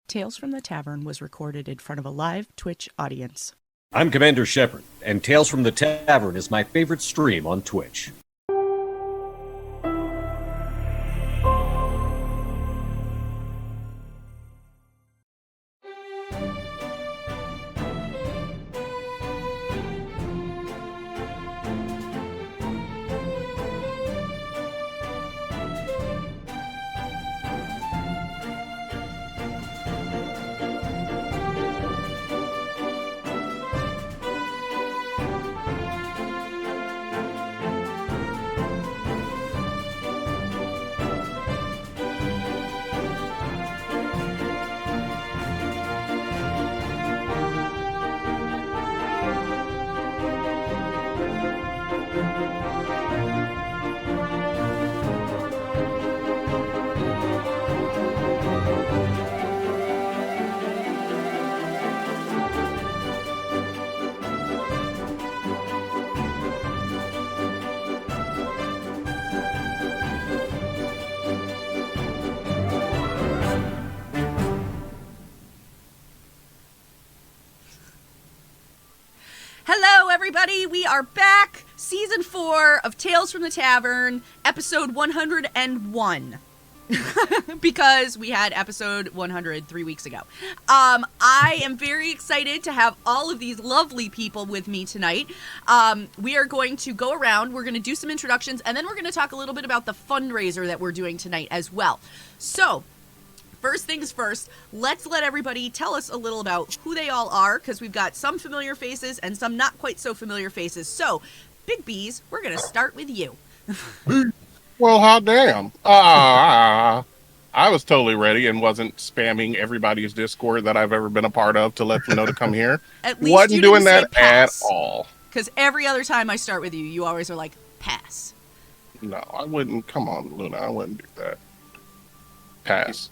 Tales from the Tavern was recorded in front of a live Twitch audience. I'm Commander Shepard, and Tales from the Tavern is my favorite stream on Twitch. Hello, everybody. We are back. Season 4 of Tales from the Tavern, episode 101. Because we had episode 100 3 weeks ago. I am very excited to have all of these lovely people with me tonight. We are going to go around, we're going to do some introductions, and then we're going to talk a little bit about the fundraiser that we're doing tonight as well. So, first things first, let's let everybody tell us a little about who they all are, because we've got some familiar faces and some not quite so familiar faces. So, Big Bees, we're going to start with you. Well, hot damn. I was totally ready and wasn't spamming everybody's Discord that I've ever been a part of to let them know to come here. At least wasn't you doing didn't that say pass, at all. Because every other time I start with you, you always are like, pass. No, I wouldn't. Come on, Luna. I wouldn't do that. Pass.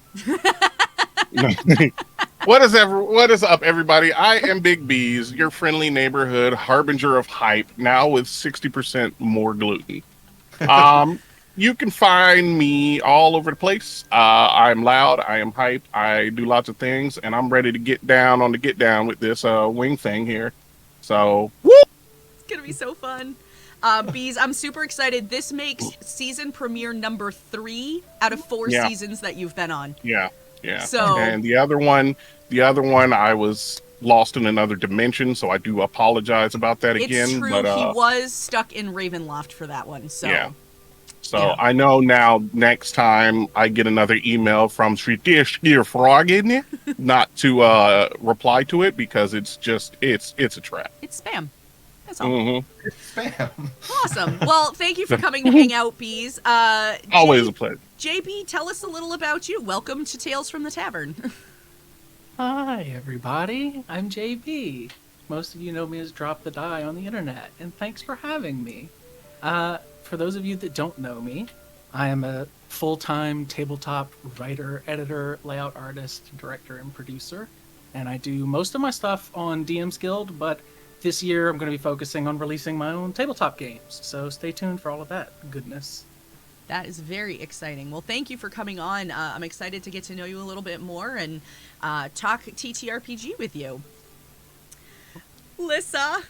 What is up, everybody? I am Big Bees, your friendly neighborhood harbinger of hype, now with 60% more gluten. You can find me all over the place. I'm loud, I am hype, I do lots of things, and I'm ready to get down on the get down with this wing thing here. So, woo! It's going to be so fun. Bees, I'm super excited. This makes season premiere number 3 out of 4 seasons that you've been on. Yeah. So, and the other one, I was lost in another dimension, so I do apologize about that again. It's true, but he was stuck in Ravenloft for that one, so. Yeah. So I know now next time I get another email from Froggen not to reply to it because it's a trap. It's spam. That's all. Mm-hmm. It's spam. Awesome. Well, thank you for coming to hang out, Bees. Always a pleasure. JB, tell us a little about you. Welcome to Tales from the Tavern. Hi, everybody. I'm JB. Most of you know me as Drop the Die on the internet, and thanks for having me. For those of you that don't know me, I am a full-time tabletop writer, editor, layout artist, director, and producer, and I do most of my stuff on DM's Guild, but this year I'm going to be focusing on releasing my own tabletop games, so stay tuned for all of that goodness. That is very exciting. Well, thank you for coming on. I'm excited to get to know you a little bit more and talk TTRPG with you. Lissa.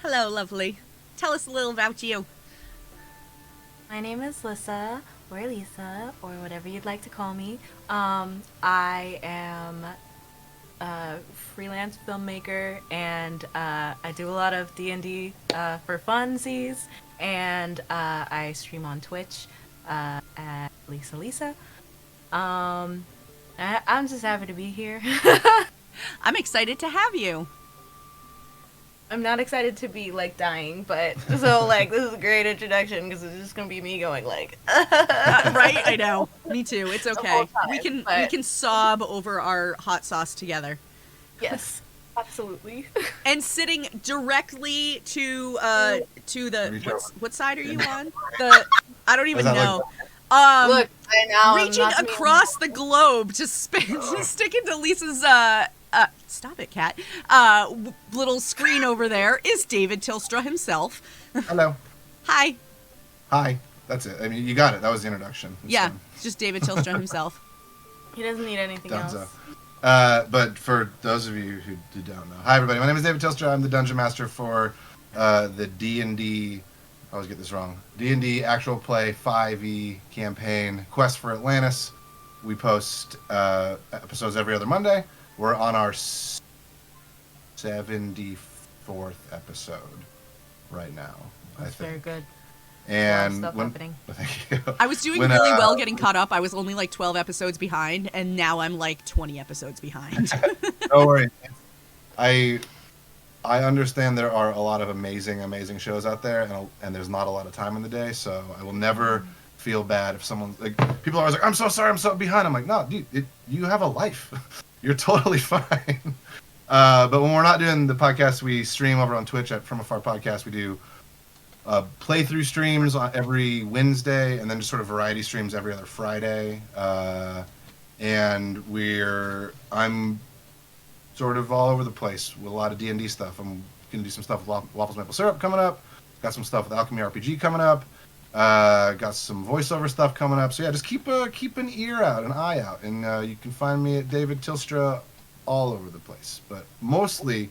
Hello, lovely. Tell us a little about you. My name is Lissa, or Lisa, or whatever you'd like to call me. I am a freelance filmmaker, and I do a lot of D&D for funsies, and I stream on Twitch at Lisa. I'm just happy to be here. I'm excited to have you. I'm not excited to be, dying, but, so, this is a great introduction, because it's just gonna be me going, Right? I know. Me too. It's okay. We can sob over our hot sauce together. Yes, absolutely. And sitting directly to the, what side are you on? I don't even know. Look, reaching across the globe to stick into Lisa's, stop it, cat. Little screen over there is David Tilstra himself. Hello. Hi. Hi. That's it. I mean, you got it. That was the introduction. It's just David Tilstra himself. He doesn't need anything Dunzo. else. But for those of you who don't know, hi everybody. My name is David Tilstra. I'm the dungeon master for the D&D. I always get this wrong. D&D actual play 5e campaign Quest for Atlantis. We post episodes every other Monday. We're on our 74th episode right now. That's very good. And stuff happening. Thank you. I was doing really well getting caught up. I was only like 12 episodes behind, and now I'm like 20 episodes behind. Don't worry. I understand there are a lot of amazing shows out there, and there's not a lot of time in the day, so I will never feel bad if someone like people are always like, "I'm so sorry, I'm so behind." I'm like, "No, dude, you have a life. You're totally fine." But when we're not doing the podcast, we stream over on Twitch at From Afar Podcast. We do playthrough streams on every Wednesday, and then just sort of variety streams every other Friday. And I'm sort of all over the place with a lot of D&D stuff. I'm gonna do some stuff with Waffles Maple Syrup coming up. Got some stuff with Alchemy RPG coming up. Got some voiceover stuff coming up. So yeah, just keep an ear out, an eye out, and you can find me at David Tilstra all over the place. But mostly,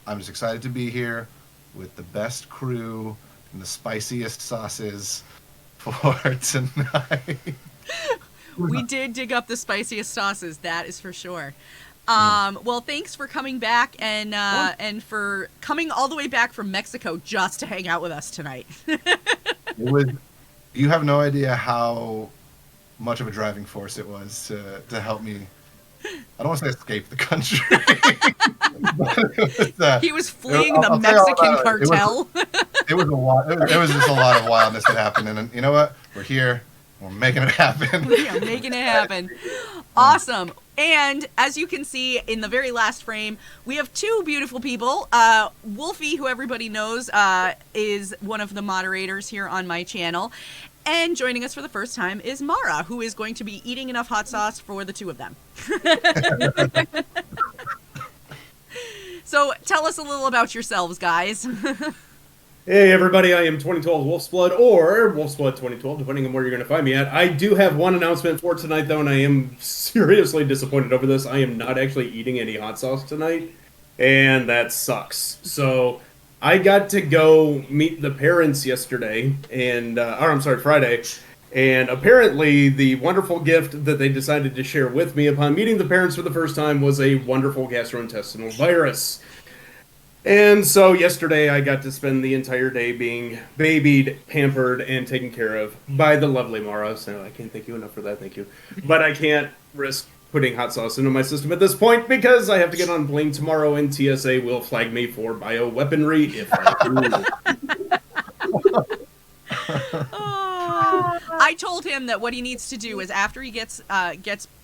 I'm just excited to be here with the best crew and the spiciest sauces for tonight. We did dig up the spiciest sauces, that is for sure. Well, thanks for coming back and for coming all the way back from Mexico just to hang out with us tonight. You have no idea how much of a driving force it was to help me. I don't want to say escape the country. He was fleeing the Mexican cartel. It was just a lot of wildness that happened, and you know what? We're here. We're making it happen. We are making it happen. Awesome. And as you can see in the very last frame, we have two beautiful people. Wolfie, who everybody knows, is one of the moderators here on my channel. And joining us for the first time is Mara, who is going to be eating enough hot sauce for the two of them. So tell us a little about yourselves, guys. Hey everybody, I am 2012 Wolf's Blood, or Wolf's Blood 2012, depending on where you're going to find me at. I do have one announcement for tonight, though, and I am seriously disappointed over this. I am not actually eating any hot sauce tonight, and that sucks. So, I got to go meet the parents yesterday, Friday, and apparently the wonderful gift that they decided to share with me upon meeting the parents for the first time was a wonderful gastrointestinal virus. And so yesterday I got to spend the entire day being babied, pampered, and taken care of by the lovely Mara. So I can't thank you enough for that, thank you. But I can't risk putting hot sauce into my system at this point because I have to get on a plane tomorrow and TSA will flag me for bioweaponry if I do. I told him that what he needs to do is after he gets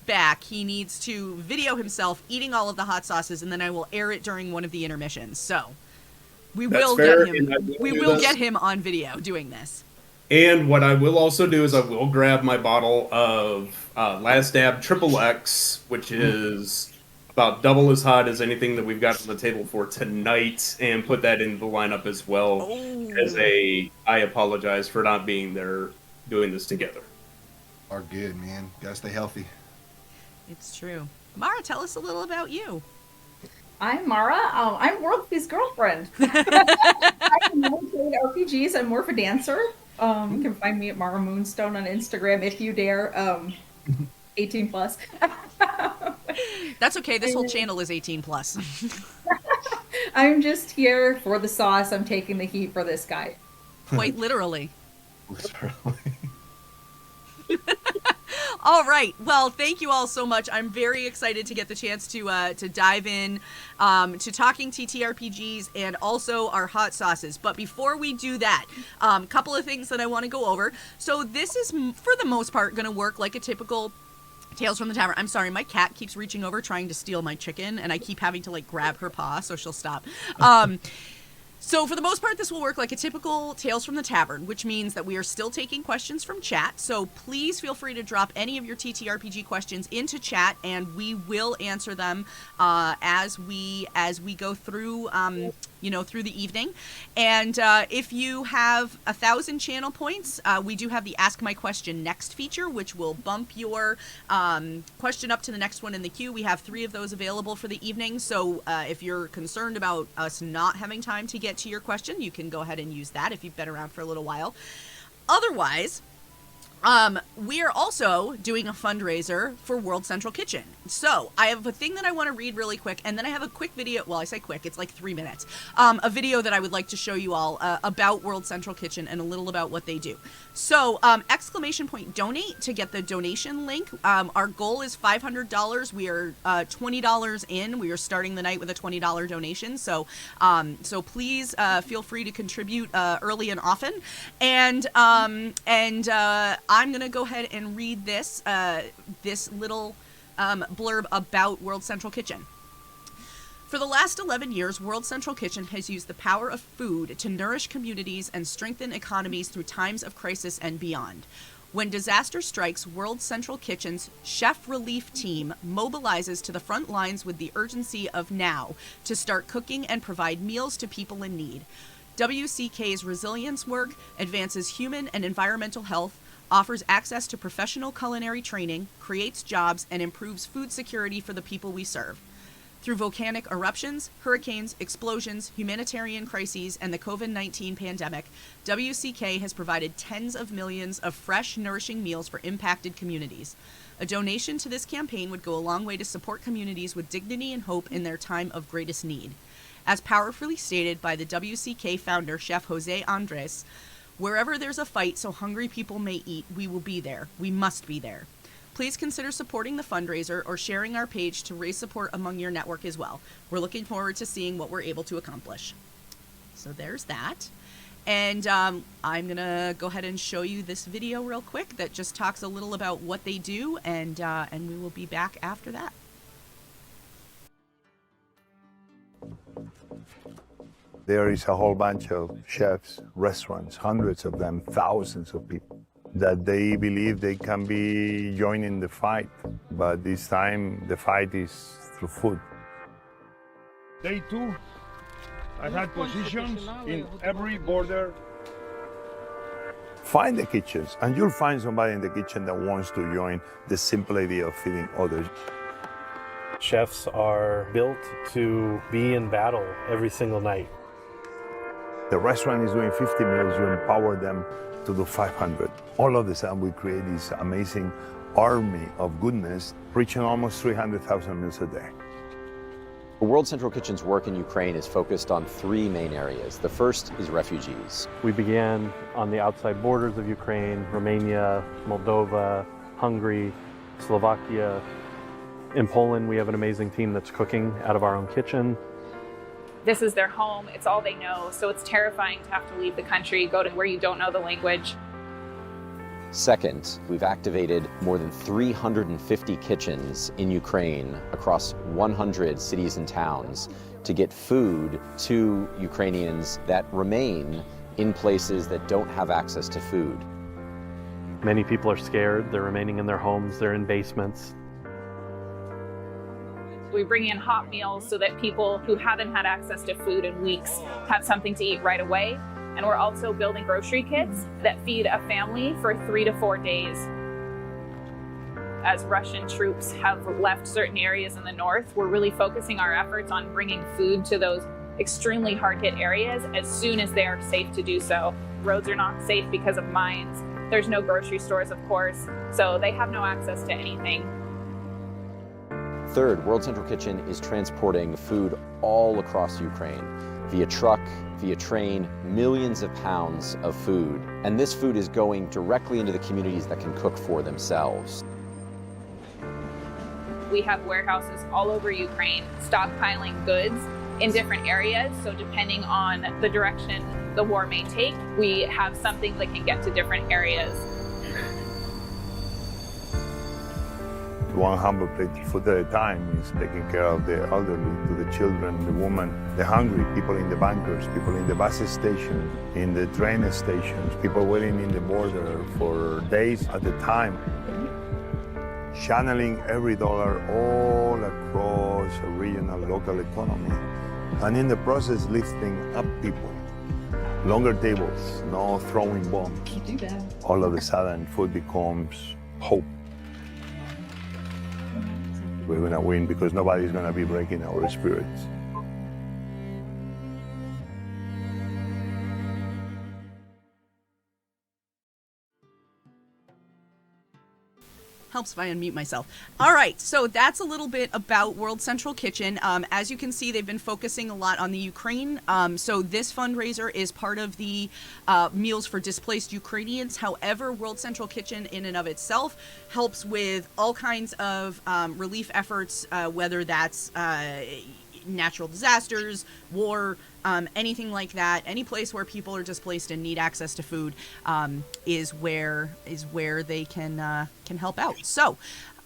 back, he needs to video himself eating all of the hot sauces, and then I will air it during one of the intermissions. So we will get him on video doing this. And what I will also do is I will grab my bottle of Last Dab Triple X, which is about double as hot as anything that we've got on the table for tonight, and put that in the lineup as well as I apologize for not being there doing this together. Are good, man. Gotta stay healthy. It's true. Mara, tell us a little about you. I'm Mara. I'm Worldfee's girlfriend. I never played RPGs. I'm more of a dancer. You can find me at Mara Moonstone on Instagram if you dare. 18 plus. That's okay. This whole channel is 18 plus. I'm just here for the sauce. I'm taking the heat for this guy. Quite literally. Literally. All right. Well, thank you all so much. I'm very excited to get the chance to dive in to talking TTRPGs and also our hot sauces. But before we do that, a couple of things that I want to go over. So this is, for the most part, going to work like a typical Tales from the Tavern. I'm sorry, my cat keeps reaching over trying to steal my chicken, and I keep having to, like, grab her paw so she'll stop. So for the most part, this will work like a typical Tales from the Tavern, which means that we are still taking questions from chat. So please feel free to drop any of your TTRPG questions into chat, and we will answer them as we go through, through the evening. And if you have 1,000 channel points, we do have the Ask My Question Next feature, which will bump your question up to the next one in the queue. We have 3 of those available for the evening. So if you're concerned about us not having time to get to your question, you can go ahead and use that if you've been around for a little while. Otherwise, we are also doing a fundraiser for World Central Kitchen. So I have a thing that I want to read really quick, and then I have a quick video. Well, I say quick, it's like 3 minutes. A video that I would like to show you all about World Central Kitchen and a little about what they do. So !donate to get the donation link. Our goal is $500. We are $20 in. We are starting the night with a $20 donation. So please feel free to contribute early and often. And I'm going to go ahead and read this little blurb about World Central Kitchen. For the last 11 years, World Central Kitchen has used the power of food to nourish communities and strengthen economies through times of crisis and beyond. When disaster strikes, World Central Kitchen's chef relief team mobilizes to the front lines with the urgency of now to start cooking and provide meals to people in need. WCK's resilience work advances human and environmental health, offers access to professional culinary training, creates jobs, and improves food security for the people we serve. Through volcanic eruptions, hurricanes, explosions, humanitarian crises, and the COVID-19 pandemic, WCK has provided tens of millions of fresh, nourishing meals for impacted communities. A donation to this campaign would go a long way to support communities with dignity and hope in their time of greatest need. As powerfully stated by the WCK founder, Chef Jose Andres, wherever there's a fight so hungry people may eat, we will be there. We must be there. Please consider supporting the fundraiser or sharing our page to raise support among your network as well. We're looking forward to seeing what we're able to accomplish. So there's that. And I'm going to go ahead and show you this video real quick that just talks a little about what they do, and we will be back after that. There is a whole bunch of chefs, restaurants, hundreds of them, thousands of people, that they believe they can be joining the fight. But this time, the fight is through food. Day 2, I had positions in every border. Find the kitchens, and you'll find somebody in the kitchen that wants to join the simple idea of feeding others. Chefs are built to be in battle every single night. The restaurant is doing 50 meals, you empower them to do 500. All of the sudden, we create this amazing army of goodness, reaching almost 300,000 meals a day. World Central Kitchen's work in Ukraine is focused on 3 main areas. The first is refugees. We began on the outside borders of Ukraine, Romania, Moldova, Hungary, Slovakia. In Poland, we have an amazing team that's cooking out of our own kitchen. This is their home, it's all they know, so it's terrifying to have to leave the country, go to where you don't know the language. Second, we've activated more than 350 kitchens in Ukraine across 100 cities and towns to get food to Ukrainians that remain in places that don't have access to food. Many people are scared, they're remaining in their homes, they're in basements. We bring in hot meals so that people who haven't had access to food in weeks have something to eat right away. And we're also building grocery kits that feed a family for 3 to 4 days. As Russian troops have left certain areas in the north, we're really focusing our efforts on bringing food to those extremely hard-hit areas as soon as they are safe to do so. Roads are not safe because of mines. There's no grocery stores, of course, so they have no access to anything. Third, World Central Kitchen is transporting food all across Ukraine, via truck, via train, millions of pounds of food. And this food is going directly into the communities that can cook for themselves. We have warehouses all over Ukraine stockpiling goods in different areas. So depending on the direction the war may take, we have something that can get to different areas. one humble plate of food at a time means taking care of the elderly, to the children, the women, the hungry, people in the bunkers, people in the bus station, in the train stations, people waiting in the border for days at a time. Channeling every dollar all across a regional local economy, and in the process lifting up people. Longer tables, no throwing bombs. Do that. All of a sudden, food becomes hope. We're gonna win because nobody's gonna be breaking our spirits. Helps if I unmute myself. All right, so that's a little bit about World Central Kitchen. As you can see, they've been focusing a lot on the Ukraine. So this fundraiser is part of the Meals for Displaced Ukrainians. However, World Central Kitchen in and of itself helps with all kinds of relief efforts, whether that's natural disasters, war, anything like that. Any place where people are displaced and need access to food is where they can help out. So,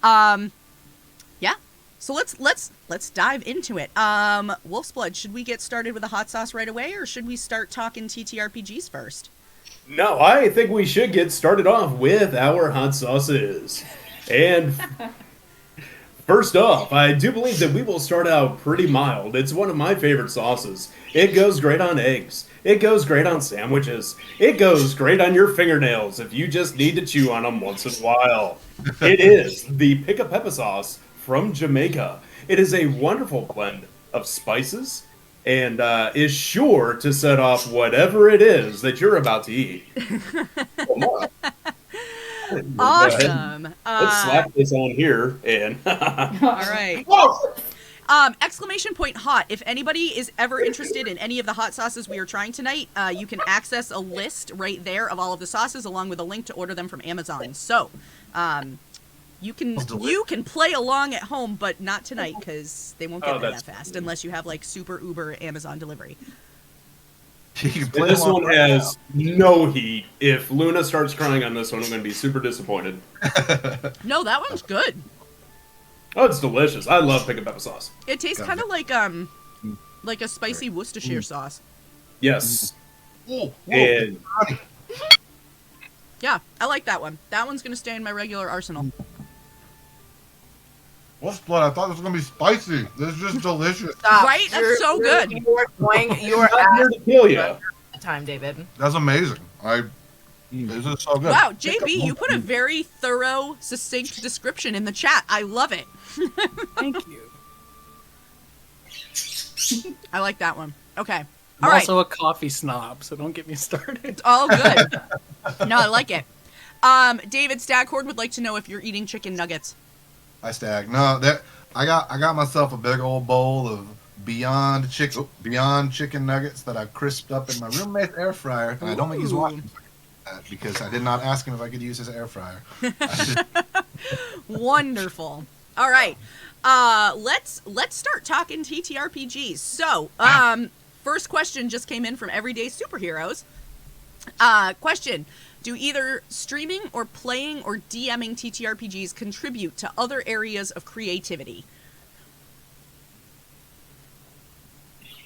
yeah. So let's dive into it. Wolf's Blood, should we get started with a hot sauce right away, or should we start talking TTRPGs first? No, I think we should get started off with our hot sauces. And first off, I do believe that we will start out pretty mild. It's one of my favorite sauces. It goes great on eggs. It goes great on sandwiches. It goes great on your fingernails if you just need to chew on them once in a while. It is the Pick a Pepper sauce from Jamaica. It is a wonderful blend of spices and is sure to set off whatever it is that you're about to eat. Awesome. Let's slap this on here and all right. Exclamation point hot. If anybody is ever interested in any of the hot sauces we are trying tonight, you can access a list right there of all of the sauces along with a link to order them from Amazon. So, you can play along at home, but not tonight because they won't get there that fast unless you have like super uber Amazon delivery. This one has no heat. If Luna starts crying on this one, I'm going to be super disappointed. No, that one's good. Oh, it's delicious. I love Pick a Pepper sauce. It tastes kind of like a spicy Worcestershire sauce. Yes. And yeah, I like that one. That one's going to stay in my regular arsenal. Wolf's Blood, I thought this was going to be spicy. This is just delicious. Right? That's so good. You were here to kill you. Time, David. That's amazing. This is so good. Wow, JB, you put a very thorough, succinct description in the chat. I love it. Thank you. I like that one. Okay. I'm also a coffee snob, so don't get me started. It's all good. No, I like it. David Staghorn would like to know if you're eating chicken nuggets. I stag. No, I got myself a big old bowl of Beyond chicken nuggets that I crisped up in my roommate's air fryer, and I don't think he's watching that because I did not ask him if I could use his air fryer. Wonderful. All right, let's start talking TTRPGs. So, first question just came in from Everyday Superheroes. Question: do either streaming or playing or DMing TTRPGs contribute to other areas of creativity?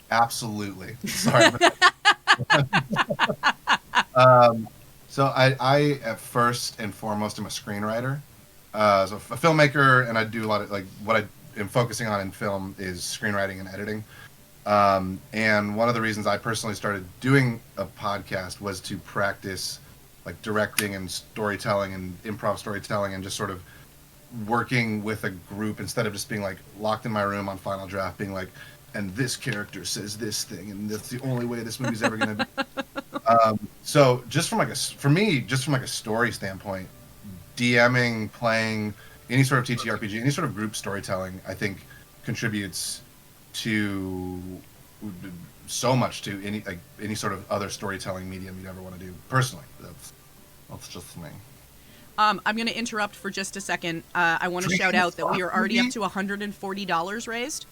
Absolutely. Sorry. So I at first and foremost am a screenwriter. So a filmmaker, and I do a lot of like what I am focusing on in film is screenwriting and editing. And one of the reasons I personally started doing a podcast was to practice like directing and storytelling and improv storytelling and just sort of working with a group instead of just being like locked in my room on Final Draft being like, and this character says this thing, and that's the only way this movie's ever going to be. So just from like a story standpoint, DMing, playing, any sort of TTRPG, any sort of group storytelling, I think contributes to so much to any sort of other storytelling medium you'd ever want to do. Personally, that's just me. I'm going to interrupt for just a second. I want to shout out that we are already up to $140 raised.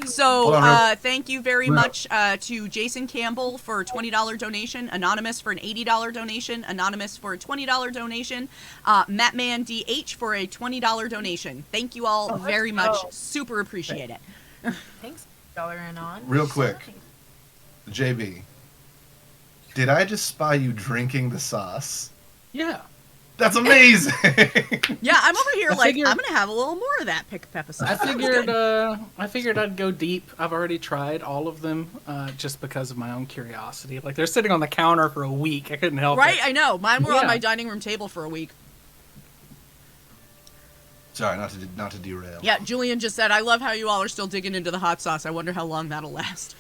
So thank you very much to Jason Campbell for a $20 donation, Anonymous for an $80 donation, Anonymous for a $20 donation, Mattman DH for a $20 donation. Thank you all very much. Super appreciate it. Thanks, Dollar and on. Real quick, JB, did I just spy you drinking the sauce? Yeah. That's amazing. Yeah, I'm over here I'm going to have a little more of that pepper sauce. I figured I'd go deep. I've already tried all of them just because of my own curiosity. Like, they're sitting on the counter for a week. I couldn't help it. Right, I know. Mine were on my dining room table for a week. Sorry, not to derail. Yeah, Julian just said, I love how you all are still digging into the hot sauce. I wonder how long that'll last.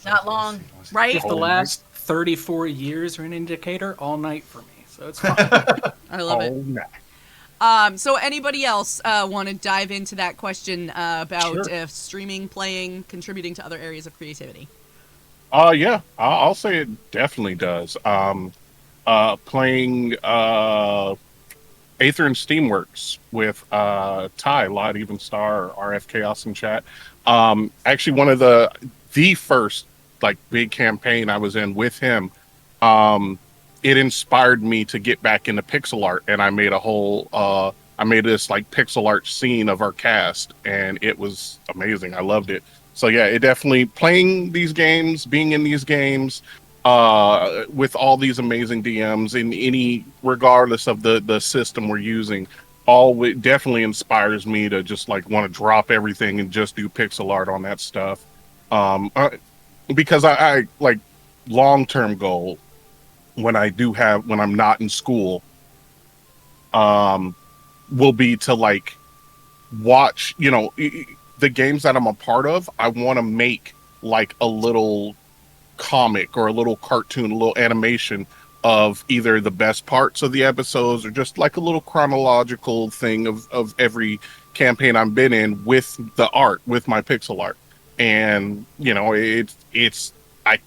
Not long. Right? If the last 34 years are an indicator, all night for me. So it's fine. I love it. So anybody else want to dive into that question about streaming, playing, contributing to other areas of creativity? Yeah, I'll say it definitely does. Playing Aether and Steamworks with Ty, Lot Even Star, RF Chaos in chat. Actually, one of the first like big campaign I was in with him. It inspired me to get back into pixel art, and I made I made this like pixel art scene of our cast, and it was amazing. I loved it. So yeah, it definitely playing these games, being in these games, with all these amazing DMs in any, regardless of the system we're using, definitely inspires me to just like want to drop everything and just do pixel art on that stuff. Because I like long-term goal, when I'm not in school, will be to like watch, the games that I'm a part of. I want to make like a little comic or a little cartoon, a little animation of either the best parts of the episodes or just like a little chronological thing of every campaign I've been in with the art, with my pixel art. And, I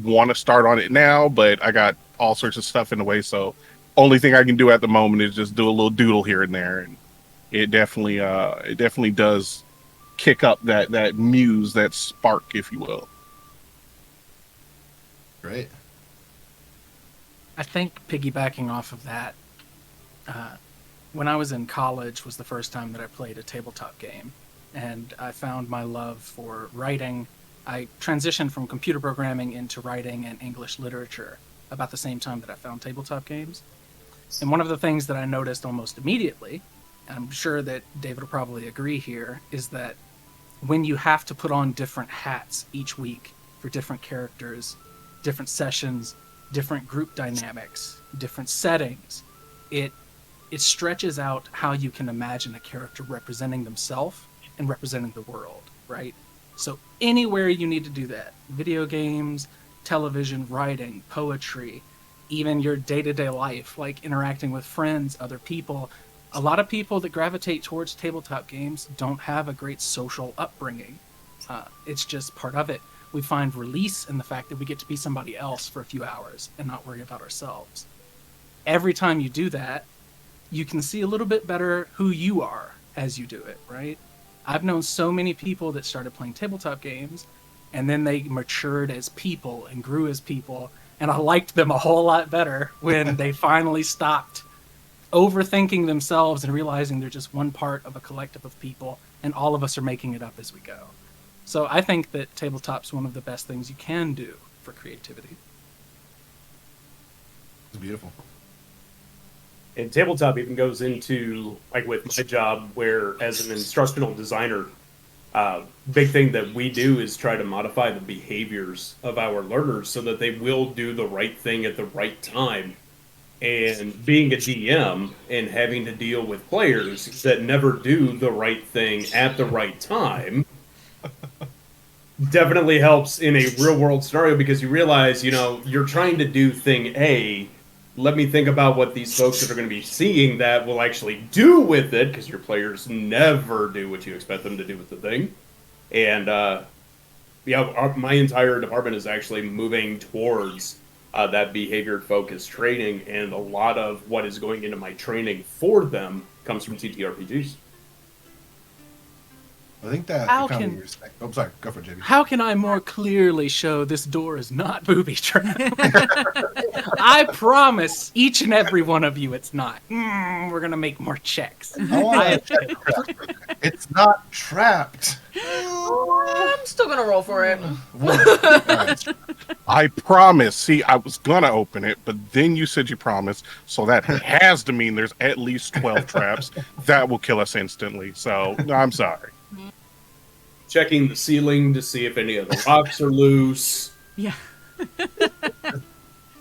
want to start on it now, but I got all sorts of stuff in the way. So only thing I can do at the moment is just do a little doodle here and there. And it definitely does kick up that muse, that spark, if you will. Great. I think piggybacking off of that, when I was in college was the first time that I played a tabletop game, and I found my love for writing. I transitioned from computer programming into writing and English literature about the same time that I found tabletop games. And one of the things that I noticed almost immediately, and I'm sure that David will probably agree here, is that when you have to put on different hats each week for different characters, different sessions, different group dynamics, different settings, it stretches out how you can imagine a character representing themselves and representing the world, right? So anywhere you need to do that, video games, television, writing, poetry, even your day-to-day life, like interacting with friends, other people. A lot of people that gravitate towards tabletop games don't have a great social upbringing. It's just part of it. We find release in the fact that we get to be somebody else for a few hours and not worry about ourselves. Every time you do that, you can see a little bit better who you are as you do it, right? I've known so many people that started playing tabletop games, and then they matured as people and grew as people, and I liked them a whole lot better when they finally stopped overthinking themselves and realizing they're just one part of a collective of people, and all of us are making it up as we go. So I think that tabletop's one of the best things you can do for creativity. It's beautiful. And tabletop even goes into, like with my job, where as an instructional designer, big thing that we do is try to modify the behaviors of our learners so that they will do the right thing at the right time. And being a DM and having to deal with players that never do the right thing at the right time definitely helps in a real world scenario, because you realize, you're trying to do thing A. Let me think about what these folks that are going to be seeing that will actually do with it, because your players never do what you expect them to do with the thing. And my entire department is actually moving towards that behavior-focused training, and a lot of what is going into my training for them comes from TTRPGs. I think that How kind of can- what you're saying. Oh, sorry. Go for it, JB. How can I more clearly show this door is not booby trapped? I promise each and every one of you it's not. We're gonna make more checks. I want to check. It's not trapped. I'm still gonna roll for it. I promise. See, I was gonna open it, but then you said you promised, so that has to mean there's at least 12 traps that will kill us instantly. So I'm sorry. Checking the ceiling to see if any of the rocks are loose. Yeah.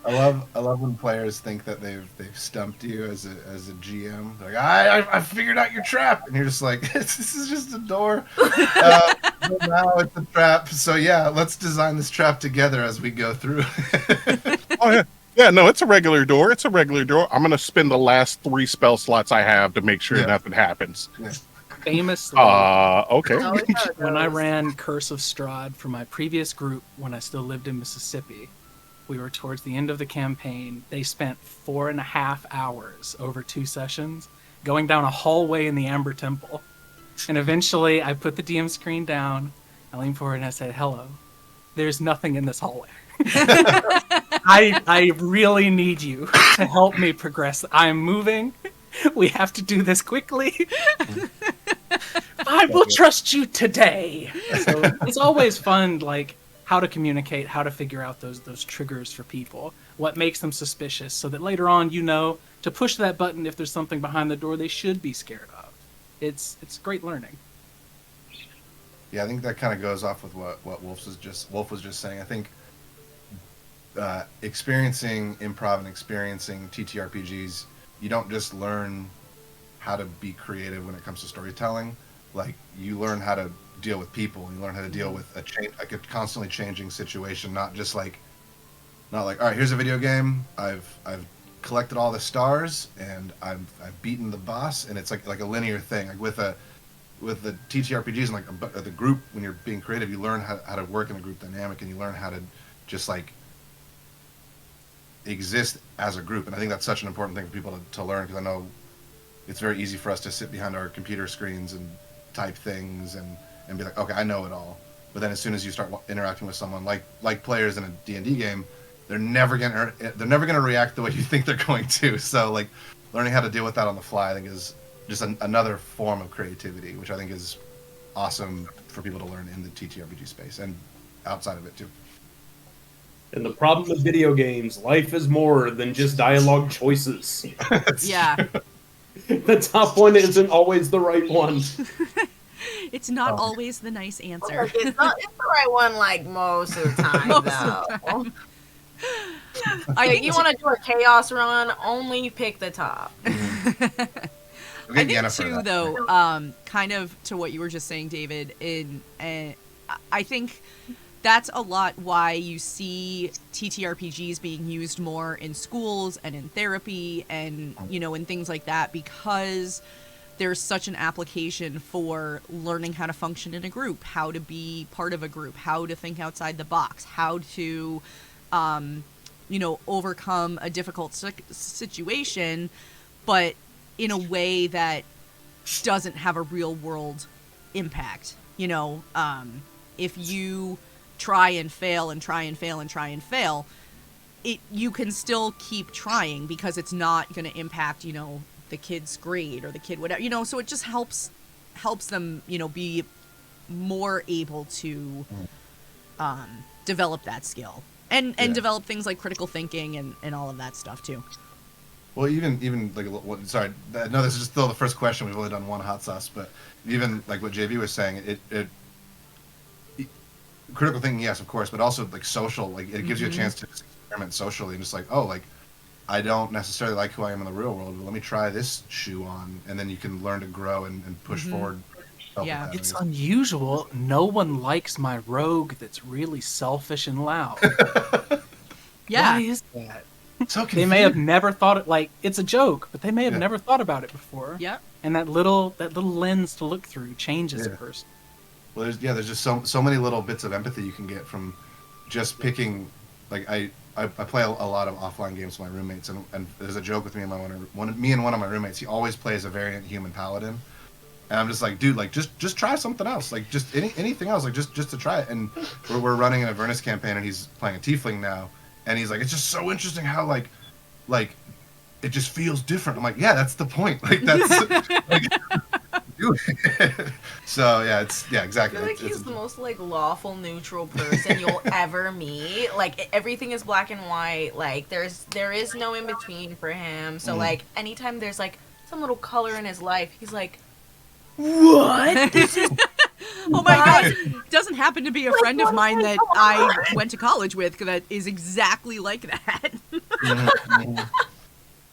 I love when players think that they've stumped you as a GM. Like I figured out your trap, and you're just like, this is just a door. But now it's a trap. So yeah, let's design this trap together as we go through. Oh yeah. Yeah, no, it's a regular door. It's a regular door. I'm gonna spend the last 3 spell slots I have to make sure nothing happens. Yeah. Famously, okay. when I ran Curse of Strahd for my previous group when I still lived in Mississippi, we were towards the end of the campaign. They spent 4.5 hours over 2 sessions going down a hallway in the Amber Temple. And eventually I put the DM screen down, I leaned forward and I said, hello, there's nothing in this hallway. I really need you to help me progress. I'm moving. We have to do this quickly. I will trust you today. So it's always fun, like, how to communicate, how to figure out those triggers for people, what makes them suspicious, so that later on you know to push that button if there's something behind the door they should be scared of. It's great learning. Yeah, I think that kind of goes off with what Wolf was just saying. I think experiencing improv and experiencing TTRPGs, you don't just learn how to be creative when it comes to storytelling. Like, you learn how to deal with people. You learn how to deal with a constantly changing situation. Not like, all right, here's a video game. I've collected all the stars and I've beaten the boss, and it's like a linear thing. Like with the TTRPGs and like the group, when you're being creative, you learn how to work in a group dynamic, and you learn how to just like exist as a group. And I think that's such an important thing for people to learn, because I know it's very easy for us to sit behind our computer screens and type things and be like, okay, I know it all. But then as soon as you start interacting with someone like players in a D&D game, they're never gonna react the way you think they're going to. So like learning how to deal with that on the fly, I think, is just another form of creativity, which I think is awesome for people to learn in the TTRPG space and outside of it too. And the problem with video games, life is more than just dialogue choices. Yeah. The top one isn't always the right one. It's not always the nice answer. It's the right one, like most of the time, though. I think you want to do a chaos run, only pick the top. I think too, though, kind of to what you were just saying, David, I think that's a lot why you see TTRPGs being used more in schools and in therapy and, and things like that, because there's such an application for learning how to function in a group, how to be part of a group, how to think outside the box, how to, overcome a difficult situation, but in a way that doesn't have a real world impact. If you try and fail and try and fail and try and fail, you can still keep trying, because it's not going to impact, the kid's grade or the kid whatever, so it just helps them, be more able to develop that skill and develop things like critical thinking and all of that stuff too. Well, even like, sorry, no, this is still the first question. We've only done one hot sauce, but even like what JV was saying, it critical thinking, yes, of course, but also like social, like it gives you a chance to just experiment socially and just like, oh, like I don't necessarily like who I am in the real world, but let me try this shoe on, and then you can learn to grow and push forward. Yeah, it's unusual. No one likes my rogue that's really selfish and loud. Yeah. Why is that? So they may have never thought it, like, it's a joke, but they may have never thought about it before. Yeah. And that little lens to look through changes a person. Well, there's just so many little bits of empathy you can get from just picking like I play a lot of offline games with my roommates, and there's a joke with me and one of my roommates. He always plays a variant human paladin, and I'm just like, dude, like just try something else, like just anything else, like just to try it. And we're running an Avernus campaign, and he's playing a tiefling now, and he's like, it's just so interesting how like it just feels different. I'm like, yeah, that's the point. Like that's like, do it. So yeah, exactly. I feel like he's the most like lawful neutral person you'll ever meet. Like everything is black and white. Like there is no in between for him. So like anytime there's like some little color in his life, he's like, what? This is oh my god! Doesn't happen to be a friend of mine that I went to college with that is exactly like that.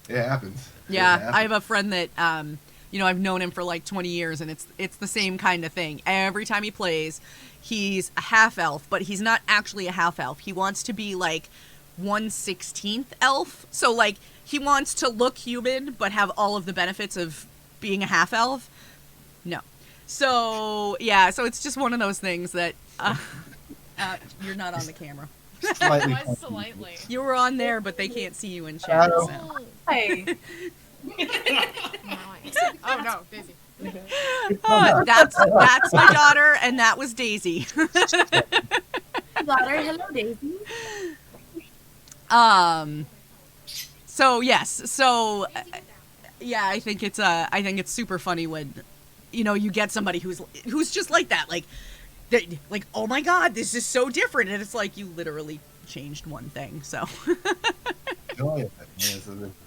It happens. Yeah, I have a friend that I've known him for like 20 years, and it's the same kind of thing. Every time he plays, he's a half elf, but he's not actually a half elf. He wants to be like 1/16 elf. So like he wants to look human but have all of the benefits of being a half elf. No. So yeah, so it's just one of those things that you're not on the camera. Slightly. You were on there, but they can't see you in chat. So. Hey. Oh no, Daisy. That's my daughter, and that was Daisy. Daughter, hello, Daisy. So yes, so yeah, I think it's super funny when you get somebody who's just like that, like oh my god, this is so different, and it's like you literally changed one thing. So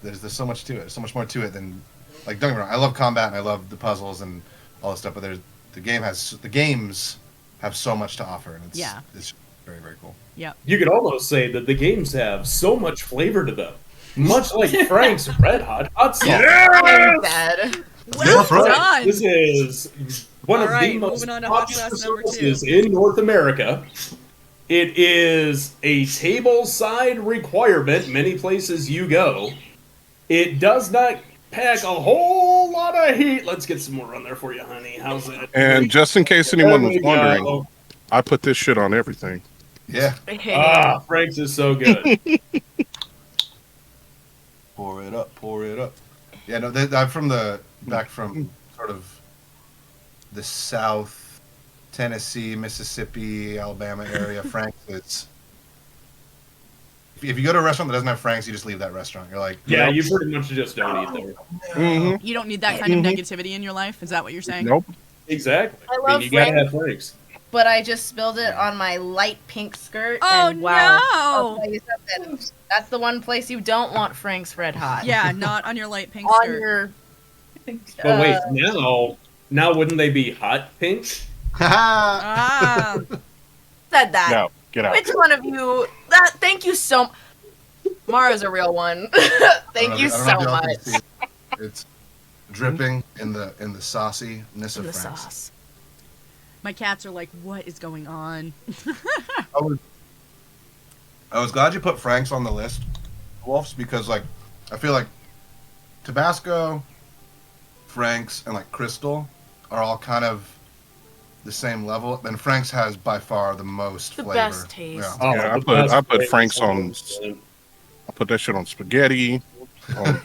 there's so much to it. There's so much more to it than like. Don't get me wrong. I love combat and I love the puzzles and all this stuff, but the games have so much to offer, and it's very, very cool. Yeah. You could almost say that the games have so much flavor to them, much like Frank's Red Hot Sauce. Yes! Well done. This is one of the most popular sauces in North America. It is a table side requirement many places you go. It does not pack a whole lot of heat. Let's get some more on there for you, honey. How's that? And just in case anyone was wondering, I put this shit on everything. Yeah. Frank's is so good. Pour it up. Yeah, no, I'm back from sort of the South Tennessee, Mississippi, Alabama area. Frank's, it's if you go to a restaurant that doesn't have Frank's, you just leave that restaurant. You're like, yeah, you pretty much just don't eat there. Mm-hmm. You don't need that kind of negativity in your life. Is that what you're saying? Nope. Exactly. I love you gotta have Frank's. But I just spilled it on my light pink skirt. Oh, and wow, no. I'll tell you something. That's the one place you don't want Frank's Red Hot. Yeah, not on your light pink on skirt. Your. But wait, now wouldn't they be hot pink? Said that. No, get out. Which one of you? Thank you so. Mara's a real one. Thank you so much. It's dripping in the sauciness of Frank's. Sauce. My cats are like, what is going on? I was glad you put Frank's on the list, Wolves, because like I feel like Tabasco, Frank's, and like Crystal are all kind of the same level, and Frank's has by far the most flavor. Best taste. Yeah, I put Frank's on. I put that shit on spaghetti, on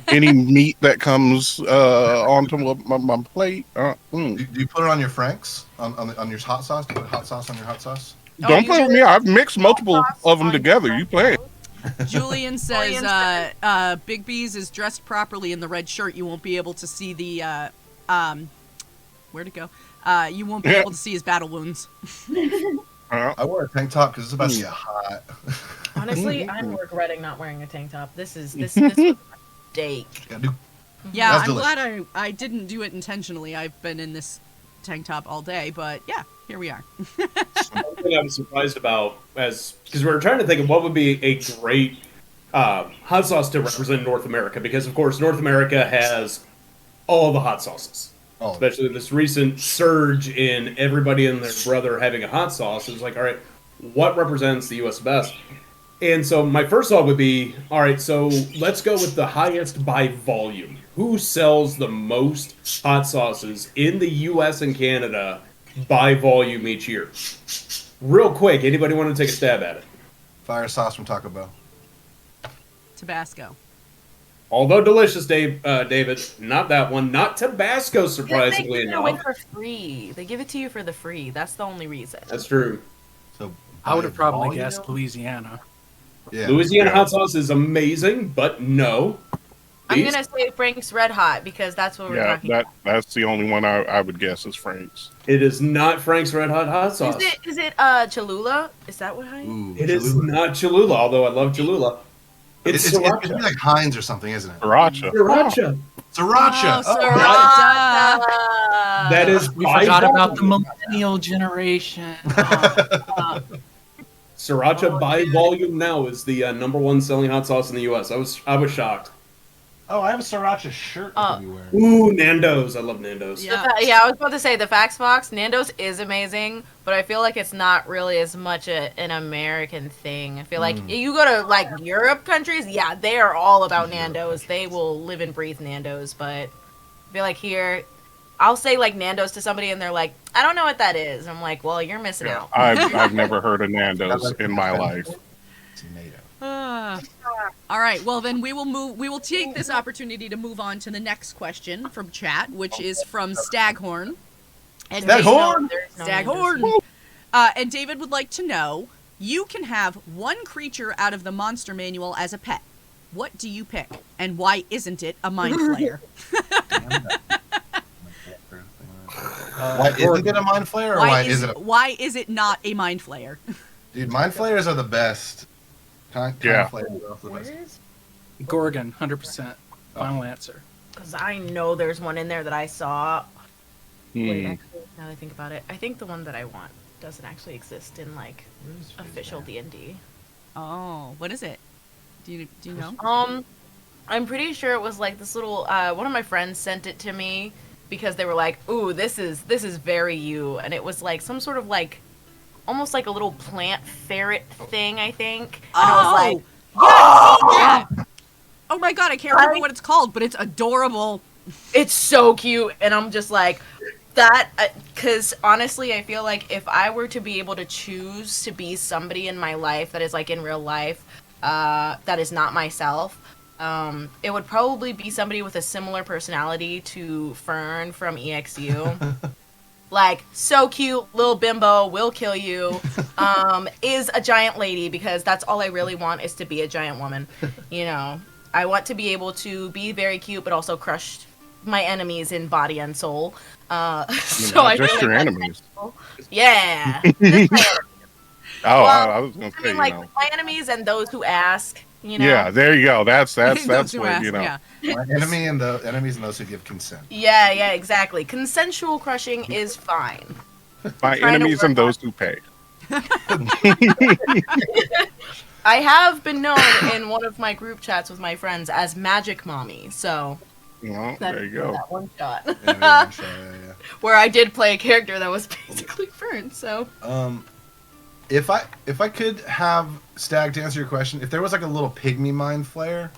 any meat that comes onto my plate. Do you put it on your Frank's on your hot sauce? Do you put hot sauce on your hot sauce? Don't play with me. I've mixed multiple of them together. You play it. Julian says, Big B's is dressed properly in the red shirt. You won't be able to see the, where'd it go? You won't be able to see his battle wounds. I wore a tank top because it's about to get hot. Honestly, I'm regretting not wearing a tank top. This was a mistake. Yeah, I'm glad I didn't do it intentionally. I've been in this tank top all day, but yeah, here we are. One thing I'm surprised about, because we were trying to think of what would be a great hot sauce to represent North America, because of course North America has all the hot sauces. Especially this recent surge in everybody and their brother having a hot sauce. It was like, all right, what represents the U.S. best? And so my first thought would be, all right, so let's go with the highest by volume. Who sells the most hot sauces in the U.S. and Canada by volume each year? Real quick, anybody want to take a stab at it? Fire sauce from Taco Bell. Tabasco. Although delicious, David, not that one. Not Tabasco, surprisingly They give it away enough. for free. They give it to you for the free. That's the only reason. That's true. So I would have probably volume? guessed Louisiana. Yeah. Louisiana hot sauce is amazing, but no. I'm These- gonna say Frank's Red Hot because that's what we're Yeah, talking about. that's the only one I would guess is Frank's. It is not Frank's Red Hot sauce. Is it Cholula? Is that what I? Ooh, It is not Cholula, although I love Cholula. It's It's sriracha. like Heinz or something, isn't it? Sriracha. Sriracha. Sriracha. Oh, Oh, sriracha. That is We by forgot about the volume. millennial generation. Sriracha by volume now is the number one selling hot sauce in the U.S. I was shocked. Oh, I have a sriracha shirt I could be wearing. Ooh, Nando's. I love Nando's. Yeah. I was about to say the Fax Box. Nando's is amazing, but I feel like it's not really as much an American thing. I feel like you go to like Europe countries, yeah, they are all about Nando's. They will live and breathe Nando's, but I feel like here, I'll say like Nando's to somebody and they're like, I don't know what that is. I'm like, well, you're missing out. I've never heard of Nando's in my life. All right. Well, then we will take this opportunity to move on to the next question from chat, which is from Staghorn. And Staghorn! Staghorn. And David would like to know: you can have one creature out of the monster manual as a pet. What do you pick, and why isn't it a mind flayer? Why isn't it a mind flayer, or why is it a... Why is it not a mind flayer? Dude, mind flayers are the best. Yeah. Flayers are also the best. Gorgon, 100%. Final answer. Because I know there's one in there that I saw. Wait, Hmm. actually, now that I think about it, I think the one that I want doesn't actually exist in like official D&D. Oh, what is it? Do you know? I'm pretty sure it was like this little. One of my friends sent it to me because they were like, "Ooh, this is very you," and it was like some sort of like, almost like a little plant ferret thing, I think. And I was like, yeah, oh my god, I can't remember what it's called, but it's adorable. it's so cute, and I'm just like that because honestly I feel like if I were to be able to choose to be somebody in my life that is like in real life that is not myself, it would probably be somebody with a similar personality to Fern from EXU. Like, so cute, little bimbo, will kill you, is a giant lady, because that's all I really want is to be a giant woman. You know, I want to be able to be very cute, but also crush my enemies in body and soul. So I just feel your like enemies. yeah. Just my enemies. Oh, Well, I was gonna say, I mean, like, my enemies and those who ask, you know? Yeah, there you go. That's Those what who ask, you know. yeah. My enemy and the enemies and those who give consent. Yeah, exactly. Consensual crushing is fine. My Trying to enemies work and those who pay. I have been known in one of my group chats with my friends as Magic Mommy, so Well, that- there you go. that one shot. Yeah. Where I did play a character that was basically Fern, so If I could have Stag to answer your question, if there was like a little pygmy mind flayer,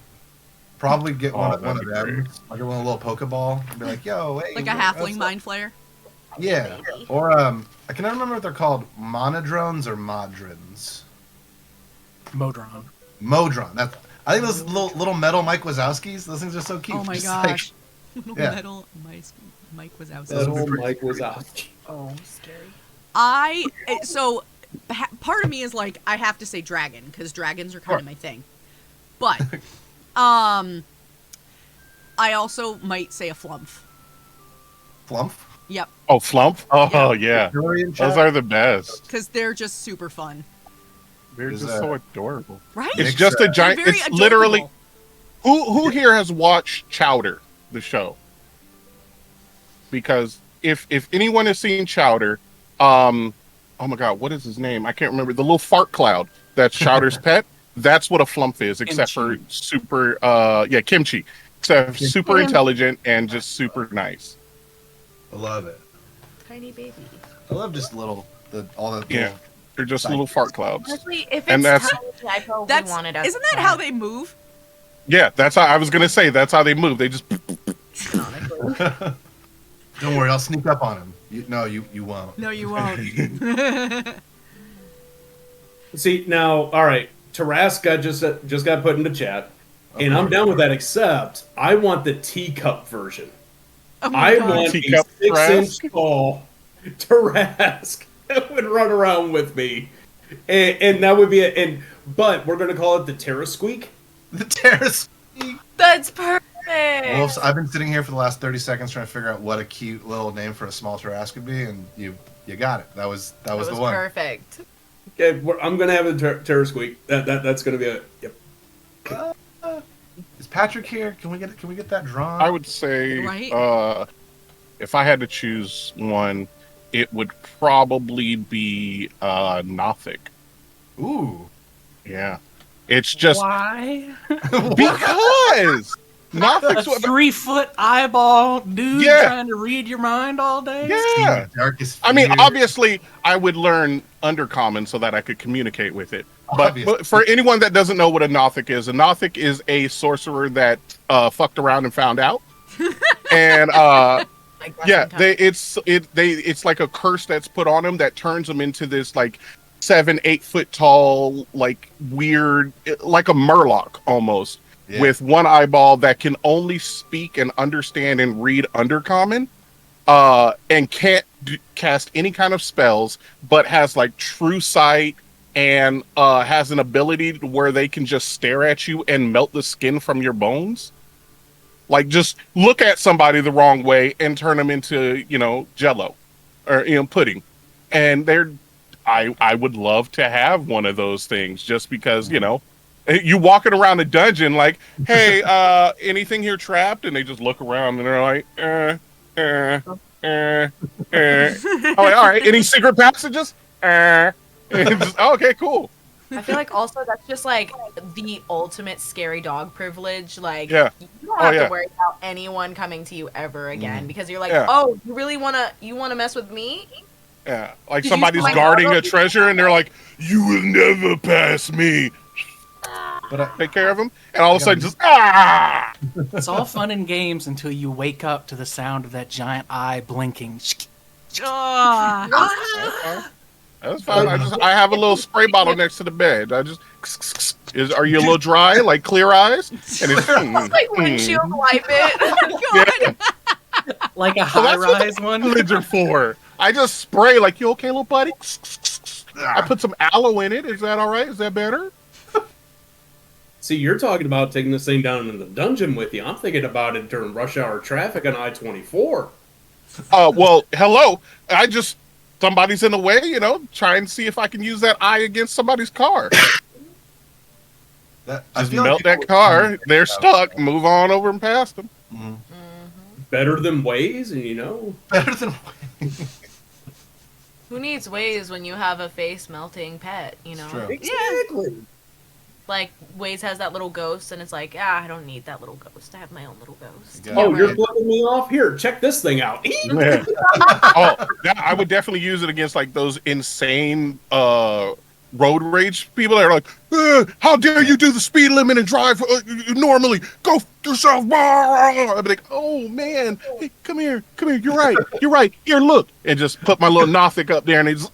probably get one of that'd be them, great. like a little Pokeball, and be like, "Yo, hey," Like a halfling mind flayer. Yeah, or I can never remember what they're called, monodrones or modrons. Modron. Modron. That's. I think those little metal Mike Wazowskis. Those things are so cute. Oh my Just like- gosh. yeah. Metal Mike was out. Mike was out. Oh, scary. Part of me is like, I have to say dragon, because dragons are kind of my thing. But, I also might say a flumph. Flumph? Yep. Oh, Flump? Oh, yeah. Victorian Those chat? are the best. Because they're just super fun. They're Is just that- so adorable. Right? It's just a giant. They're very It's literally. adorable. Who here has watched Chowder, the show? Because if anyone has seen Chowder, oh my god, what is his name? I can't remember. The little fart cloud that's Chowder's pet. That's what a flump is, except for super. Kimchi. Except super intelligent and just super nice. I love it. Tiny baby. I love just all the Yeah, they're just little fart clouds. Honestly, if And it's that's- tiny, I probably want it as Isn't that how they move? Yeah, that's how I was gonna say. That's how they move. They just. Don't worry, I'll sneak up on him. You won't. No, you won't. See, now, all right. Tarrasque just got put into chat, and I'm down with that. Except I want the teacup version. I want a 6-inch tall Tarrasque that would run around with me, and that would be it. But we're gonna call it the Terrasqueak. The Terrasqueak. That's perfect. Wolves, I've been sitting here for the last 30 seconds trying to figure out what a cute little name for a small Tarrasque would be, and you got it. That was the one. Perfect. Okay, I'm gonna have a Terrasqueak. That's gonna be it. Yep. Is Patrick here? Can we get that drawn? I would say, if I had to choose one, it would probably be Nothic. Ooh. Yeah. It's just why? Because Nothic's a 3-foot eyeball dude trying to read your mind all day. Yeah. I mean, obviously, I would learn Undercommon so that I could communicate with it. But for anyone that doesn't know what a Nothic is a sorcerer that fucked around and found out. And it's like a curse that's put on him that turns him into this like 7-8 foot tall, like weird, like a Murloc almost, with one eyeball that can only speak and understand and read Undercommon, and can't cast any kind of spells, but has like true sight and has an ability where they can just stare at you and melt the skin from your bones. Like, just look at somebody the wrong way and turn them into, Jello or pudding. And I would love to have one of those things, just because you walking around the dungeon like, hey, anything here trapped? And they just look around and they're like, all right, any secret passages? Okay, cool. I feel like also that's just like the ultimate scary dog privilege. Like, you don't have to worry about anyone coming to you ever again because you're like, oh, you really wanna mess with me? Yeah, like somebody's guarding a treasure and they're like, you will never pass me. But take care of them, and all of a sudden, just It's all fun and games until you wake up to the sound of that giant eye blinking. That's fine. I have a little spray bottle next to the bed. Are you a little dry, like Clear Eyes? And it's like windshield wipe it. Like a high-rise one. Lids are for. I just spray like, you okay, little buddy? I put some aloe in it. Is that all right? Is that better? See, you're talking about taking this thing down in the dungeon with you. I'm thinking about it during rush hour traffic on I-24. Well, hello. Somebody's in the way, try and see if I can use that eye against somebody's car. Just melt that car. They're stuck. Move on over and past them. Mm-hmm. Better than Waze, and Better than Waze. Who needs Waze when you have a face melting pet, True. Exactly. Like, Waze has that little ghost, and it's like, I don't need that little ghost. I have my own little ghost. You're flipping me off? Here, check this thing out. I would definitely use it against, like, those insane road rage people that are like, how dare you do the speed limit and drive normally? Go yourself. I'd be like, oh, man. Hey, come here. You're right. Here, look. And just put my little Nothic up there, and they just,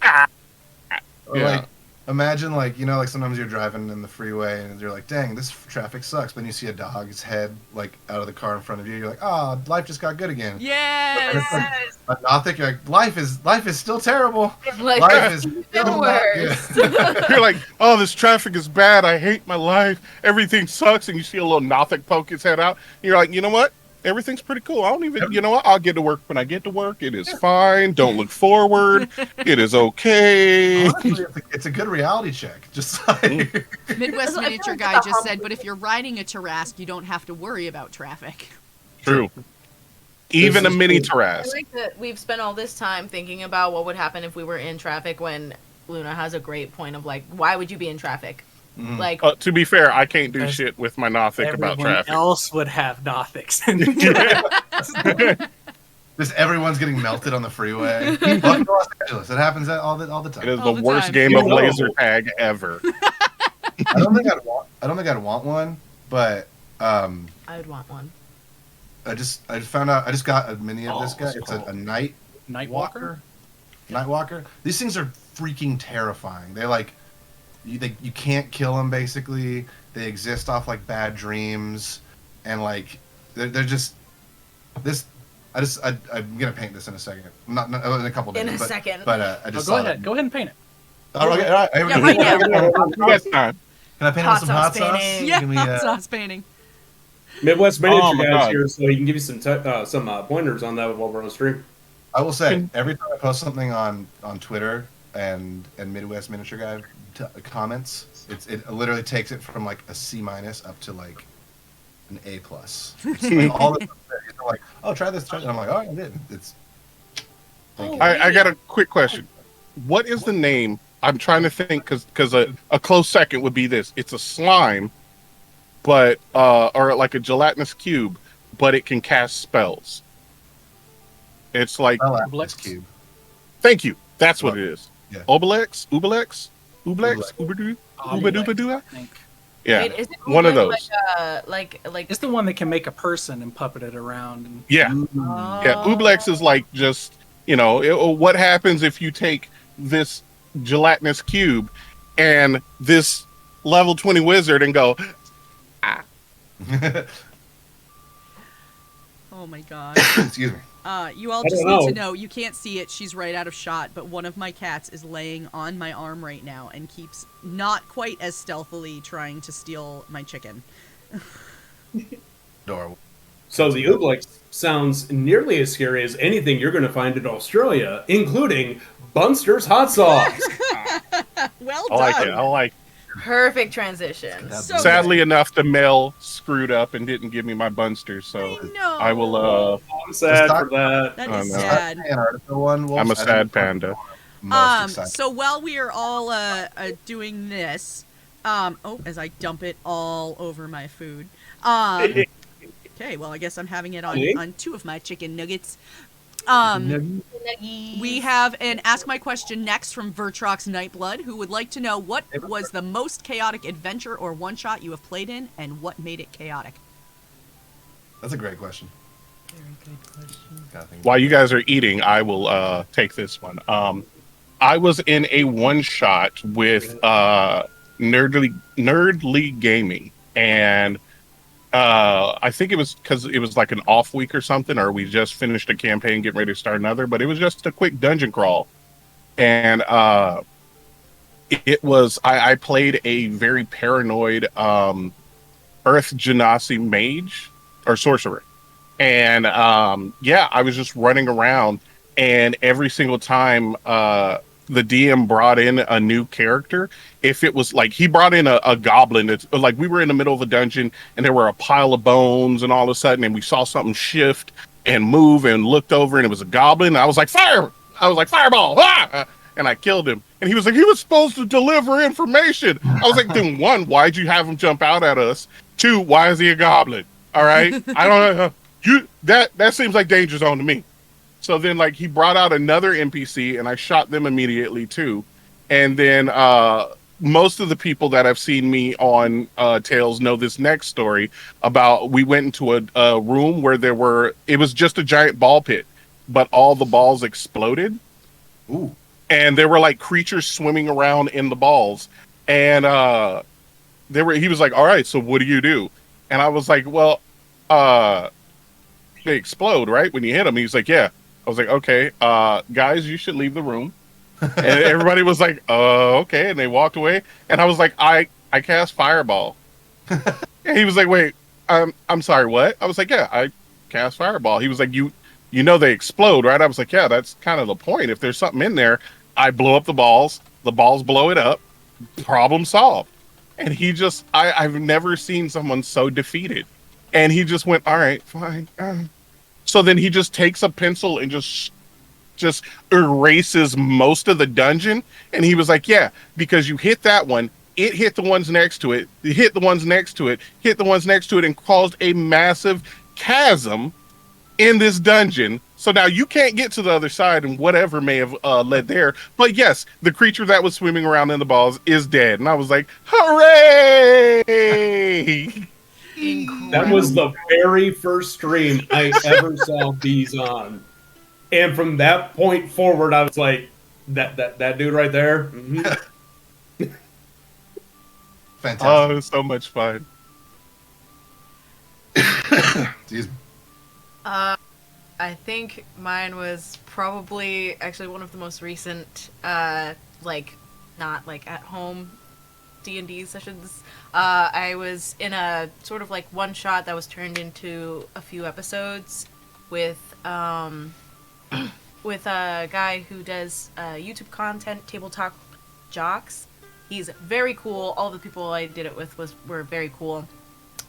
Like, imagine, like, like sometimes you're driving in the freeway and you're like, dang, this traffic sucks. But then you see a dog's head, like, out of the car in front of you. You're like, oh, life just got good again. Yes. But Nothic, you're like, life is still terrible. Life is still worse. You're like, oh, this traffic is bad. I hate my life. Everything sucks. And you see a little Nothic poke his head out. And you're like, you know what? Everything's pretty cool. I don't even, you know what? I'll get to work when I get to work. It is fine. Don't look forward. It is okay. Honestly, it's a good reality check. Just like Midwest Miniature Guy just said, but if you're riding a Tarrasque, you don't have to worry about traffic. True. Even a mini I Tarrasque. like that we've spent all this time thinking about what would happen if we were in traffic when Luna has a great point of, like, why would you be in traffic? Mm-hmm. Like, to be fair, I can't do shit with my Nothic about traffic. Everyone else would have Nothics. just everyone's getting melted on the freeway. Welcome to Los Angeles. It happens all the time. It is the worst game of laser tag ever. I don't think I'd want one, but I would want one. I just found out. I just got a mini of this guy. It's a Nightwalker. Nightwalker. These things are freaking terrifying. They like you can't kill them. Basically, they exist off like bad dreams, and like they're just this. I'm gonna paint this in a second. Not in a couple days. In a second. But I just go saw ahead. that. Go ahead and paint it. Oh, okay, all right. Yeah, right now. Time. Can I paint on some hot sauce? Yeah, Give me, hot sauce painting. Midwest miniature Oh my guys God. here, so he can give you some pointers on that while we're on the stream. I will say every time I post something on Twitter and Midwest Miniature Guy comments, it literally takes it from like a C- up to like an A+. Like, all the they're like, oh, try this, and I'm like, oh, I did. It's. Thank you. I got a quick question. What is the name? I'm trying to think because a close second would be this. It's a slime, but or like a gelatinous cube, but it can cast spells. It's like Obelix cube. Thank you. That's what it is. Yeah. Obelix, Ubadoo. I think. Yeah, Wait, is it one of those. like It's the one that can make a person and puppet it around. And... Yeah, yeah. Ublex is like just what happens if you take this gelatinous cube and this level 20 wizard and go, ah. Oh my god. Excuse me. You all just need to know, you can't see it, she's right out of shot, but one of my cats is laying on my arm right now and keeps not quite as stealthily trying to steal my chicken. Adorable. So the Ublex sounds nearly as scary as anything you're going to find in Australia, including Bunster's hot sauce. Well I like it. I like. perfect transition. So Sadly enough, the mail screwed up and didn't give me my Bunster, so know. I will. I'm sad for that. That I is know. sad. I'm a sad panda. So while we are all doing this, as I dump it all over my food. Okay, well I guess I'm having it on two of my chicken nuggets. We have an Ask My Question next from Vertrox Nightblood, who would like to know what was the most chaotic adventure or one-shot you have played in, and what made it chaotic? That's a great question. Very good question. While you guys are eating, I will take this one. I was in a one-shot with Nerdly Gaming, and I think it was because it was like an off week or something, or we just finished a campaign, getting ready to start another. But it was just a quick dungeon crawl, and it was I played a very paranoid Earth Genasi mage or sorcerer, and I was just running around, and every single time the DM brought in a new character, if it was like he brought in a goblin, it's like we were in the middle of a dungeon and there were a pile of bones, and all of a sudden and we saw something shift and move and looked over and it was a goblin, and I was like fireball, ah! And I killed him, and he was like, he was supposed to deliver information. I was like, then one, why'd you have him jump out at us? Two, why is he a goblin? All right, I don't know. That seems like danger zone to me. So then, like, he brought out another NPC, and I shot them immediately, too. And then most of the people that have seen me on Tales know this next story about we went into a room where it was just a giant ball pit, but all the balls exploded. Ooh. And there were, like, creatures swimming around in the balls. And he was like, all right, so what do you do? And I was like, well, they explode, right? When you hit them. He's like, yeah. I was like, okay, guys, you should leave the room. And everybody was like, okay. And they walked away. And I was like, I cast Fireball. And he was like, wait, I'm sorry, what? I was like, yeah, I cast Fireball. He was like, you know they explode, right? I was like, yeah, that's kind of the point. If there's something in there, I blow up the balls blow it up, problem solved. And he just, I've never seen someone so defeated. And he just went, all right, fine. So then he just takes a pencil and just erases most of the dungeon. And he was like, yeah, because you hit that one, it hit the ones next to it, hit the ones next to it, hit the ones next to it, and caused a massive chasm in this dungeon. So now you can't get to the other side, and whatever may have led there. But yes, the creature that was swimming around in the balls is dead. And I was like, hooray! That was the very first stream I ever saw bees on, and from that point forward, I was like, that dude right there. Mm-hmm. Fantastic. Oh, it was so much fun. Excuse me. I think mine was probably actually one of the most recent, like, not like at home D&D sessions. I was in a sort of like one shot that was turned into a few episodes with with a guy who does YouTube content, Tabletop Jocks. He's very cool. All the people I did it with were very cool.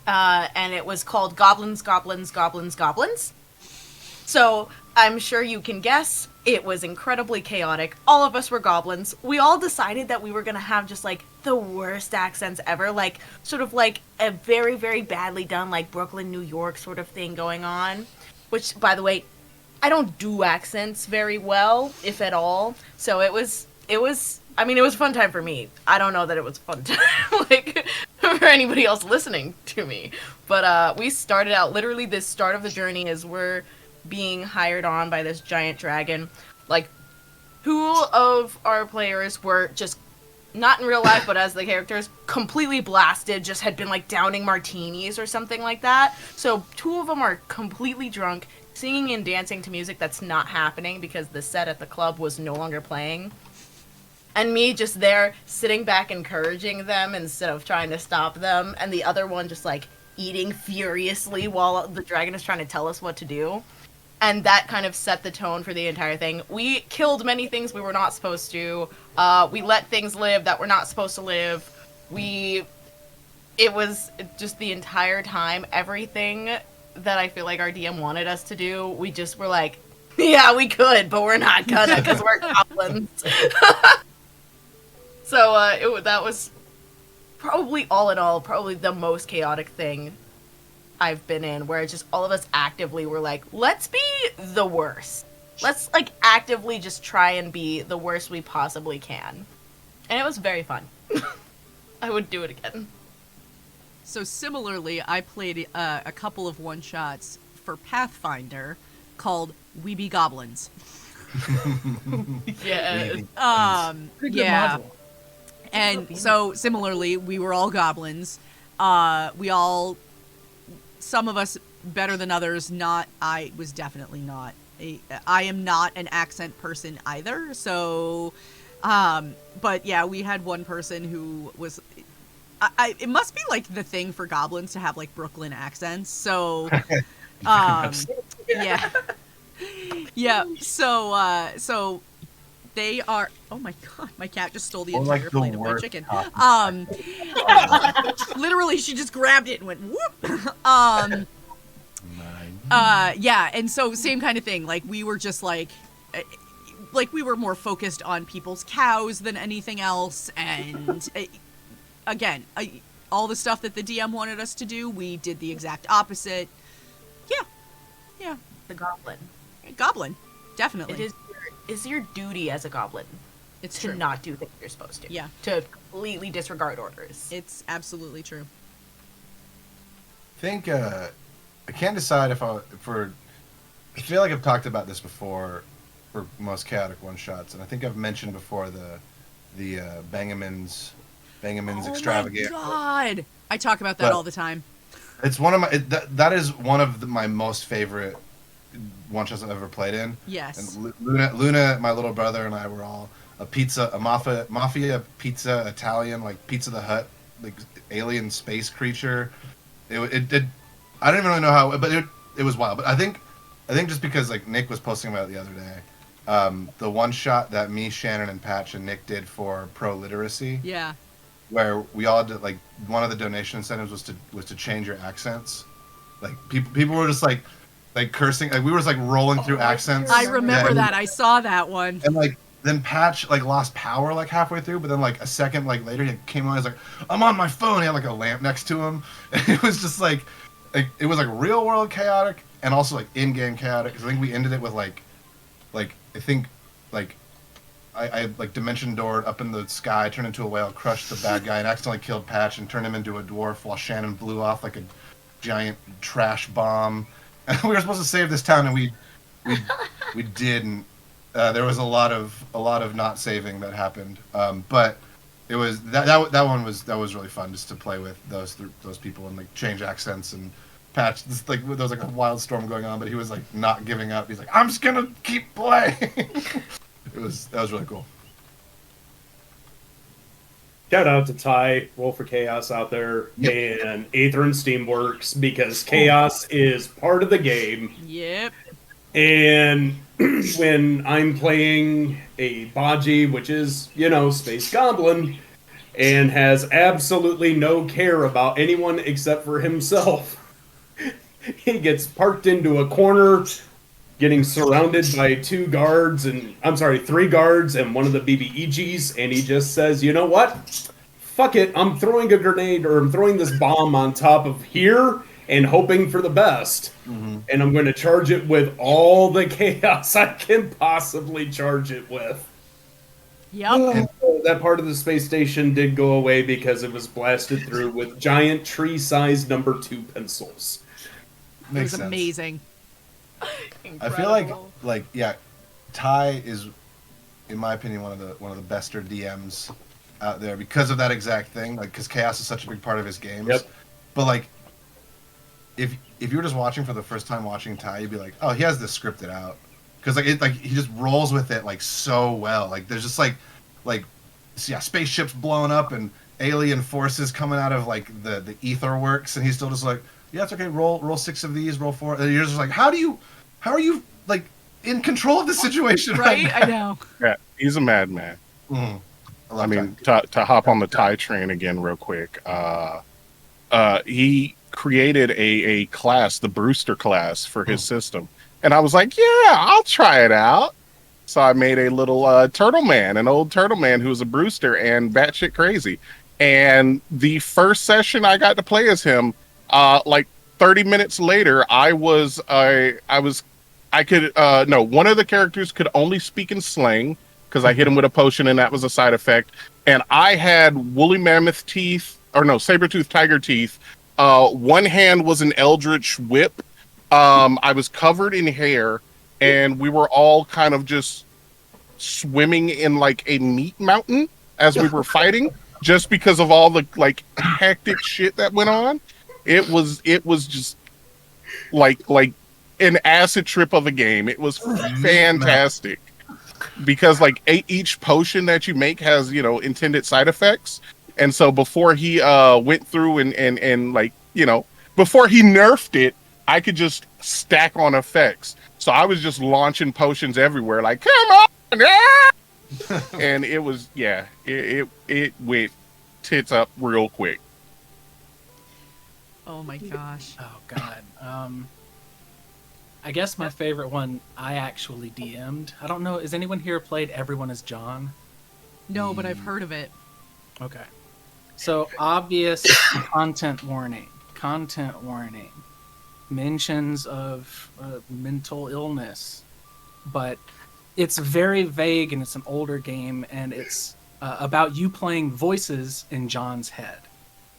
And it was called Goblins, Goblins, Goblins, Goblins. So I'm sure you can guess it was incredibly chaotic. All of us were goblins. We all decided that we were going to have just like the worst accents ever. Like sort of like a very, very badly done like Brooklyn, New York sort of thing going on. Which, by the way, I don't do accents very well, if at all. So it was I mean, it was a fun time for me. I don't know that it was a fun time, like, for anybody else listening to me. But we started out, literally the start of the journey is we're being hired on by this giant dragon. Like, 2 of our players were just, not in real life, but as the characters, completely blasted, just had been, like, downing martinis or something like that. So 2 of them are completely drunk, singing and dancing to music that's not happening because the set at the club was no longer playing. And me just there, sitting back encouraging them instead of trying to stop them. And the other one just, like, eating furiously while the dragon is trying to tell us what to do. And that kind of set the tone for the entire thing. We killed many things we were not supposed to. We let things live that were not supposed to live. It was just the entire time, everything that I feel like our DM wanted us to do, we just were like, yeah, we could, but we're not gonna because we're goblins. So that was probably, all in all, probably the most chaotic thing I've been in, where it's just all of us actively were like, let's be the worst. Let's, like, actively just try and be the worst we possibly can. And it was very fun. I would do it again. So similarly, I played a couple of one-shots for Pathfinder called We Be Goblins. Yeah. Yeah. And so similarly, we were all goblins. Some of us better than others. I was definitely not. I am not an accent person either. So, but yeah, we had one person who was. It must be like the thing for goblins to have like Brooklyn accents. So, yeah. Yeah, so they are. Oh my god, my cat just stole the entire plate of my chicken. Literally, she just grabbed it and went whoop. Yeah, and so same kind of thing. Like we were just like we were more focused on people's cows than anything else, and again, all the stuff that the DM wanted us to do, we did the exact opposite. Yeah. The goblin. Goblin, definitely. It is your duty as a goblin. It's to true. not do things you're supposed to. Yeah. To completely disregard orders. It's absolutely true. I think I can't decide if I feel like I've talked about this before for most chaotic one shots, and I think I've mentioned before the Bangamin's extravaganza. Oh my god! I talk about that all the time. It's one of my that is one of my most favorite one shots I've ever played in. Yes. And Luna, my little brother, and I were all a mafia pizza Italian, like Pizza the Hut, like alien space creature. It I don't even really know how, but it was wild. But I think just because like Nick was posting about it the other day, the one shot that me, Shannon, and Patch and Nick did for pro literacy. Yeah. Where we all did, like, one of the donation incentives was to change your accents. Like people were just like cursing, like we were just like rolling through accents. I remember that. I saw that one. And like then Patch like lost power like halfway through, but then like a second like later he came on. He's like, I'm on my phone. He had like a lamp next to him. And it was just like it was like real world chaotic and also like in game chaotic. Because I think we ended it with like I think like. I like dimension doored up in the sky, turned into a whale, crushed the bad guy, and accidentally killed Patch and turned him into a dwarf while Shannon blew off like a giant trash bomb. And we were supposed to save this town, and we didn't. There was a lot of not saving that happened. But it was that one was really fun just to play with those people and like change accents and patch. Like there was like a wild storm going on, but he was like not giving up. He's like, I'm just gonna keep playing. That was really cool. Shout out to Ty, Roll for Chaos out there, and Aether and Steamworks, because chaos is part of the game. Yep. And when I'm playing a Baji, which is, Space Goblin, and has absolutely no care about anyone except for himself, he gets parked into a corner, getting surrounded by 3 guards and one of the BBEGs, and he just says, you know what? Fuck it, I'm throwing a grenade, or I'm throwing this bomb on top of here and hoping for the best. Mm-hmm. And I'm going to charge it with all the chaos I can possibly charge it with. Yep. And so that part of the space station did go away because it was blasted through with giant tree-sized number 2 pencils. It was amazing. I feel like Ty is, in my opinion, one of the bester DMs out there because of that exact thing. Like, because chaos is such a big part of his games. Yep. But like, if you were just watching for the first time watching Ty, you'd be like, oh, he has this scripted out, because he just rolls with it like so well. Like there's just like spaceships blowing up and alien forces coming out of like the ether works, and he's still just like, yeah, it's okay. Roll 6 of these. Roll 4. And you're just like, how are you like in control of the situation? Right? I know. Yeah, he's a madman. Mm. I mean, to hop on the Ty train again real quick. He created a class, the Brewster class, for his system, and I was like, yeah, I'll try it out. So I made a little turtle man, an old turtle man who was a Brewster and batshit crazy. And the first session I got to play as him, like 30 minutes later, one of the characters could only speak in slang because I hit him with a potion and that was a side effect. And I had woolly mammoth teeth, saber-toothed tiger teeth. One hand was an eldritch whip. I was covered in hair, and we were all kind of just swimming in like a meat mountain as we were fighting, just because of all the like hectic shit that went on. It was just like an acid trip of a game. It was fantastic because like each potion that you make has, intended side effects. And so before he went through and like, before he nerfed it, I could just stack on effects. So I was just launching potions everywhere, like, come on! Ah! And it was, it went tits up real quick. Oh my gosh. Oh god. I guess my favorite one I actually DM'd. I don't know, has anyone here played Everyone is John? No, but I've heard of it. Okay. So, obvious content warning. Mentions of mental illness. But it's very vague, and it's an older game, and it's about you playing voices in John's head.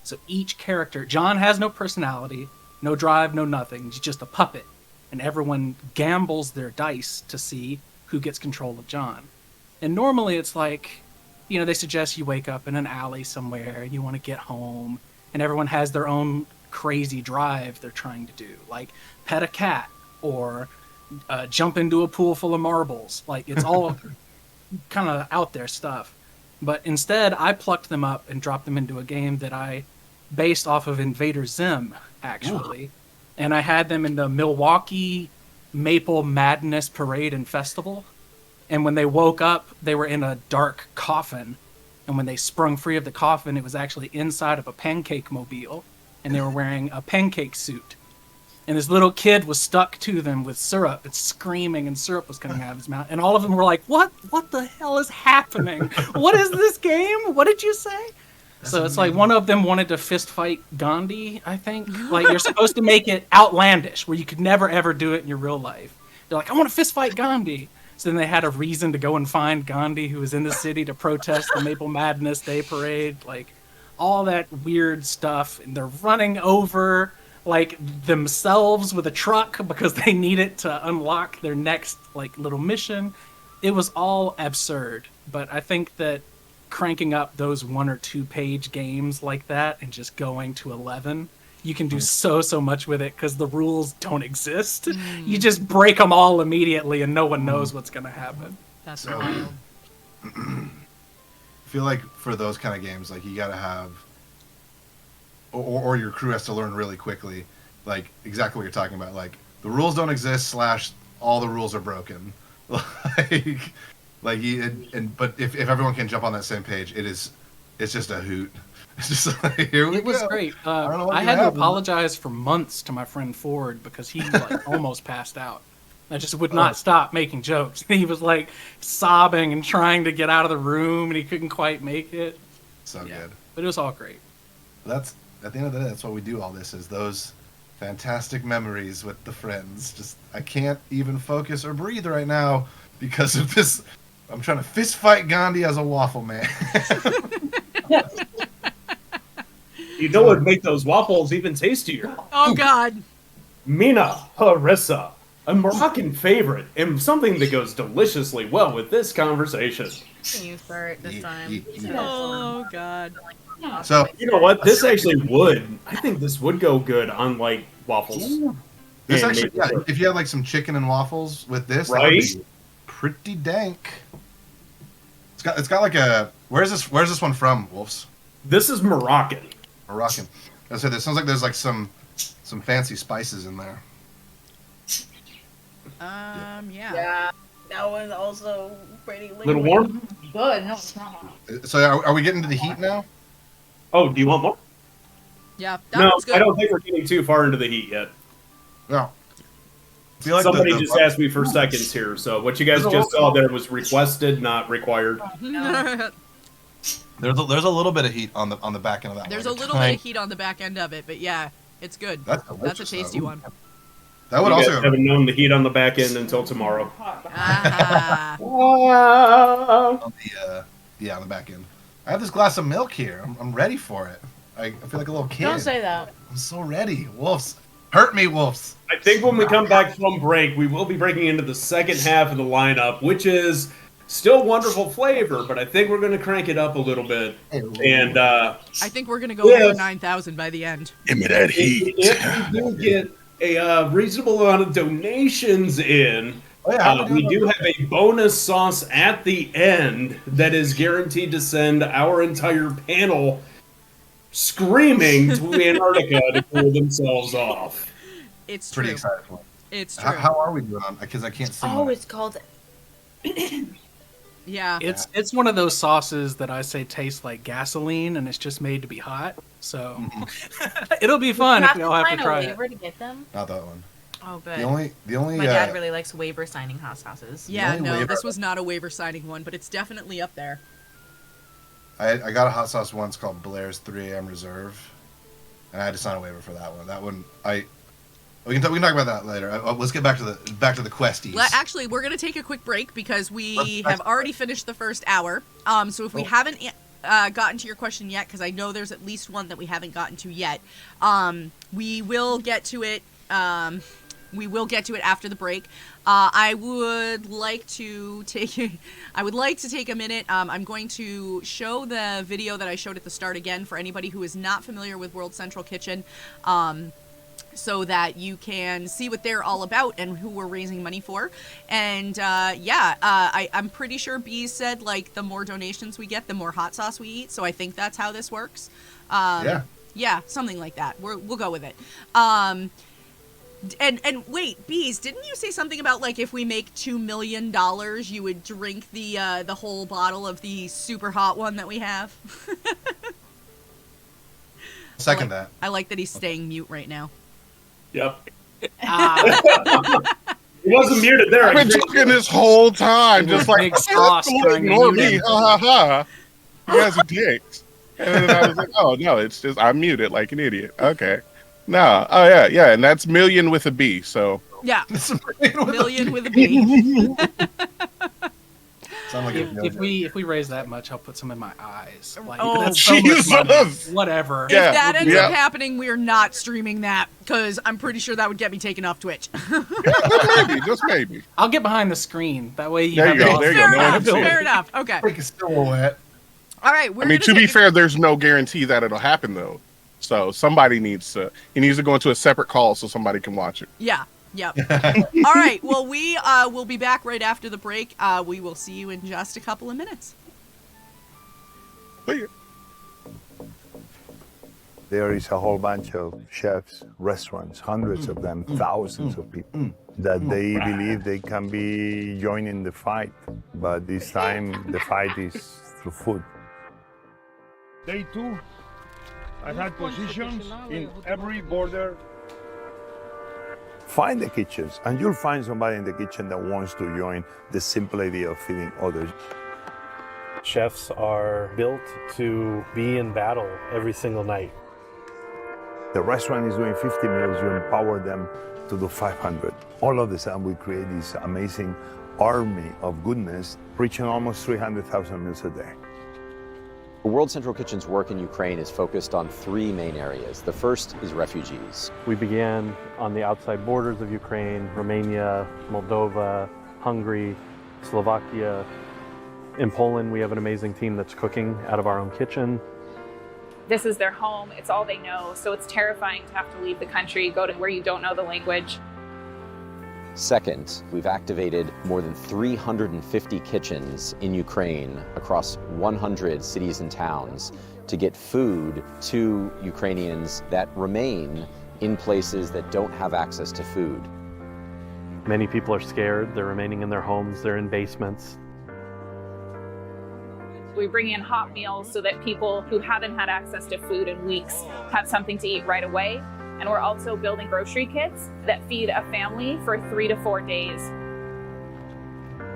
So each character, John has no personality, no drive, no nothing. He's just a puppet. And everyone gambles their dice to see who gets control of John. And normally it's like, they suggest you wake up in an alley somewhere and you want to get home. And everyone has their own crazy drive they're trying to do. Like pet a cat or jump into a pool full of marbles. Like it's all kind of out there stuff. But instead, I plucked them up and dropped them into a game that I based off of Invader Zim, actually. Ooh. And I had them in the Milwaukee Maple Madness Parade and Festival. And when they woke up, they were in a dark coffin. And when they sprung free of the coffin, it was actually inside of a pancake mobile. And they were wearing a pancake suit. And this little kid was stuck to them with syrup and screaming, and syrup was coming out of his mouth. And all of them were like, what the hell is happening? What is this game? What did you say? So it's like one of them wanted to fist fight Gandhi, I think. Like you're supposed to make it outlandish, where you could never ever do it in your real life. They're like, I want to fist fight Gandhi. So then they had a reason to go and find Gandhi, who was in the city to protest the Maple Madness Day Parade. Like all that weird stuff. And they're running over like themselves with a truck because they need it to unlock their next like little mission. It was all absurd, but I think that cranking up those 1 or 2 page games like that and just going to 11. You can do so much with it because the rules don't exist. You just break them all immediately and no one knows what's going to happen. That's wild. I feel like for those kind of games, like you gotta have, or your crew has to learn really quickly, like exactly what you're talking about. Like the rules don't exist / all the rules are broken. But if everyone can jump on that same page, it's just a hoot. It's just like, here we go. It was great. I had to apologize for months to my friend Ford because he like almost passed out. I just would not stop making jokes. He was like sobbing and trying to get out of the room, and he couldn't quite make it. So good. But it was all great. That's at the end of the day. That's why we do all this. Is those fantastic memories with the friends. Just I can't even focus or breathe right now because of this. I'm trying to fist fight Gandhi as a waffle man. You know what would make those waffles even tastier? Oh God. Mina harissa, a Moroccan favorite, and something that goes deliciously well with this conversation. You start this time. Oh God. So you know what? This actually would. I think this would go good on like waffles. This actually, yeah, if you had like some chicken and waffles with this, that would be pretty dank. It's got like a. Where's this one from, Wolves? This is Moroccan. Moroccan. I said, it sounds like there's like some fancy spices in there. Yeah. Yeah, that one's also pretty Little warm? Good. No, it's not. So are we getting to the heat now? Oh, do you want more? Yeah. That No, one's good. I don't think we're getting too far into the heat yet. No. I feel like somebody just asked me for seconds here, so what you guys just saw there was requested, not required. There's a little bit of heat on the back end of that. There's one. a little bit of heat on the back end of it, but yeah, it's good. That's a tasty one. That would you also guys haven't known the heat on the back end until tomorrow. Ah. on the back end. I have this glass of milk here. I'm ready for it. I feel like a little kid. Don't say that. I'm so ready. Wolves. Hurt me, Wolves. I think when we come back from break, we will be breaking into the second half of the lineup, which is still wonderful flavor, but I think we're going to crank it up a little bit. And I think we're going to go over 9,000 by the end. Give me that heat. If we do get a reasonable amount of donations in, we do have a bonus sauce at the end that is guaranteed to send our entire panel screaming to Antarctica to cool themselves off. It's pretty true. excited for it. It's true. How are we doing on? Because I can't see. Oh, it's called. Yeah. It's one of those sauces that I say tastes like gasoline, and it's just made to be hot. So it'll be fun if we all have to try it. Waiver to get them? Not that one. Oh, good. The only. My dad really likes waiver signing hot sauces. Yeah, no, this was not a waiver signing one, but it's definitely up there. I got a hot sauce once called Blair's 3 a.m. Reserve, and I had to sign a waiver for that one. That one, we can talk about that later. Let's get back to the questies. Actually, we're gonna take a quick break because we have already finished the first hour. So if we haven't gotten to your question yet, because I know there's at least one that we haven't gotten to yet, we will get to it. We will get to it after the break. I would like to take a minute. I'm going to show the video that I showed at the start again for anybody who is not familiar with World Central Kitchen, so that you can see what they're all about and who we're raising money for. And I'm pretty sure Bees said like the more donations we get, the more hot sauce we eat. So I think that's how this works. Yeah, something like that. We'll go with it. And wait, Bees, didn't you say something about like if we make $2 million, you would drink the whole bottle of the super hot one that we have? Second that. I like that he's staying mute right now. Yep. He wasn't muted there. I've been talking this whole time, just like ignore me. Ha ha ha. You guys are dicks. And then I was like, oh no, it's just I'm muted like an idiot. Okay. No. Oh yeah, and that's million with a B. So yeah, million with a B. If we raise that much, I'll put some in my eyes. Like, oh, that's so much money. Whatever. If that ends up happening, we're not streaming that because I'm pretty sure that would get me taken off Twitch. just maybe. I'll get behind the screen. That way you there have you go. There you go. Fair enough. Okay. Take a silhouette. All right, I mean, to be fair, there's no guarantee that it'll happen though. So somebody needs to go into a separate call so somebody can watch it. Yeah. Yep. All right. Well, we will be back right after the break. We will see you in just a couple of minutes. There is a whole bunch of chefs, restaurants, hundreds of them, thousands of people that they believe they can be joining the fight. But this time, the fight is through food. Day 2, I had positions in every border. Find the kitchens, and you'll find somebody in the kitchen that wants to join the simple idea of feeding others. Chefs are built to be in battle every single night. The restaurant is doing 50 meals, you empower them to do 500. All of a sudden, we create this amazing army of goodness, reaching almost 300,000 meals a day. World Central Kitchen's work in Ukraine is focused on 3 main areas. The first is refugees. We began on the outside borders of Ukraine, Romania, Moldova, Hungary, Slovakia. In Poland, we have an amazing team that's cooking out of our own kitchen. This is their home. It's all they know. So it's terrifying to have to leave the country, go to where you don't know the language. Second, we've activated more than 350 kitchens in Ukraine across 100 cities and towns to get food to Ukrainians that remain in places that don't have access to food. Many people are scared. They're remaining in their homes. They're in basements. We bring in hot meals so that people who haven't had access to food in weeks have something to eat right away. And we're also building grocery kits that feed a family for 3 to 4 days.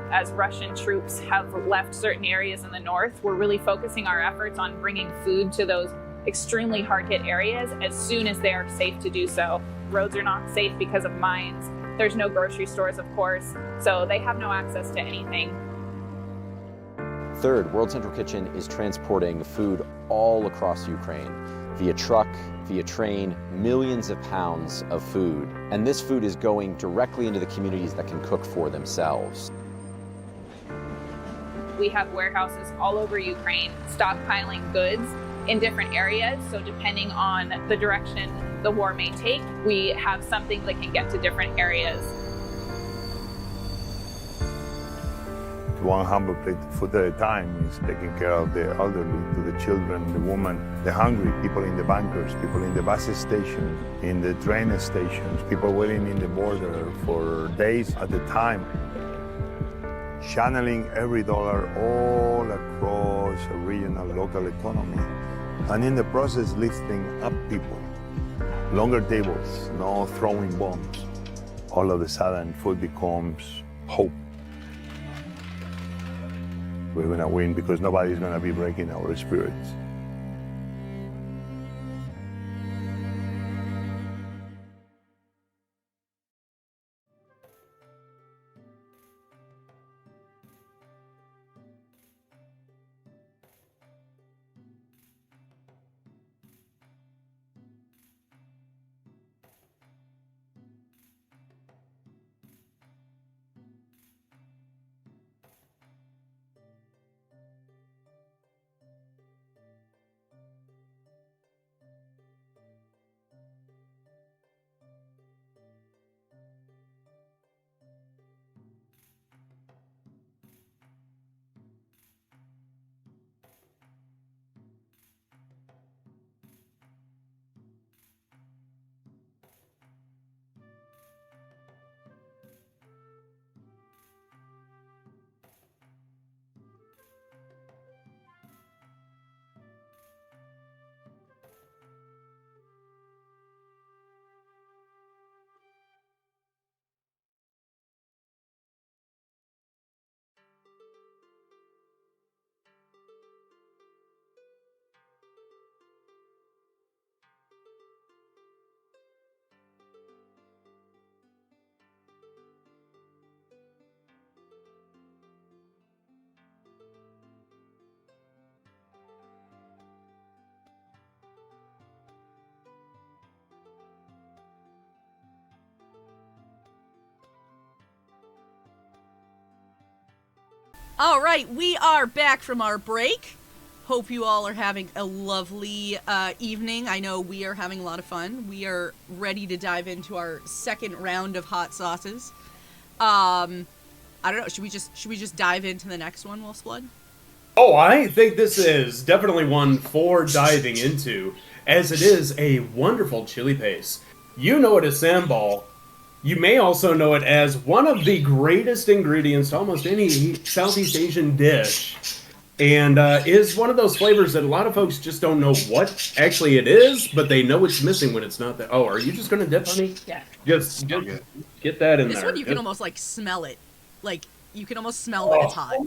As Russian troops have left certain areas in the north, we're really focusing our efforts on bringing food to those extremely hard-hit areas as soon as they are safe to do so. Roads are not safe because of mines. There's no grocery stores, of course, so they have no access to anything. Third, World Central Kitchen is transporting food all across Ukraine via truck, via train, millions of pounds of food. And this food is going directly into the communities that can cook for themselves. We have warehouses all over Ukraine stockpiling goods in different areas. So depending on the direction the war may take, we have something that can get to different areas. One humble plate of food at a time is taking care of the elderly, to the children, the women, the hungry, people in the bunkers, people in the bus station, in the train stations, people waiting in the border for days at a time. Channeling every dollar all across a regional, local economy. And in the process, lifting up people. Longer tables, no throwing bombs. All of a sudden, food becomes hope. We're going to win because nobody's going to be breaking our spirits. All right, we are back from our break. Hope you all are having a lovely evening. I know we are having a lot of fun. We are ready to dive into our second round of hot sauces. I don't know. Should we just dive into the next one, Wolfsblood? Oh, I think this is definitely one for diving into, as it is a wonderful chili paste. You know it as sambal. You may also know it as one of the greatest ingredients to almost any Southeast Asian dish. And is one of those flavors that a lot of folks just don't know what actually it is, but they know it's missing when it's not there. Oh, are you just going to dip, honey? Yeah. Just get that in This there. one you can almost like smell it. Like you can almost smell that it's hot.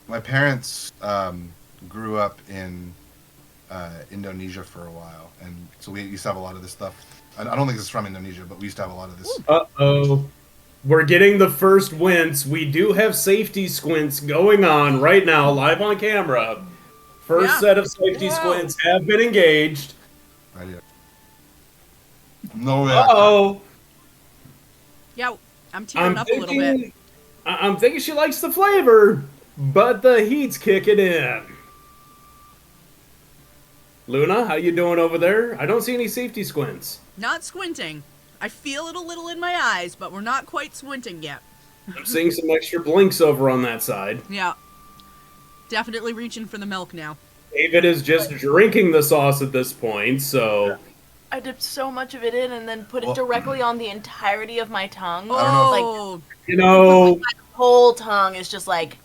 My parents grew up in Indonesia for a while, and so we used to have a lot of this stuff. I don't think this is from Indonesia, but we used to have a lot of this. Uh-oh. We're getting the first wince. We do have safety squints going on right now, live on camera. First set of safety squints have been engaged. Right here. No way. Uh-oh. Yeah, I'm tearing up a little bit. I'm thinking she likes the flavor, but the heat's kicking in. Luna, how you doing over there? I don't see any safety squints. Not squinting. I feel it a little in my eyes, but we're not quite squinting yet. I'm seeing some extra blinks over on that side. Yeah. Definitely reaching for the milk now. David is just drinking the sauce at this point, so... I dipped so much of it in and then put it directly on the entirety of my tongue. Oh. You know... My whole tongue is just like...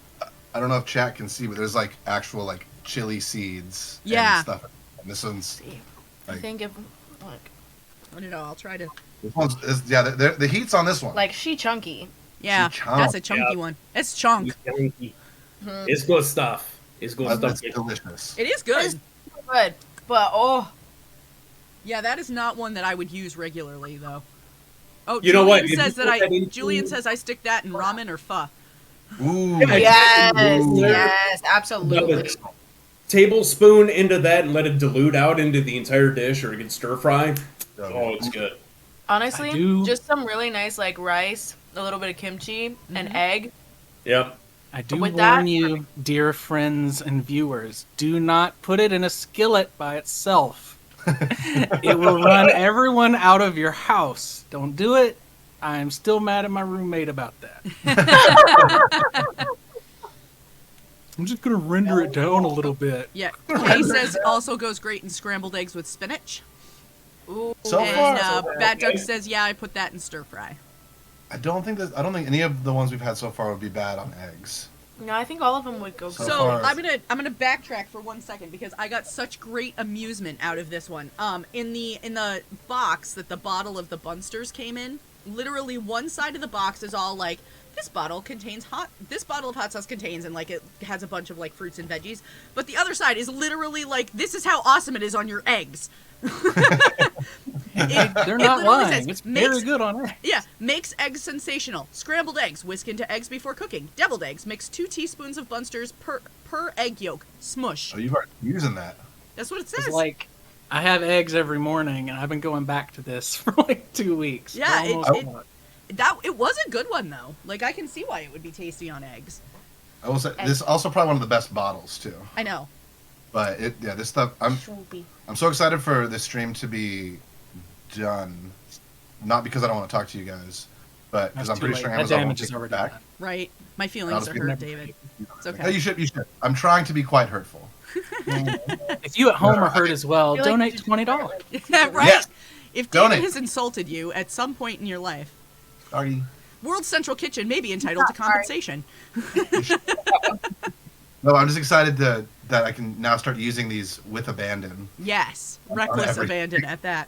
I don't know if chat can see, but there's like actual like chili seeds Yeah. and stuff. And this one's I think if... Look. I don't know, I'll try to... This one's the heat's on this one. Like, she chunky. Yeah, She chunk. that's a chunky one. It's chunk. It's good stuff. It's good stuff. It's delicious. It is good. It's good, but oh... Yeah, that is not one that I would use regularly, though. Oh, You know what? Julian says If you put that into- Julian says I stick that in ramen or pho. Ooh. Yes, absolutely. Tablespoon into that and let it dilute out into the entire dish, or you can stir fry. Oh, it's good. Honestly, I do- just some really nice, like, rice, a little bit of kimchi, and egg. Yep. I do With warn that- you, dear friends and viewers, do not put it in a skillet by itself. It will run everyone out of your house. Don't do it. I'm still mad at my roommate about that. I'm just gonna render it down a little bit. Yeah, Kay says also goes great in scrambled eggs with spinach. Ooh. So and far, Bad Duck says, yeah, I put that in stir fry. I don't think any of the ones we've had so far would be bad on eggs. No, I think all of them would go good. So I'm gonna backtrack for 1 second because I got such great amusement out of this one. In the box that the bottle of the Bunsters came in, literally one side of the box is all like, this bottle of hot sauce contains, and like it has a bunch of like fruits and veggies, but the other side is literally like, this is how awesome it is on your eggs. They're not lying. It's very good on eggs. Yeah, makes eggs sensational. Scrambled eggs, whisk into eggs before cooking. Deviled eggs, mix 2 teaspoons of Bunsters per egg yolk. Smush. Oh, you've already using that. That's what it It's says. like, I have eggs every morning, and I've been going back to this for like 2 weeks. Yeah, Almost it was a good one though. Like I can see why it would be tasty on eggs. I will say this is also probably one of the best bottles too. I know. But this stuff I'm so excited for this stream to be done. Not because I don't want to talk to you guys, but because I'm pretty sure Amazon will take it back. Right. My feelings are hurt, David. It's okay. No, you should. I'm trying to be quite hurtful. If you at home are hurt as well, donate $20. Yeah, right. Yes. If David Donate. has insulted you at some point in your life, Sorry. World Central Kitchen may be entitled to compensation. No, I'm just excited that I can now start using these with abandon. Yes, reckless everything. abandon at that.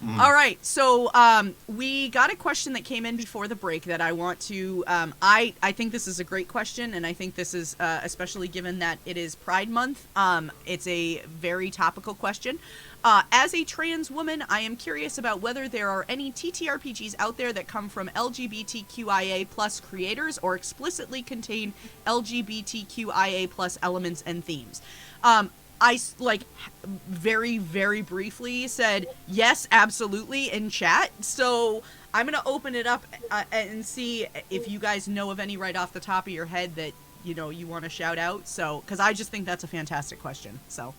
Mm. All right, so we got a question that came in before the break that I want to. I think this is a great question, and I think this is especially given that it is Pride Month. It's a very topical question. As a trans woman, I am curious about whether there are any TTRPGs out there that come from LGBTQIA plus creators or explicitly contain LGBTQIA plus elements and themes. I very, very briefly said yes, absolutely in chat. So I'm gonna open it up and see if you guys know of any right off the top of your head that you want to shout out. So, because I just think that's a fantastic question. So.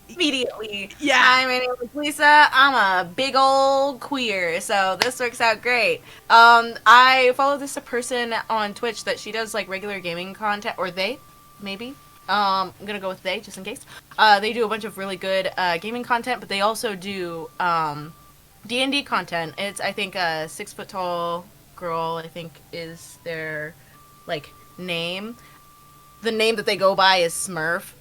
Immediately. Yeah. Hi, my name is Lisa. I'm a big old queer, so this works out great. I follow this person on Twitch that she does like regular gaming content, or they, maybe. I'm gonna go with they just in case. They do a bunch of really good gaming content, but they also do D&D content. It's I think a 6 foot tall girl. I think is their like name. The name that they go by is Smurf.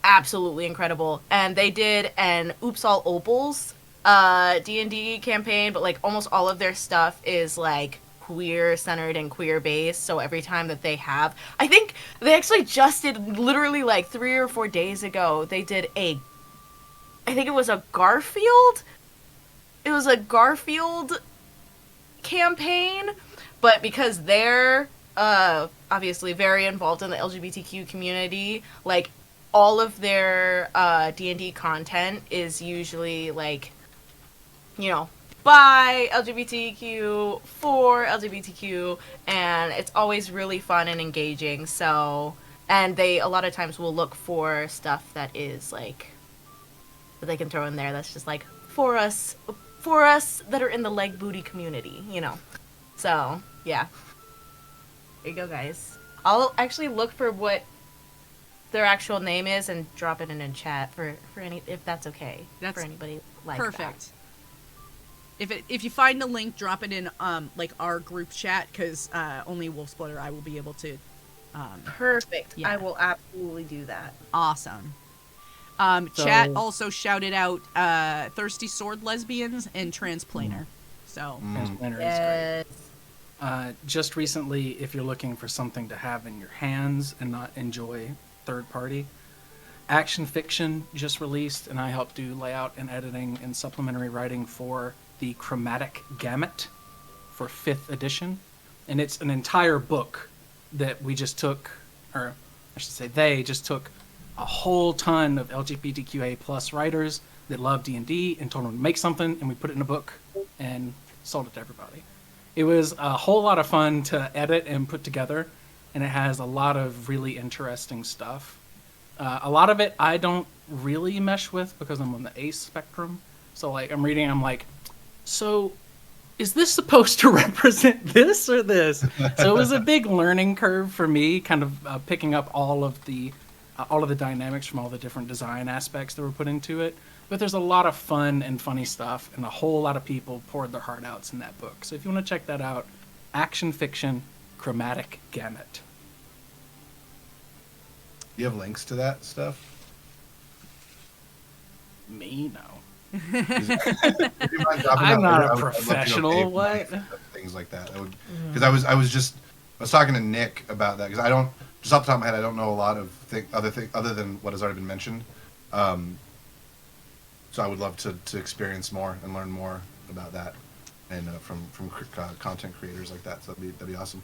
Absolutely incredible. And they did an Oops All Opals D&D campaign, but like almost all of their stuff is like queer centered and queer based. So every time that they have, I think they actually just did literally like 3 or 4 days ago, they did I think it was a Garfield. It was a Garfield campaign, but because they're obviously very involved in the LGBTQ community, like all of their D&D content is usually like, by LGBTQ, for LGBTQ, and it's always really fun and engaging. So, and they a lot of times will look for stuff that is like that they can throw in there that's just like for us that are in the leg booty community, So, yeah. There you go, guys. I'll actually look for what their actual name is and drop it in chat for any, if that's okay. That's for anybody like perfect. If you find the link, drop it in like our group chat, because only Wolfsblood or I will be able to. Perfect. Yeah. I will absolutely do that. Awesome. Chat also shouted out Thirsty Sword Lesbians and Transplaner. So Transplaner is great. Just recently, if you're looking for something to have in your hands and not enjoy third party, Action Fiction just released, and I helped do layout and editing and supplementary writing for the Chromatic Gamut for 5th edition. And it's an entire book that we just took, or I should say they just took a whole ton of LGBTQA plus writers that love D&D and told them to make something, and we put it in a book and sold it to everybody. It was a whole lot of fun to edit and put together, and it has a lot of really interesting stuff. A lot of it I don't really mesh with because I'm on the ace spectrum. So like I'm reading, I'm like, so is this supposed to represent this or this? So it was a big learning curve for me, kind of picking up all of the dynamics from all the different design aspects that were put into it. But there's a lot of fun and funny stuff, and a whole lot of people poured their heart outs in that book. So if you want to check that out, Action Fiction, Chromatic Gamut. You have links to that stuff? Me, no. I'm not a professional. What? Things like that. Because I was talking to Nick about that, because I don't, just off the top of my head, I don't know a lot of other than what has already been mentioned. So I would love to experience more and learn more about that, and from content creators like that. So that'd be awesome.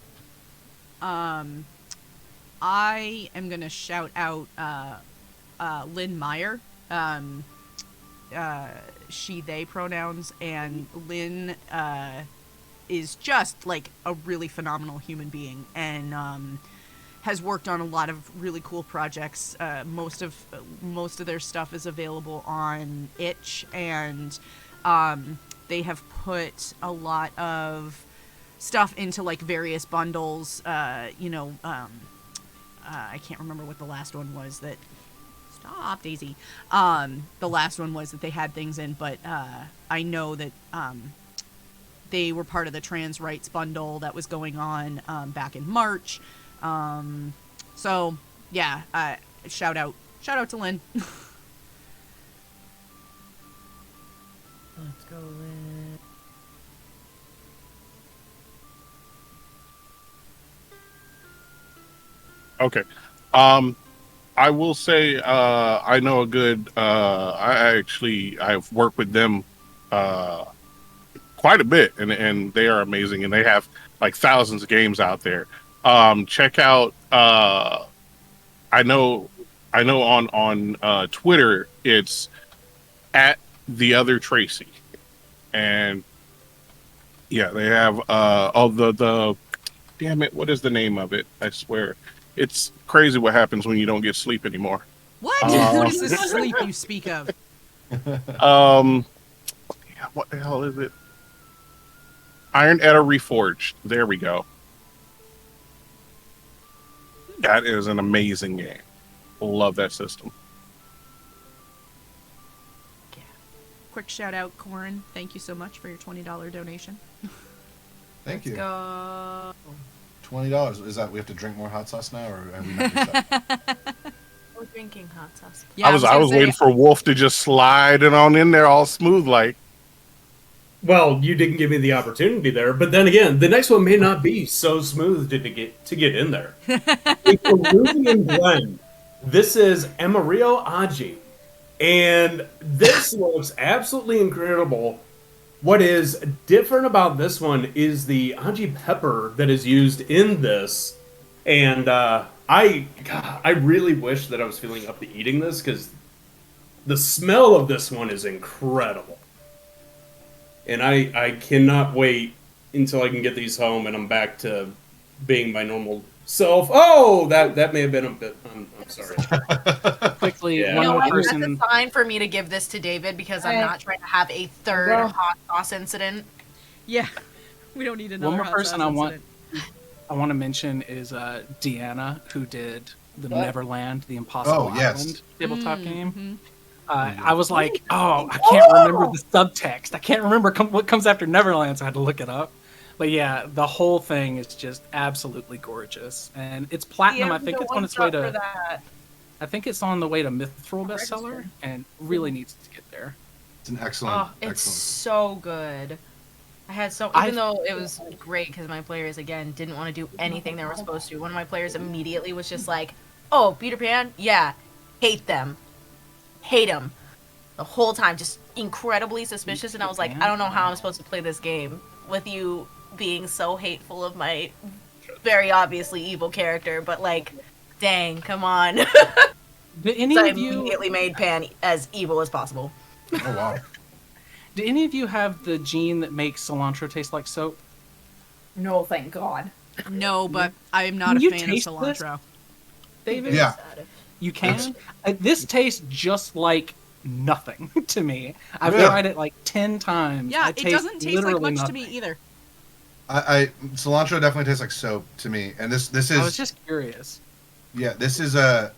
I am gonna shout out Lynn Meyer. She, they pronouns, and Lynn is just like a really phenomenal human being, and has worked on a lot of really cool projects. Most of their stuff is available on itch, and they have put a lot of stuff into like various bundles. I can't remember what the last one was that. Stop, Daisy. The last one was that they had things in, but I know that they were part of the trans rights bundle that was going on back in March. So yeah, shout out to Lynn. Let's go, Lynn. Okay. I will say I know a good. I've worked with them quite a bit, and they are amazing, and they have like thousands of games out there. Check out. I know on Twitter it's at the other Tracy, and yeah, they have damn it, what is the name of it? I swear. It's crazy what happens when you don't get sleep anymore. What? What is this sleep you speak of? What the hell is it? Iron Edda Reforged. There we go. That is an amazing game. Love that system. Quick shout out, Corin. Thank you so much for your $20 donation. Thank you. Go. $20. Is that we have to drink more hot sauce now, or are we not doing that? We're drinking hot sauce. I was waiting for Wolf to just slide it on in there all smooth like. Well, you didn't give me the opportunity there, but then again, the next one may not be so smooth to get in there. A Peruvian blend. This is Amarillo Aji, and this looks absolutely incredible. What is different about this one is the aji pepper that is used in this, and I really wish that I was feeling up to eating this because the smell of this one is incredible, and I cannot wait until I can get these home and I'm back to being my normal self. Oh, that may have been a bit. I'm sorry. Quickly, You know what? That's a sign for me to give this to David because I'm not trying to have a third hot sauce incident. Yeah, we don't need another One more hot person sauce I want incident. to mention is Deanna, who did the Neverland, the Impossible Island tabletop game. I was like, oh, I can't remember the subtext. I can't remember what comes after Neverland, so I had to look it up. But yeah, the whole thing is just absolutely gorgeous, and it's platinum. I think it's on its way to. I think it's on the way to Mithril bestseller, and really needs to get there. It's an excellent. Oh, it's so good. I had even though it was great because my players again didn't want to do anything they were supposed to. One of my players immediately was just like, "Oh, Peter Pan, yeah, hate them, hate them." The whole time, just incredibly suspicious, and I was like, "I don't know how I'm supposed to play this game with you being so hateful of my very obviously evil character." But like, dang, come on. Did any So I of you immediately made Pan as evil as possible. Oh wow. Do any of you have the gene that makes cilantro taste like soap? No, thank God. No, but I am not Can a you fan of taste cilantro. David? Yeah. You can? This tastes just like nothing to me. I've Really? tried it like 10 times. Yeah, I it doesn't taste like literally much to nothing. me either. I cilantro definitely tastes like soap to me, and this is. I was just curious. Yeah, this is a.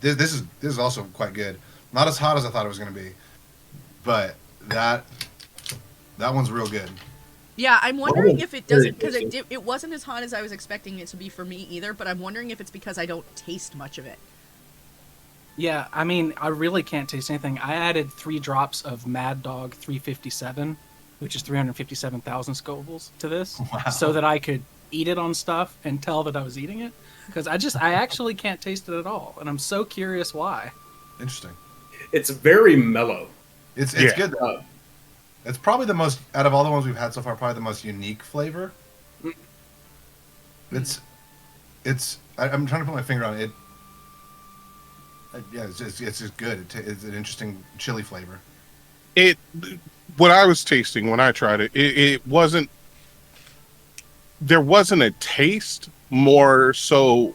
This is also quite good. Not as hot as I thought it was going to be, but that one's real good. Yeah, I'm wondering if it doesn't, because it wasn't as hot as I was expecting it to be for me either, but I'm wondering if it's because I don't taste much of it. Yeah, I mean, I really can't taste anything. I added 3 drops of Mad Dog 357, which is 357,000 scovilles to this, so that I could eat it on stuff and tell that I was eating it. Because I actually can't taste it at all, and I'm so curious why. Interesting. It's very mellow. It's good though. It's probably the most out of all the ones we've had so far. Probably the most unique flavor. It's. I'm trying to put my finger on it. Yeah, it's just good. It's an interesting chili flavor. What I was tasting when I tried it, it wasn't. There wasn't a taste, more so.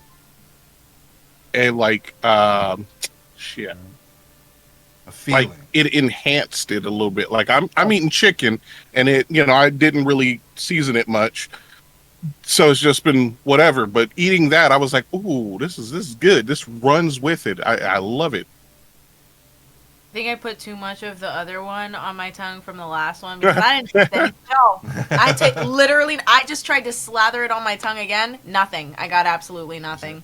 A shit. A feeling. Like it enhanced it a little bit. Like I'm eating chicken, and I didn't really season it much, so it's just been whatever. But eating that, I was like, ooh, this is good. This runs with it. I love it. I think I put too much of the other one on my tongue from the last one because I didn't taste it. No, I just tried to slather it on my tongue again. Nothing. I got absolutely nothing.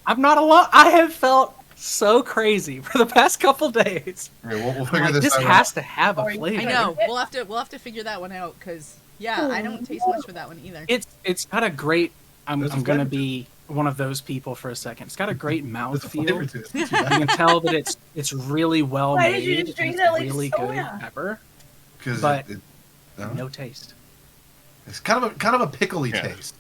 I'm not alone. I have felt so crazy for the past couple days. Okay, we'll figure this out. has to have a flavor. I know. We'll have to figure that one out because I don't taste much for that one either. It's got a great. I'm gonna be one of those people for a second. It's got a great mouthfeel. You can tell that it's really well Why made. did you just drink It's that like really good soda? pepper, 'Cause but no taste. It's kind of a pickly taste.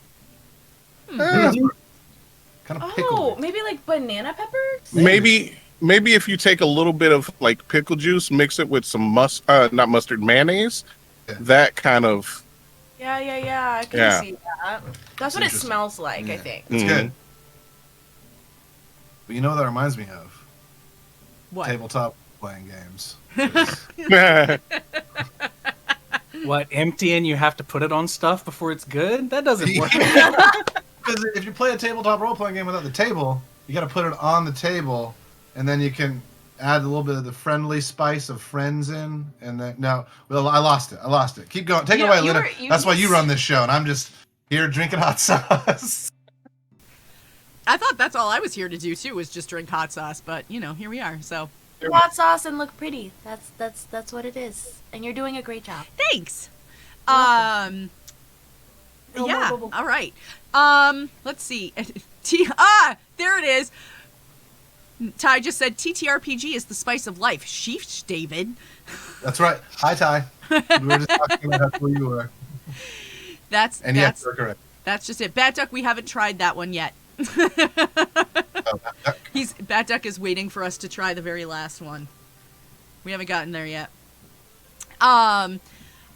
Kind of pickly. Oh, maybe like banana peppers? Maybe if you take a little bit of like pickle juice, mix it with some not mustard, mayonnaise, that kind of Yeah. I can Yeah. see that. That's what it smells like, I think. It's good. But you know what that reminds me of? What? Tabletop playing games. What, empty and you have to put it on stuff before it's good? That doesn't work. Because if you play a tabletop role-playing game without the table, you got to put it on the table, and then you can add a little bit of the friendly spice of friends in, and then well, I lost it. Keep going. Take it away, Luna. That's why you run this show, and I'm just here drinking hot sauce. I thought that's all I was here to do too, was just drink hot sauce. But here we are. So hot sauce and look pretty. That's what it is, and you're doing a great job. Thanks. Yeah. All right. Let's see. There it is. Ty just said TTRPG is the spice of life. Sheesh, David. That's right. Hi, Ty. We were just talking about who you were. Yes, you're correct. That's just it. Bat Duck, we haven't tried that one yet. Bat Duck is waiting for us to try the very last one. We haven't gotten there yet. All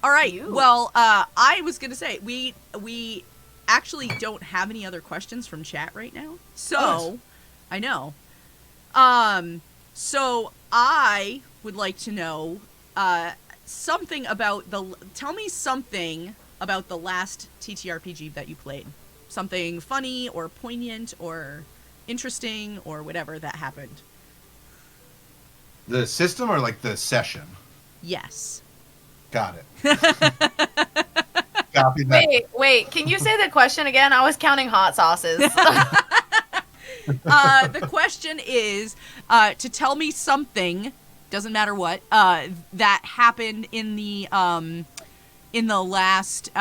right. Well, I was gonna say we actually don't have any other questions from chat right now. So, I know. So I would like to know something about tell me something about the last TTRPG that you played. Something funny or poignant or interesting or whatever that happened. The system or like the session? Yes. Got it. Copy that. Wait. Can you say the question again? I was counting hot sauces. The question is to tell me something, doesn't matter what, that happened in the last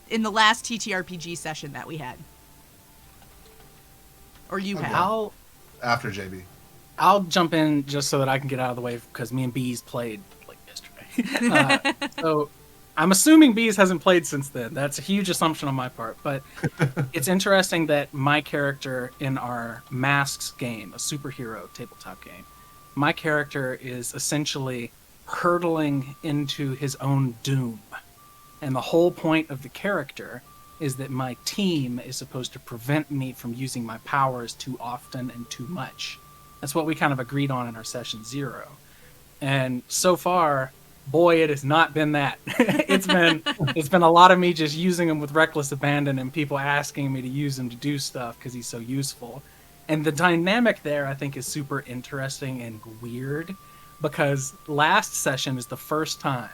TTRPG session that we had, or you had. After JB. I'll jump in just so that I can get out of the way because me and Bees played like yesterday. So I'm assuming Bees hasn't played since then. That's a huge assumption on my part. But it's interesting that my character in our Masks game, a superhero tabletop game, my character is essentially hurtling into his own doom. And the whole point of the character is that my team is supposed to prevent me from using my powers too often and too much. That's what we kind of agreed on in our session 0. And so far, boy, it has not been that. It's been a lot of me just using him with reckless abandon and people asking me to use him to do stuff because he's so useful. And the dynamic there, I think, is super interesting and weird because last session is the first time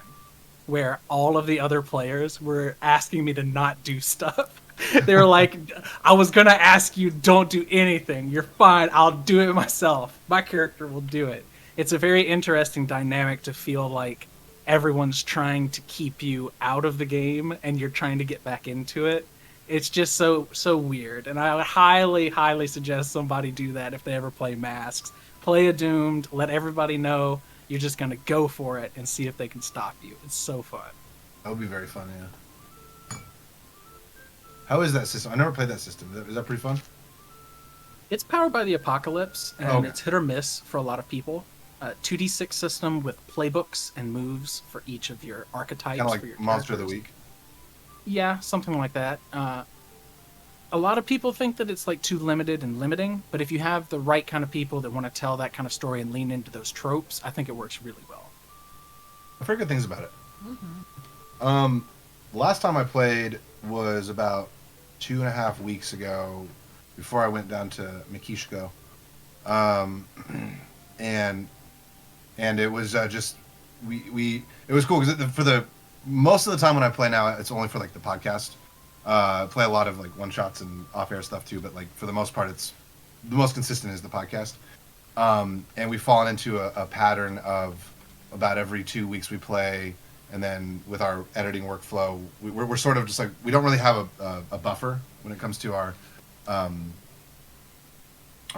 where all of the other players were asking me to not do stuff. They were like, I was going to ask you, don't do anything. You're fine. I'll do it myself. My character will do it. It's a very interesting dynamic to feel like everyone's trying to keep you out of the game and you're trying to get back into it. It's just so weird. And I would highly suggest somebody do that if they ever play Masks. Play a Doomed, let everybody know you're just going to go for it and see if they can stop you. It's so fun. That would be very fun, yeah. How is that system? I never played that system. Is that pretty fun? It's powered by the Apocalypse, and it's hit or miss for a lot of people. 2d6 system with playbooks and moves for each of your archetypes. Kind of like for your Monster of the characters. Week. Yeah, something like that. A lot of people think that it's like too limited and limiting, but if you have the right kind of people that want to tell that kind of story and lean into those tropes, I think it works really well. I've heard good things about it. Mm-hmm. The last time I played was about 2.5 weeks ago, before I went down to Mikishko, and it was just it was cool because for the most of the time when I play now, it's only for like the podcast. I play a lot of like one shots and off air stuff too, but like for the most part, it's the most consistent is the podcast. And we've fallen into a pattern of about every 2 weeks we play. And then with our editing workflow, we're sort of just like, we don't really have a buffer when it comes to our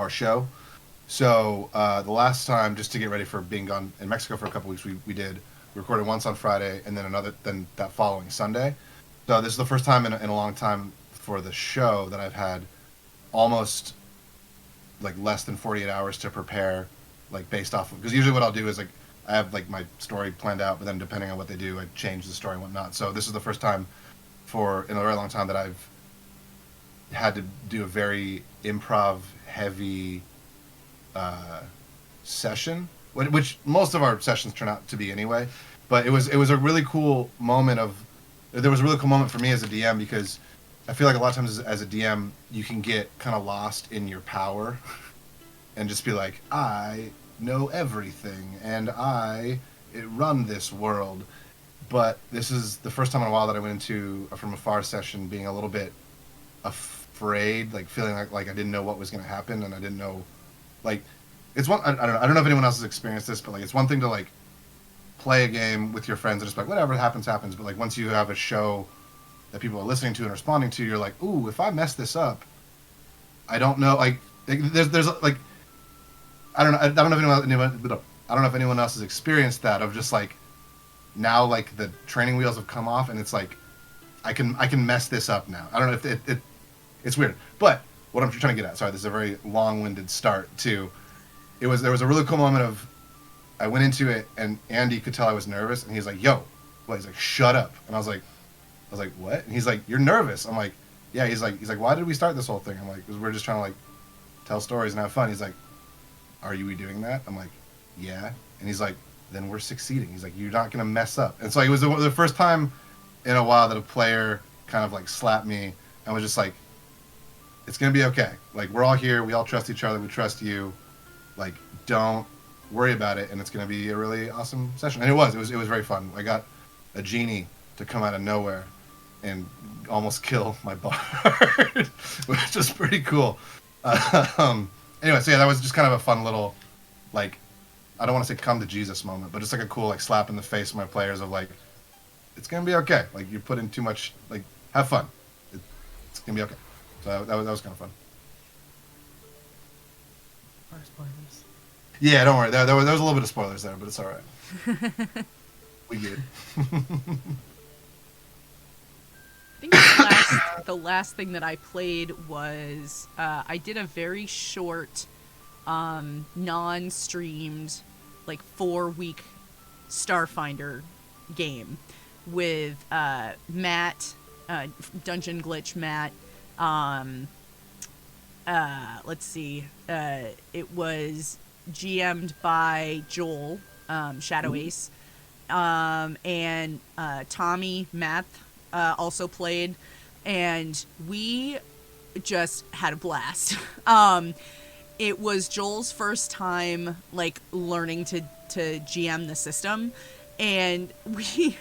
show. So the last time, just to get ready for being gone in Mexico for a couple weeks, we recorded once on Friday and then that following Sunday. So this is the first time in a long time for the show that I've had almost like less than 48 hours to prepare, like based off of, because usually what I'll do is like I have like my story planned out, but then depending on what they do, I change the story and whatnot. So this is the first time in a very long time that I've had to do a very improv heavy session, which most of our sessions turn out to be anyway. But it was a really cool moment there was a really cool moment for me as a DM, because I feel like a lot of times as a DM you can get kind of lost in your power and just be like, I know everything and I run this world. But this is the first time in a while that I went into a From Afar session being a little bit afraid, like feeling like I didn't know what was going to happen, and I didn't know, like, it's one. I don't know if anyone else has experienced this, but like it's one thing to like play a game with your friends and just like whatever happens. But like once you have a show that people are listening to and responding to, you're like, ooh, if I mess this up, I don't know. Like there's like I don't know if anyone else has experienced that, of just like now like the training wheels have come off and it's like I can mess this up now. I don't know if it's weird, but what I'm trying to get at. Sorry, this is a very long-winded start too. There was a really cool moment of I went into it and Andy could tell I was nervous and he's like, yo, what? He's like, shut up. And I was like, what? And he's like, you're nervous. I'm like, yeah. He's like, why did we start this whole thing? I'm like, because we're just trying to like tell stories and have fun. He's like, are you doing that? I'm like, yeah. And he's like, then we're succeeding. He's like, you're not gonna mess up. And so it was the first time in a while that a player kind of like slapped me and was just like, it's gonna be okay. Like, we're all here. We all trust each other. We trust you. Like, don't worry about it. And it's gonna be a really awesome session. And it was very fun. I got a genie to come out of nowhere and almost kill my bard, which is pretty cool. Anyway, so yeah, that was just kind of a fun little, like, I don't want to say come to Jesus moment, but just like a cool like slap in the face of my players of like, it's gonna be okay. Like, you put in too much, like, have fun. It's gonna be okay. So that was kind of fun. Yeah, don't worry. There was a little bit of spoilers there, but it's all right. We good. I think the last thing that I played was I did a very short, non-streamed, like 4-week Starfinder game with Matt, Dungeon Glitch Matt. Let's see. It was GM'd by Joel, Shadow Ace, and Tommy Math also played, and we just had a blast. It was Joel's first time like learning to GM the system, and we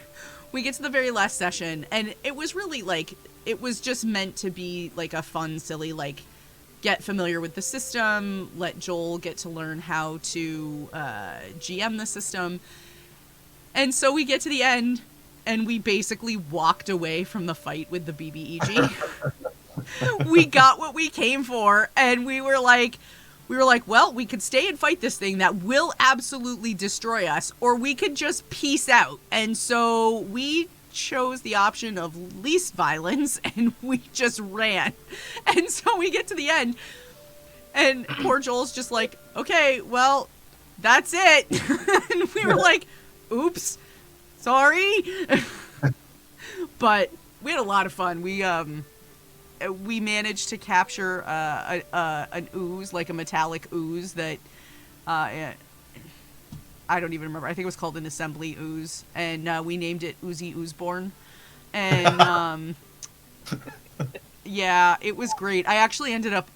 get to the very last session, and it was really like, it was just meant to be like a fun, silly, like, get familiar with the system, let Joel get to learn how to GM the system. And so we get to the end, and we basically walked away from the fight with the BBEG. We got what we came for, and we were like, well, we could stay and fight this thing that will absolutely destroy us, or we could just peace out. And so we chose the option of least violence, and we just ran. And so we get to the end, and poor Joel's just like, okay, well, that's it. And we were like, oops, sorry. But we had a lot of fun. We managed to capture an ooze, like a metallic ooze that I don't even remember. I think it was called an assembly ooze, and we named it Oozy Oozeborn. And yeah, it was great. I actually ended up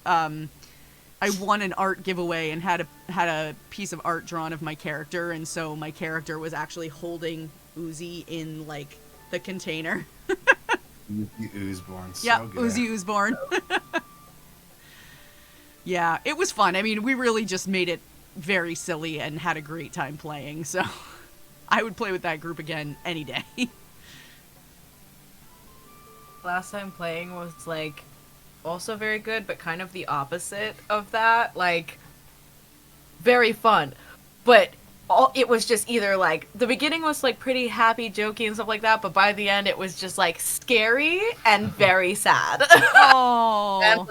I won an art giveaway and had a piece of art drawn of my character, and so my character was actually holding Oozy in like the container. Oozy Oozeborn. So yeah, good. Oozy Oozeborn. Yeah, it was fun. I mean, we really just made it very silly and had a great time playing, so I would play with that group again any day. Last time playing was like also very good, but kind of the opposite of that. Like, very fun, but it was just either like the beginning was like pretty happy, jokey and stuff like that, but by the end it was just like scary and very sad. Oh.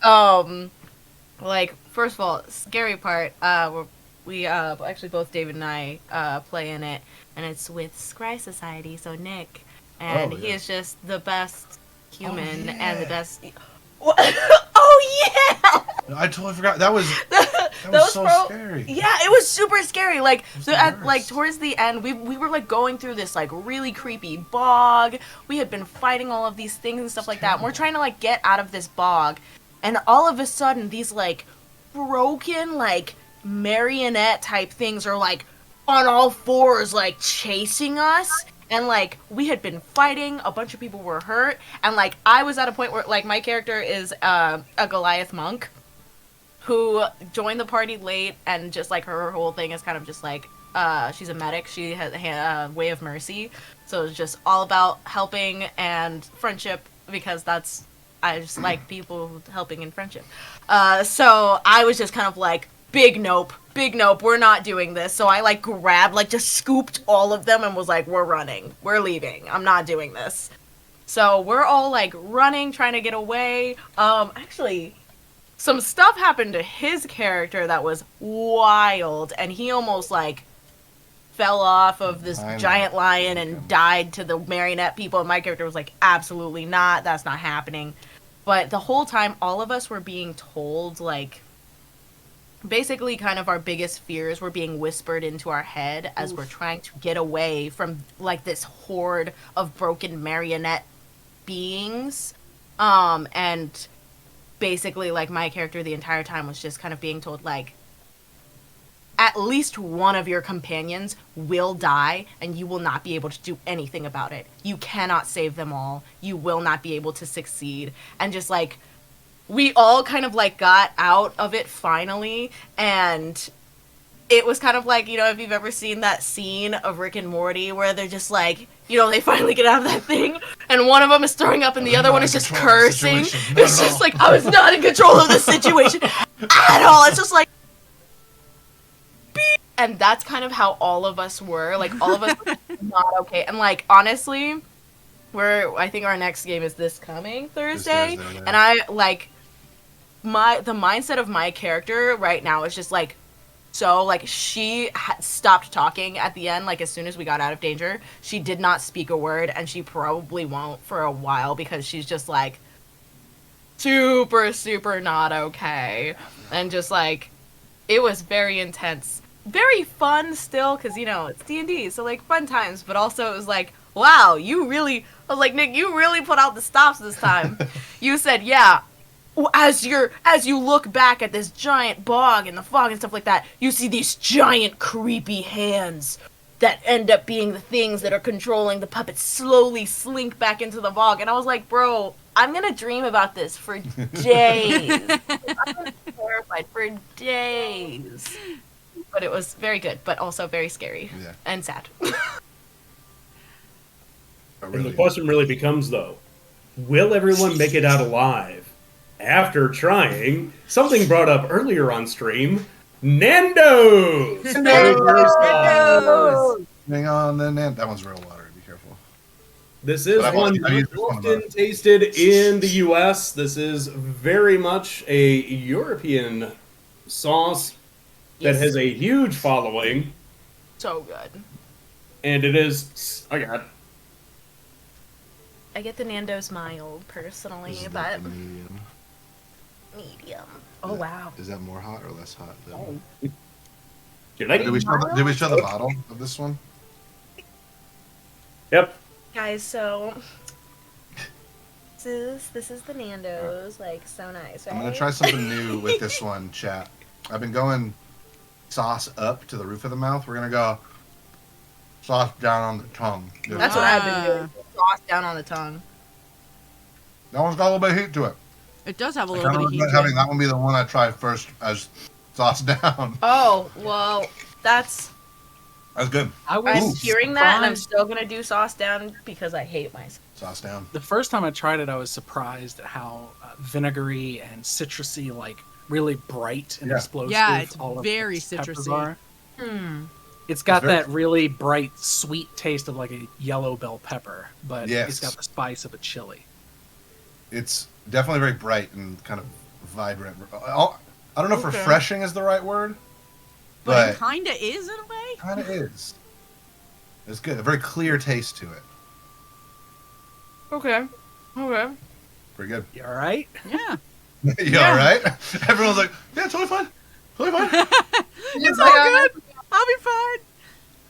And like first of all, scary part, We actually both David and I play in it, and it's with Scry Society. So Nick, and he is just the best human and the best. Oh yeah! I totally forgot. That was so scary. Yeah, it was super scary. Like towards the end, we were like going through this like really creepy bog. We had been fighting all of these things and stuff like that. And we're trying to like get out of this bog, and all of a sudden these like broken like marionette type things are like on all fours like chasing us. And, like, we had been fighting, a bunch of people were hurt, and, like, I was at a point where, like, my character is a Goliath monk who joined the party late, and just, like, her whole thing is kind of just, like, she's a medic, she has a way of mercy, so it's just all about helping and friendship, because I just like people helping in friendship. So I was just kind of like, big nope, we're not doing this. So I like grabbed, like just scooped all of them and was like, we're running, we're leaving, I'm not doing this. So we're all like running, trying to get away. Actually, some stuff happened to his character that was wild, and he almost like fell off of this giant lion and died to the marionette people, and my character was like, absolutely not, that's not happening. But the whole time, all of us were being told, like, basically kind of our biggest fears were being whispered into our head as we're trying to get away from like this horde of broken marionette beings. And basically like my character the entire time was just kind of being told like, at least one of your companions will die and you will not be able to do anything about it. You cannot save them all. You will not be able to succeed. And just like, we all kind of like got out of it finally, and it was kind of like, you know, if you've ever seen that scene of Rick and Morty where they're just like, you know, they finally get out of that thing and one of them is throwing up and the other one is just cursing. It's just like, I was not in control of the situation at all. It's just like, beep. And that's kind of how all of us were. Like, all of us were not okay. And like, honestly, I think our next game is this coming Thursday. And I like, the mindset of my character right now is just like, so like she stopped talking at the end, like as soon as we got out of danger. She did not speak a word, and she probably won't for a while, because she's just like super not okay. And just like, it was very intense, very fun still, because you know it's D&D, so like fun times, but also it was like, wow, I was like, Nick, you really put out the stops this time. You said, yeah, as you look back at this giant bog and the fog and stuff like that, you see these giant creepy hands that end up being the things that are controlling the puppets slowly slink back into the bog. And I was like, bro, I'm gonna dream about this for days. I'm gonna be terrified for days. But it was very good, but also very scary and sad. And the question really becomes, though, will everyone make it out alive? After trying something brought up earlier on stream, Nando's! Nando's! Hang on, that one's real water, be careful. This is one often tasted in the US. This is very much a European sauce that has a huge following. So good. And it is, I get the Nando's mild personally, but medium. Oh wow. Is that more hot or less hot? Did we show the bottle of this one? Yep. Guys, so this is the Nando's, like so nice, right? I'm gonna try something new with this one, chat. I've been going sauce up to the roof of the mouth. We're gonna go sauce down on the tongue. That's what I've been doing. Sauce down on the tongue. That one's got a little bit of heat to it. It does have a little bit of heat. Having that one be the one I tried first as sauce down. Oh well, that's good. I'm hearing that, and I'm still gonna do sauce down because I hate myself. Sauce down. The first time I tried it, I was surprised at how vinegary and citrusy, like really bright and explosive. Yeah, it's all of very its peppers citrusy. are. It's got that really bright, sweet taste of like a yellow bell pepper, but it's got the spice of a chili. It's definitely very bright and kind of vibrant. I don't know if refreshing is the right word. But it kind of is in a way. Kind of is. It's good. A very clear taste to it. Okay. Okay. Pretty good. You all right? Yeah. You all right? Everyone's like, yeah, totally fine. Totally fine. It's all good. I'll be fine.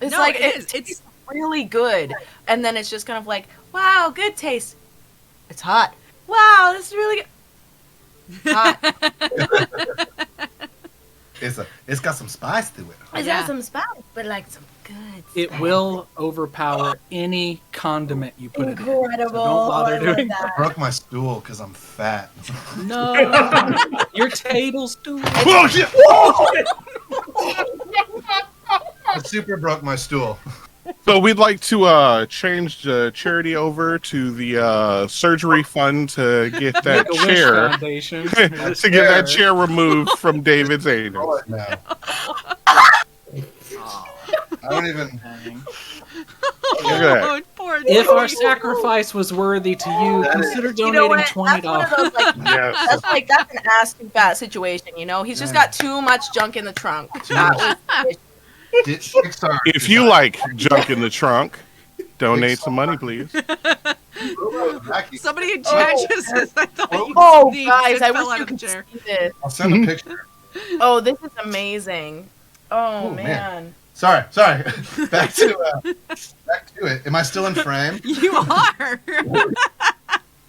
It's No, like it is. it's really good, and then it's just kind of like, wow, good taste. It's hot. Wow, this is really good. Hot. It's got some spice to it. It's got some spice, but like some good. It will overpower any condiment you put it in. Incredible. So don't bother doing I that. broke my stool because I'm fat. No, your table's too. Oh shit! I super broke my stool. So we'd like to change the charity over to the surgery fund to get that Make-A-Wish chair Foundation. to get that chair removed from David's anus. I don't even. Look at that. If our sacrifice was worthy to you, consider You know donating what? $20. That's one of those, like, Yes. that's an ass too fat situation. You know, he's just got too much junk in the trunk. That was- If you like junk in the trunk, donate some money, please. Somebody in chat just says, I thought you Oh, sneezed guys, and I fell wish out you of the could chair. see this. I'll send a picture. Oh, this is amazing. Oh, Oh, man. man. Sorry. Back to it. Am I still in frame? You are.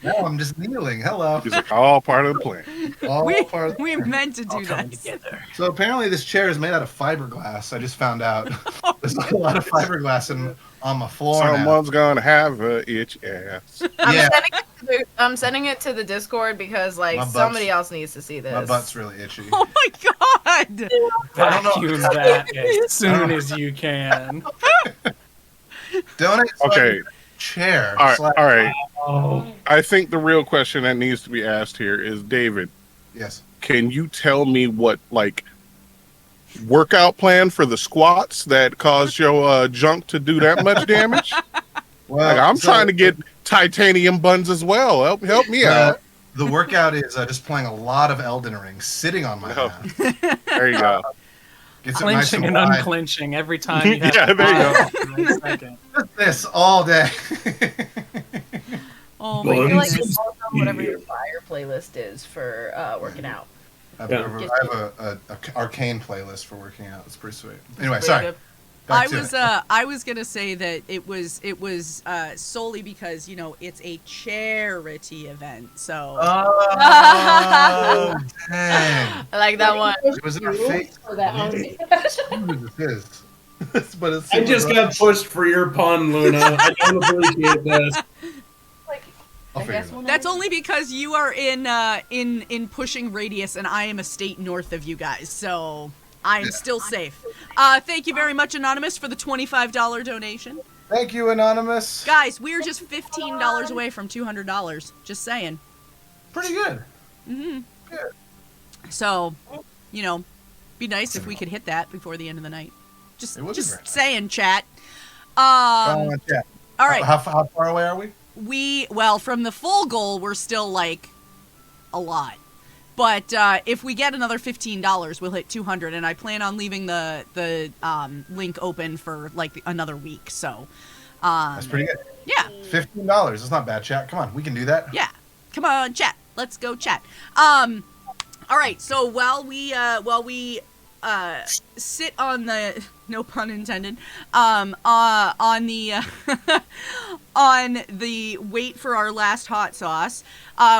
No, I'm just kneeling. Hello. It's like all part of the plan. All we part of the we plan. meant to do that. So apparently this chair is made out of fiberglass. I just found out. There's a lot of fiberglass on my floor now. Someone's gonna have a itch ass. I'm sending it to the Discord because, like, My butt's- somebody else needs to see this. My butt's really itchy. Oh my god! Vacuum that as soon as you can. Donate to Okay. chair. All right. slash- All right. Oh. I think the real question that needs to be asked here is, David, Yes. can you tell me what, like, workout plan for the squats that caused your junk to do that much damage? Well, Like, I'm so- trying to get titanium buns as well. Help me out. The workout is just playing a lot of Elden Ring, sitting on my ass. There you go. Gets it nice Clenching and wide. unclenching every time you have Yeah, to there you go. pause for a second. This all day. Oh I my feel like goodness. it's also whatever your fire playlist is for working out. I have, Yeah. a arcane playlist for working out. It's pretty sweet. Anyway, Pretty sorry. good. Back to it. I was gonna say that it was solely because, you know, it's a charity event, so Oh, dang. I like that one. It was in our face. For that one. Who this is. But it's I just super got pushed for your pun, Luna. I don't appreciate this. I'll figure it out. that's only because you are in pushing radius and I am a state north of you guys, so I'm still safe. Thank you very much, Anonymous, for the $25 donation. Thank you, Anonymous. Guys, we're just $15 away from $200. Just saying. Pretty good. Mm-hmm. Good. So, you know, be nice if we could hit that before the end of the night. It would be great. Saying, chat. Chat. All right. How far away are we? Well, from the full goal, we're still like a lot. But if we get another $15, we'll hit 200, and I plan on leaving the link open for like another week. So That's pretty good. Yeah. $15. That's not bad, chat. Come on, we can do that. Yeah. Come on, chat. Let's go chat. All right. So while we sit on the, no pun intended, on the on the wait for our last hot sauce,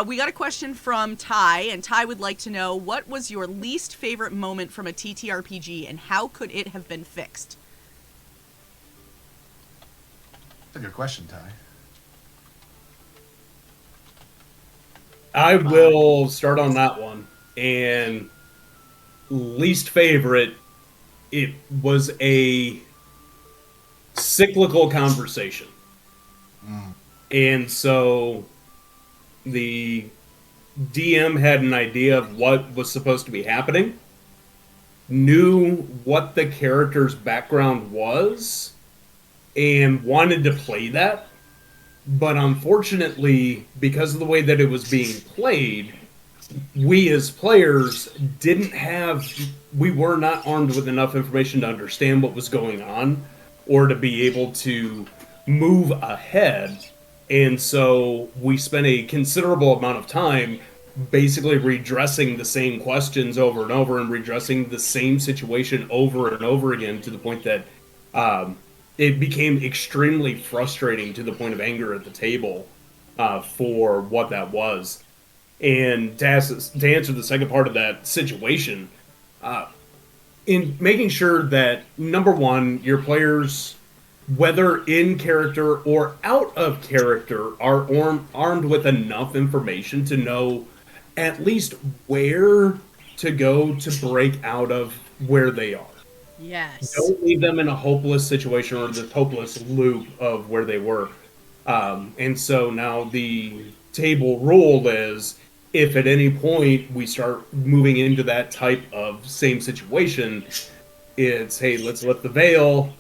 we got a question from Ty, and Ty would like to know, what was your least favorite moment from a TTRPG and how could it have been fixed? That's a good question, Ty. I will start on that one. And least favorite, it was a cyclical conversation. And so the DM had an idea of what was supposed to be happening, knew what the character's background was, and wanted to play that. But unfortunately, because of the way that it was being played, we as players we were not armed with enough information to understand what was going on or to be able to move ahead. And so we spent a considerable amount of time basically redressing the same questions over and over and redressing the same situation over and over again, to the point that it became extremely frustrating, to the point of anger at the table for what that was. And to answer the second part of that situation, in making sure that, number one, your players, whether in character or out of character, are armed with enough information to know at least where to go to break out of where they are. Yes. Don't leave them in a hopeless situation or this hopeless loop of where they were. And so now the table rule is, if at any point we start moving into that type of same situation, it's, hey, let's lift the veil,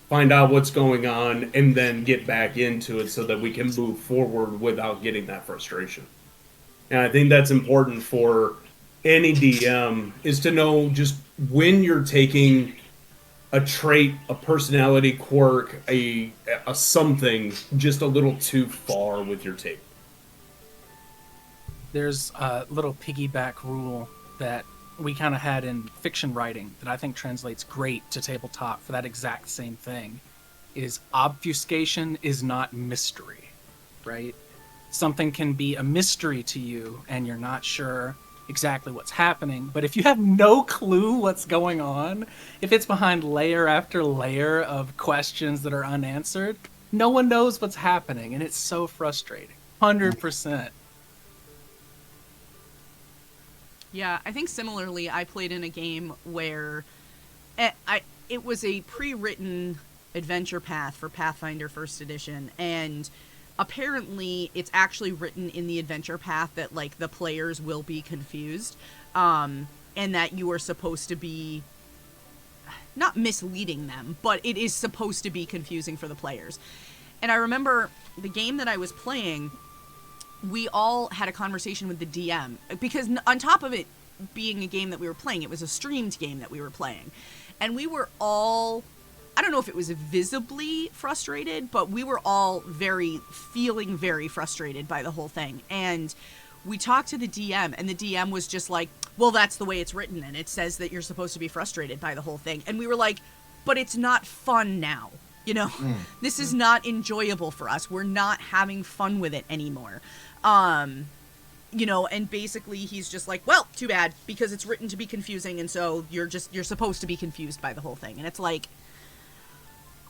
find out what's going on, and then get back into it so that we can move forward without getting that frustration. And I think that's important for any DM, is to know just when you're taking a trait, a personality quirk, a something just a little too far with your table. There's a little piggyback rule that we kind of had in fiction writing that I think translates great to tabletop for that exact same thing, is obfuscation is not mystery, right? Something can be a mystery to you and you're not sure exactly what's happening, but if you have no clue what's going on, if it's behind layer after layer of questions that are unanswered, no one knows what's happening, and it's so frustrating. 100%. Yeah, I think similarly, I played in a game where it was a pre-written adventure path for Pathfinder First Edition, and apparently it's actually written in the adventure path that, like, the players will be confused, and that you are supposed to be not misleading them, but it is supposed to be confusing for the players. And I remember the game that I was playing, we all had a conversation with the DM, because on top of it being a game that we were playing, it was a streamed game that we were playing, and we were all, I don't know if it was visibly frustrated, but we were all feeling very frustrated by the whole thing. And we talked to the DM, and the DM was just like, well, that's the way it's written, and it says that you're supposed to be frustrated by the whole thing. And we were like, but it's not fun now. You know, this is not enjoyable for us. We're not having fun with it anymore. You know, and basically he's just like, well, too bad, because it's written to be confusing, and so you're supposed to be confused by the whole thing. And it's like,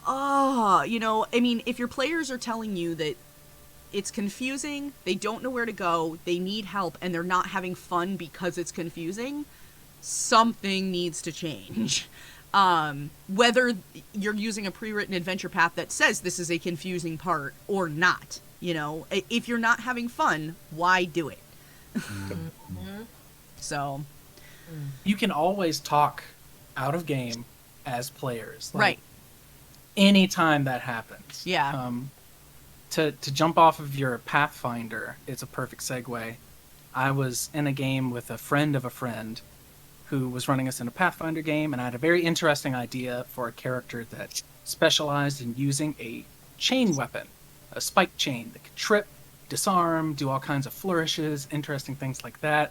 you know, I mean, if your players are telling you that it's confusing, they don't know where to go, they need help, and they're not having fun because it's confusing, something needs to change. Whether you're using a pre-written adventure path that says this is a confusing part or not, you know, if you're not having fun, why do it? So you can always talk out of game as players, like, right? Anytime that happens, yeah. To jump off of your Pathfinder, it's a perfect segue. I was in a game with a friend of a friend who was running us in a Pathfinder game, and I had a very interesting idea for a character that specialized in using a chain weapon, a spike chain that could trip, disarm, do all kinds of flourishes, interesting things like that.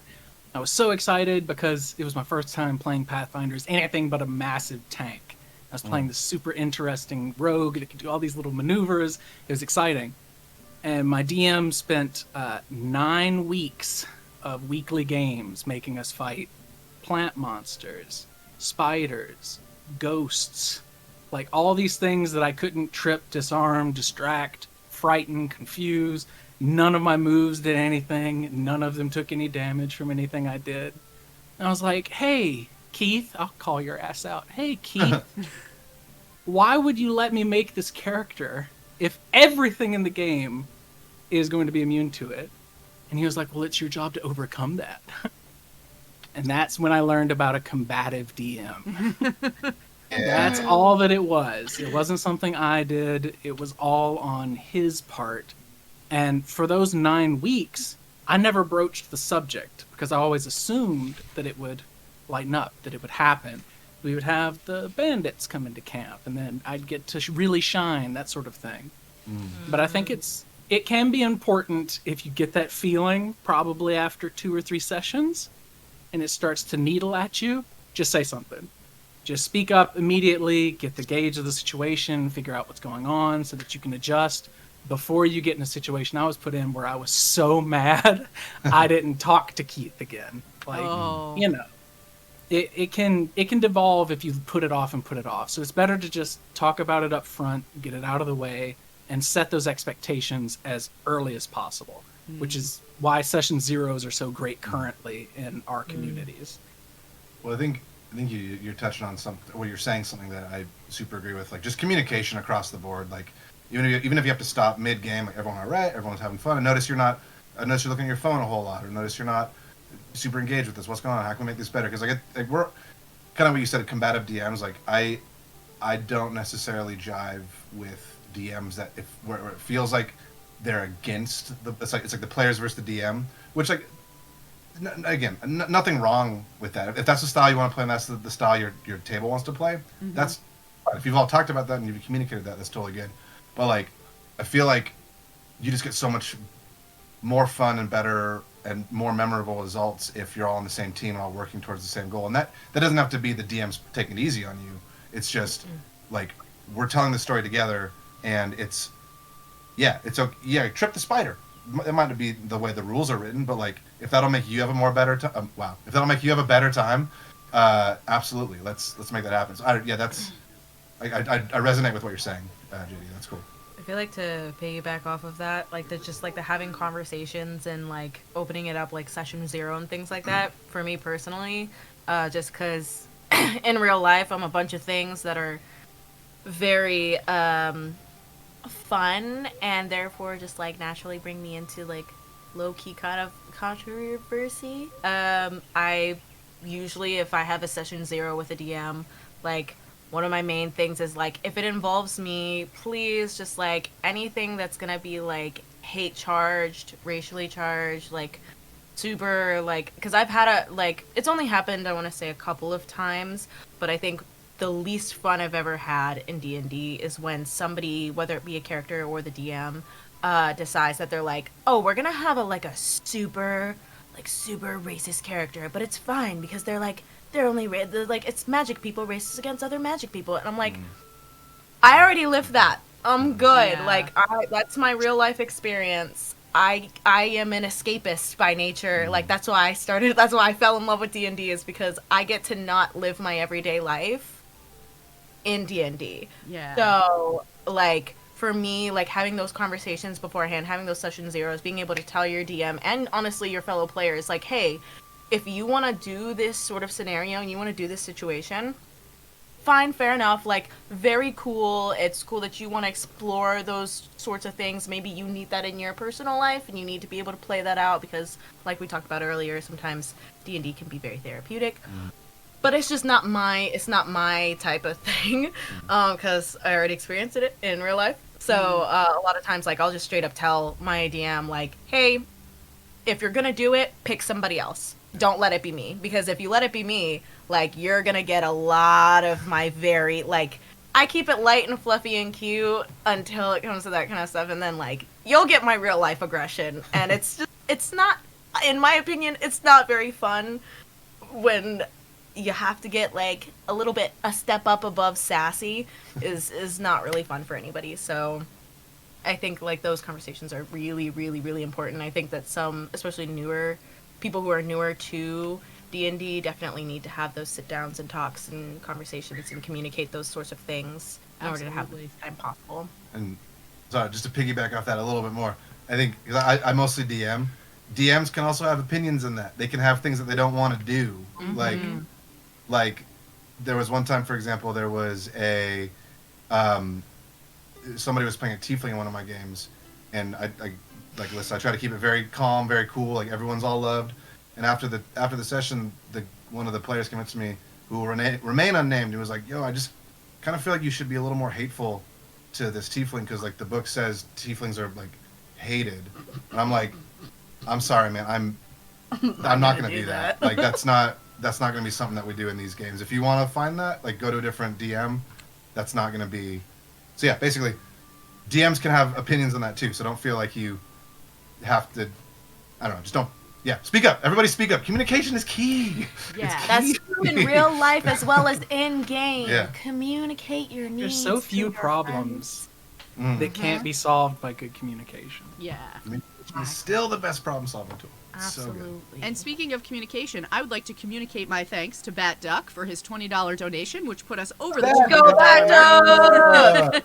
I was so excited because it was my first time playing Pathfinders, anything but a massive tank. I was playing this super interesting rogue that could do all these little maneuvers. It was exciting. And my DM spent 9 weeks of weekly games making us fight plant monsters, spiders, ghosts, like all these things that I couldn't trip, disarm, distract, frighten, confuse. None of my moves did anything. None of them took any damage from anything I did. And I was like, hey, Keith, I'll call your ass out. Hey, Keith, why would you let me make this character if everything in the game is going to be immune to it? And he was like, well, it's your job to overcome that. And that's when I learned about a combative DM. That's all that it was. It wasn't something I did. It was all on his part. And for those 9 weeks, I never broached the subject because I always assumed that it would lighten up, that it would happen. We would have the bandits come into camp, and then I'd get to really shine, that sort of thing. But I think it can be important if you get that feeling probably after 2 or 3 sessions and it starts to needle at you, just say something. Just speak up immediately, get the gauge of the situation, figure out what's going on so that you can adjust before you get in a situation I was put in where I was so mad I didn't talk to Keith again. You know, it can devolve if you put it off and put it off. So it's better to just talk about it up front, get it out of the way, and set those expectations as early as possible, which is why session zeros are so great currently in our communities. Well, I think you're touching on something. Well, you're saying something that I super agree with. Like just communication across the board. Like even if you have to stop mid game, like everyone all right, everyone's having fun. And notice you're looking at your phone a whole lot, or notice you're not super engaged with this. What's going on? How can we make this better? Because we're kind of what you said, combative DMs. Like I don't necessarily jive with DMs that where it feels like they're against it's like the players versus the DM, which like again nothing wrong with that. If that's the style you want to play and that's the style your table wants to play, that's fine. If you've all talked about that and you've communicated that, that's totally good. But like I feel like you just get so much more fun and better and more memorable results if you're all on the same team and all working towards the same goal. And that doesn't have to be the DMs taking it easy on you. It's just like we're telling the story together. And it's okay. Yeah, trip the spider. It might not be the way the rules are written, but like if that'll make you have if that'll make you have a better time, absolutely. Let's make that happen. So I resonate with what you're saying, JD. That's cool. I feel like to piggyback off of that, like the having conversations and like opening it up like session 0 and things like that. For me personally, just because in real life I'm a bunch of things that are very fun and therefore just like naturally bring me into like low-key kind of controversy. I usually, if I have a session 0 with a DM, like one of my main things is like if it involves me, please just like anything that's gonna be like hate charged, racially charged, like super like, because I've had it's only happened I want to say a couple of times, but I think the least fun I've ever had in D&D is when somebody, whether it be a character or the DM, decides that they're like, oh, we're gonna have a super racist character, but it's fine because they're it's magic people racist against other magic people, and I'm like, I already lived that. I'm good. Yeah. That's my real life experience. I am an escapist by nature. Like that's why I fell in love with D&D, is because I get to not live my everyday life in D&D. Yeah. So like for me, like having those conversations beforehand, having those session zeros, being able to tell your DM and honestly your fellow players, like, hey, if you want to do this sort of scenario and you want to do this situation, fine, fair enough, like very cool. It's cool that you want to explore those sorts of things. Maybe you need that in your personal life and you need to be able to play that out because like we talked about earlier, sometimes D&D can be very therapeutic. But it's just not my type of thing, because I already experienced it in real life. So a lot of times, like I'll just straight up tell my DM, like, "Hey, if you're gonna do it, pick somebody else. Don't let it be me, because if you let it be me, like you're gonna get a lot of my very like I keep it light and fluffy and cute until it comes to that kind of stuff, and then like you'll get my real life aggression, and it's not, in my opinion, it's not very fun when you have to get like a step up above sassy is not really fun for anybody. So I think like those conversations are really, really, really important. I think that some, especially people who are newer to D&D definitely need to have those sit downs and talks and conversations and communicate those sorts of things in order to have the best time possible. And sorry, just to piggyback off that a little bit more, I think I mostly DM. DMs can also have opinions in that. They can have things that they don't want to do. Like there was one time, for example, there was somebody was playing a tiefling in one of my games, and I try to keep it very calm, very cool, like everyone's all loved. And after the session, one of the players came up to me, who will remain unnamed, and was like, "Yo, I just kind of feel like you should be a little more hateful to this tiefling because like the book says tieflings are like hated." And I'm like, I'm sorry, man. I'm not gonna do that. Like that's not gonna be something that we do in these games. If you want to find that, like go to a different DM. That's not gonna be. So yeah, basically, DMs can have opinions on that too. So don't feel like you have to. I don't know. Just don't. Yeah, speak up. Everybody speak up. Communication is key. Yeah, It's that's key. true in real life as well as in game. Yeah. Communicate your needs. There's so few to your problems Mm. that can't be solved by good communication. Yeah. It's still the best problem solving tool. It's Absolutely. so good. And speaking of communication, I would like to communicate my thanks to Bat Duck for his $20 donation, which put us over the Let's go, Bat Duck!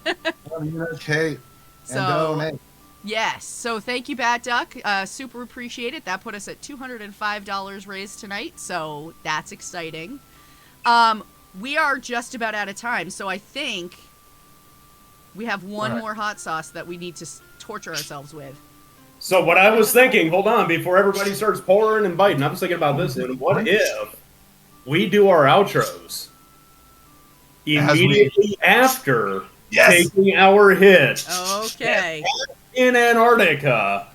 Communicate and So, donate. yes. So thank you, Bat Duck. Super appreciate it. That put us at $205 raised tonight. So that's exciting. We are just about out of time. So I think we have one Alright. more hot sauce that we need to torture ourselves with. So what I was thinking, hold on, before everybody starts pouring and biting, I was thinking about this. And what if we do our outros immediately after taking our hit Okay. in Antarctica?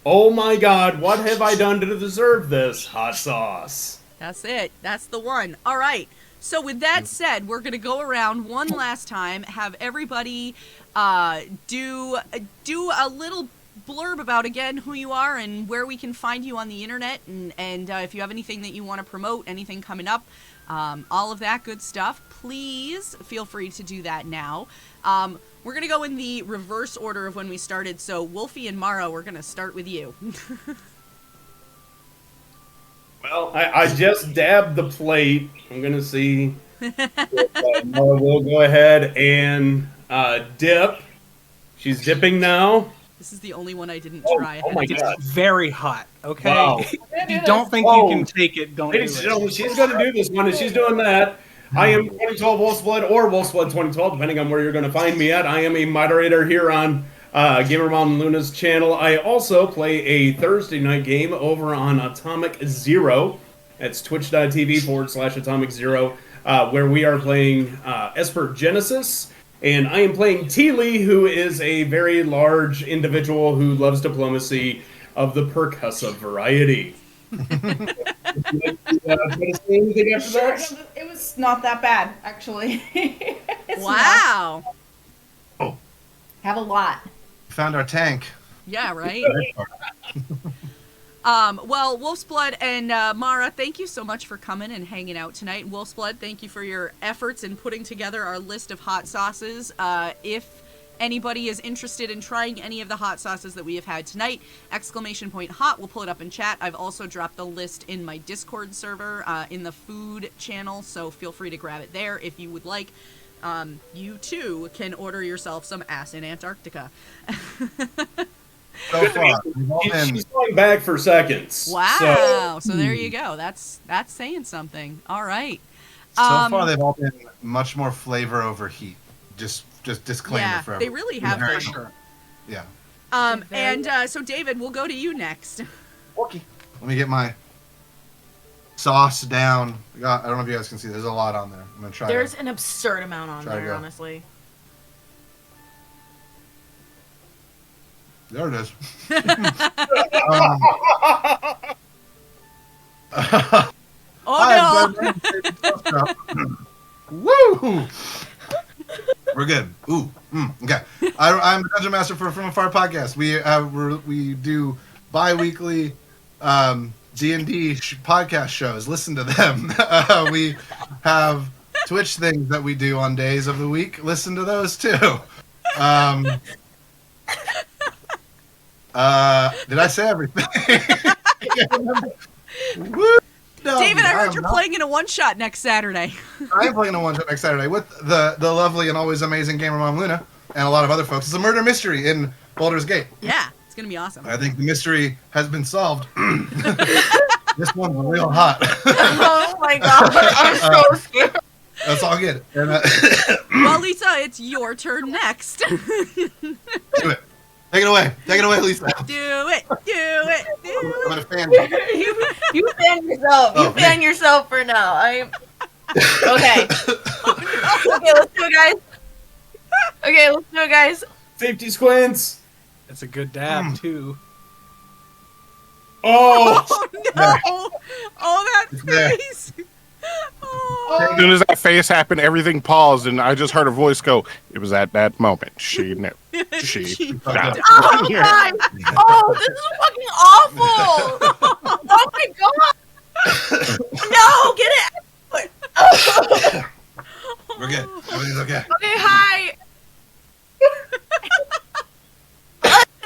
Oh my God, what have I done to deserve this hot sauce? That's it. That's the one. All right. So with that said, we're going to go around one last time, have everybody do a little blurb about, again, who you are and where we can find you on the internet, and if you have anything that you want to promote, anything coming up, all of that good stuff, please feel free to do that now. We're going to go in the reverse order of when we started, so Wolfie and Mara, we're going to start with you. Well, I just dabbed the plate. I'm going to see. We'll go ahead and dip. She's dipping now. This is the only one I didn't try. Oh my God. It's very hot, okay? Wow. If you don't think you can take it, don't do Ladies and it. gentlemen, she's going to do this one, and she's doing that. I am 2012 Wolfsblood or Wolfsblood 2012, depending on where you're going to find me at. I am a moderator here on Gamer Mom Luna's channel. I also play a Thursday night game over on Atomic Zero. That's twitch.tv/Atomic Zero, where we are playing Esper Genesis. And I am playing Teely, who is a very large individual who loves diplomacy of the percussive variety. Sure, it was not that bad, actually. It's Wow. not. Have a lot. Found our tank. Yeah, right? Well, Wolf's Blood and Mara, thank you so much for coming and hanging out tonight. Wolf's Blood, thank you for your efforts in putting together our list of hot sauces. If anybody is interested in trying any of the hot sauces that we have had tonight, !hot, we'll pull it up in chat. I've also dropped the list in my Discord server in the food channel, so feel free to grab it there if you would like. You too can order yourself some ass in Antarctica. So far, we've all been. She's going back for seconds. Wow. So there you go. That's saying something. All right. So far, they've all been much more flavor over heat. Just disclaimer yeah, for they everyone. really have Very for sure. sure. Yeah. And so David, we'll go to you next. Let me get my sauce down. I don't know if you guys can see. There's a lot on there. I'm gonna try. There's an absurd amount on try to there, go. honestly. There it is. Oh no! Woo! We're good. Ooh, okay. I'm the Dungeon Master for From Afar podcast. We do bi-weekly D&D podcast shows. Listen to them. We have Twitch things that we do on days of the week. Listen to those too. Did I say everything? Woo! No, David, I heard am you're not. playing in a one-shot next Saturday. I am playing a one-shot next Saturday with the lovely and always amazing Gamer Mom Luna and a lot of other folks. It's a murder mystery in Baldur's Gate. Yeah, it's going to be awesome. I think the mystery has been solved. This one's real hot. Oh my god, I'm so scared. That's all good. And, Well, Lisa, it's your turn next. do it. Take it away. Take it away, Lisa. Do it. I'm gonna fan You fan yourself. You fan yourself for now. Okay. Okay, let's do it, guys. Okay, let's do it, guys. Safety squints. That's a good dab, too. Oh, no! Oh, that there. face! As soon as that face happened, everything paused, and I just heard a voice go, "It was at that moment she knew." She died. Oh god! Oh, this is fucking awful! Oh my god! No, get it! We're good. Everything's okay. Okay, hi.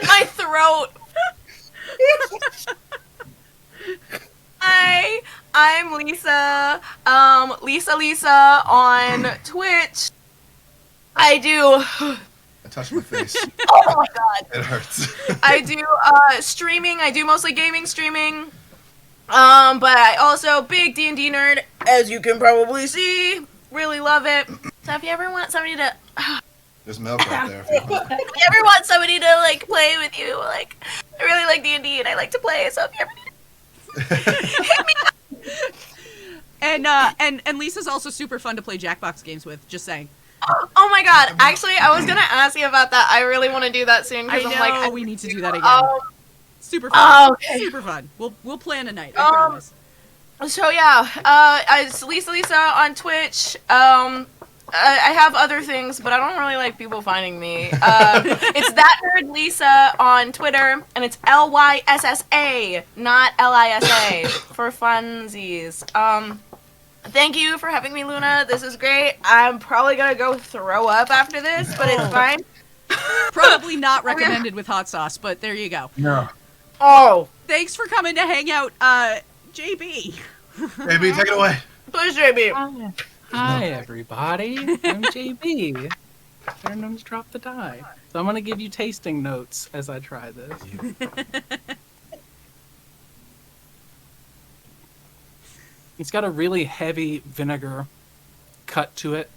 My throat. Hi, I'm Lisa. Lisa on Twitch. I do. I touched my face. Oh my god. It hurts. I do streaming. I do mostly gaming streaming. But I also big D&D nerd, as you can probably see. Really love it. So if you ever want somebody to There's milk right there. If you want. if you ever want somebody to like play with you, like I really like D&D and I like to play, so if you ever hit me up. And Lisa's also super fun to play Jackbox games with. Just saying. Oh my god! Actually, I was gonna ask you about that. I really want to do that soon I because know, I'm like, we need to do that again. Super fun. Oh, okay. Super fun. We'll plan a night. I promise. So yeah, it's Lisa on Twitch. I have other things, but I don't really like people finding me. It's that nerd Lisa on Twitter, and it's LYSSA, not LISA, for funsies. Thank you for having me, Luna. This is great. I'm probably gonna go throw up after this, but it's fine. Probably not recommended with hot sauce, but there you go. No. Oh, thanks for coming to hang out, JB. JB, take it away. Please, JB. Hi, everybody. I'm JB. Better known as Drop the Die. So I'm going to give you tasting notes as I try this. It's got a really heavy vinegar cut to it.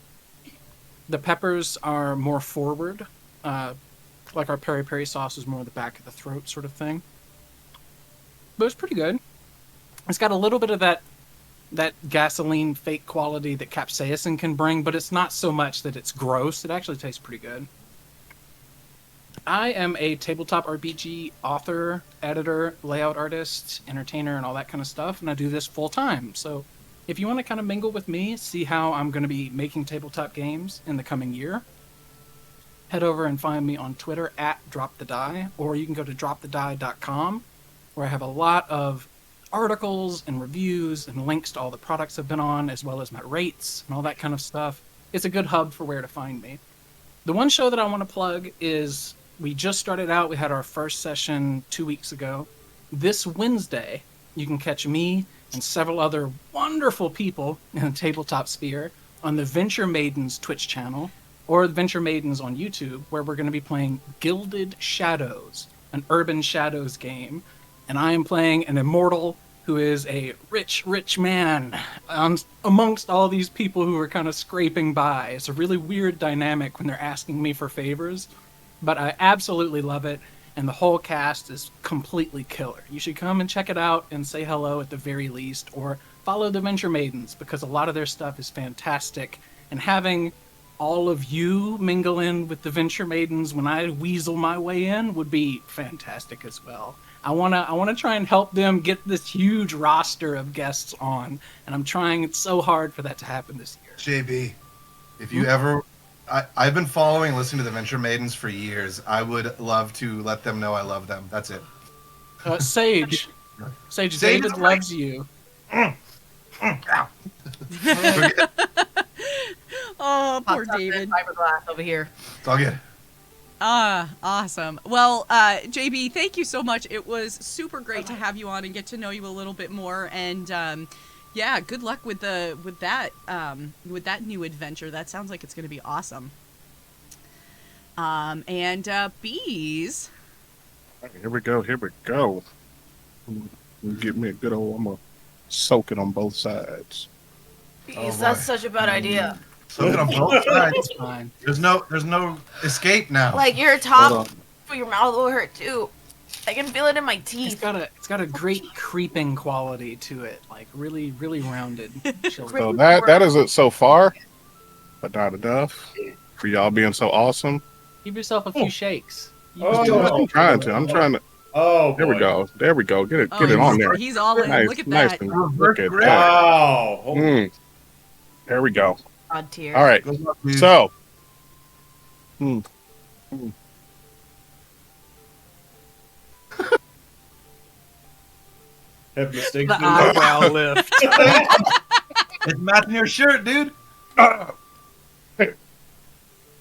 The peppers are more forward, like our peri peri sauce is more the back of the throat sort of thing. But it's pretty good. It's got a little bit of that gasoline fake quality that capsaicin can bring, but it's not so much that it's gross. It actually tastes pretty good. I am a tabletop RPG author, editor, layout artist, entertainer, and all that kind of stuff, and I do this full time. So if you want to kind of mingle with me, see how I'm going to be making tabletop games in the coming year, head over and find me on Twitter at DropTheDie, or you can go to dropthedie.com, where I have a lot of articles and reviews and links to all the products I've been on, as well as my rates and all that kind of stuff. It's a good hub for where to find me. The one show that I want to plug is, we just started out. We had our first session 2 weeks ago. This Wednesday, you can catch me and several other wonderful people in the tabletop sphere on the Venture Maidens Twitch channel, or Venture Maidens on YouTube, where we're going to be playing Gilded Shadows, an Urban Shadows game. And I am playing an immortal who is a rich, rich man amongst all these people who are kind of scraping by. It's a really weird dynamic when they're asking me for favors, but I absolutely love it, and the whole cast is completely killer. You should come and check it out and say hello at the very least, or follow the Venture Maidens, because a lot of their stuff is fantastic, and having all of you mingle in with the Venture Maidens when I weasel my way in would be fantastic as well. I wanna try and help them get this huge roster of guests on, and I'm trying so hard for that to happen this year. JB, if you ever, I've been following and listening to the Venture Maidens for years. I would love to let them know I love them. That's it. Sage, David loves you. Oh, poor David. Fiberglass over here. It's all good. Awesome. Well, JB, thank you so much. It was super great to have you on and get to know you a little bit more. And yeah, good luck with that new adventure. That sounds like it's going to be awesome. And bees. Here we go. Give me a good old. I'm gonna soak it on both sides. Jeez, that's such a bad idea. Soak it on both sides. It's fine. There's no escape now. Like your top for your mouth will hurt too. I can feel it in my teeth. It's got a great creeping quality to it, like really, really rounded. So that is it so far, but not enough for y'all being so awesome. Give yourself a few shakes. I'm trying to. Oh, There we boy. go. There we go. Get it Oh, on there. he's all in. Nice, Look at nice that. and- Look at that. Wow. Mm. There we go. God tier. All right. So. Have mistakes. The eyebrow lift. It's matching your shirt, dude. Hey,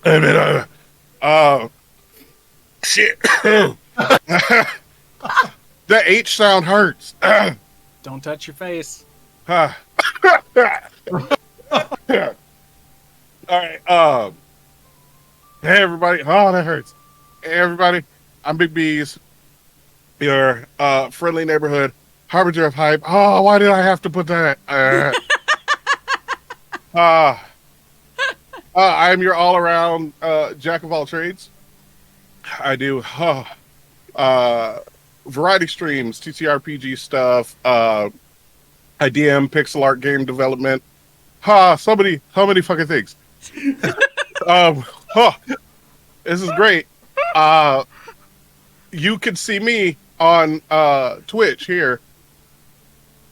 man, shit. The H sound hurts. Don't touch your face. All right. Hey, everybody. Oh, that hurts. Hey, everybody. I'm Big B's, your friendly neighborhood harbinger of hype. Oh, why did I have to put that? I am your all-around jack of all trades. I do variety streams, TTRPG stuff. I DM pixel art game development. So many fucking things. This is great. You can see me on Twitch here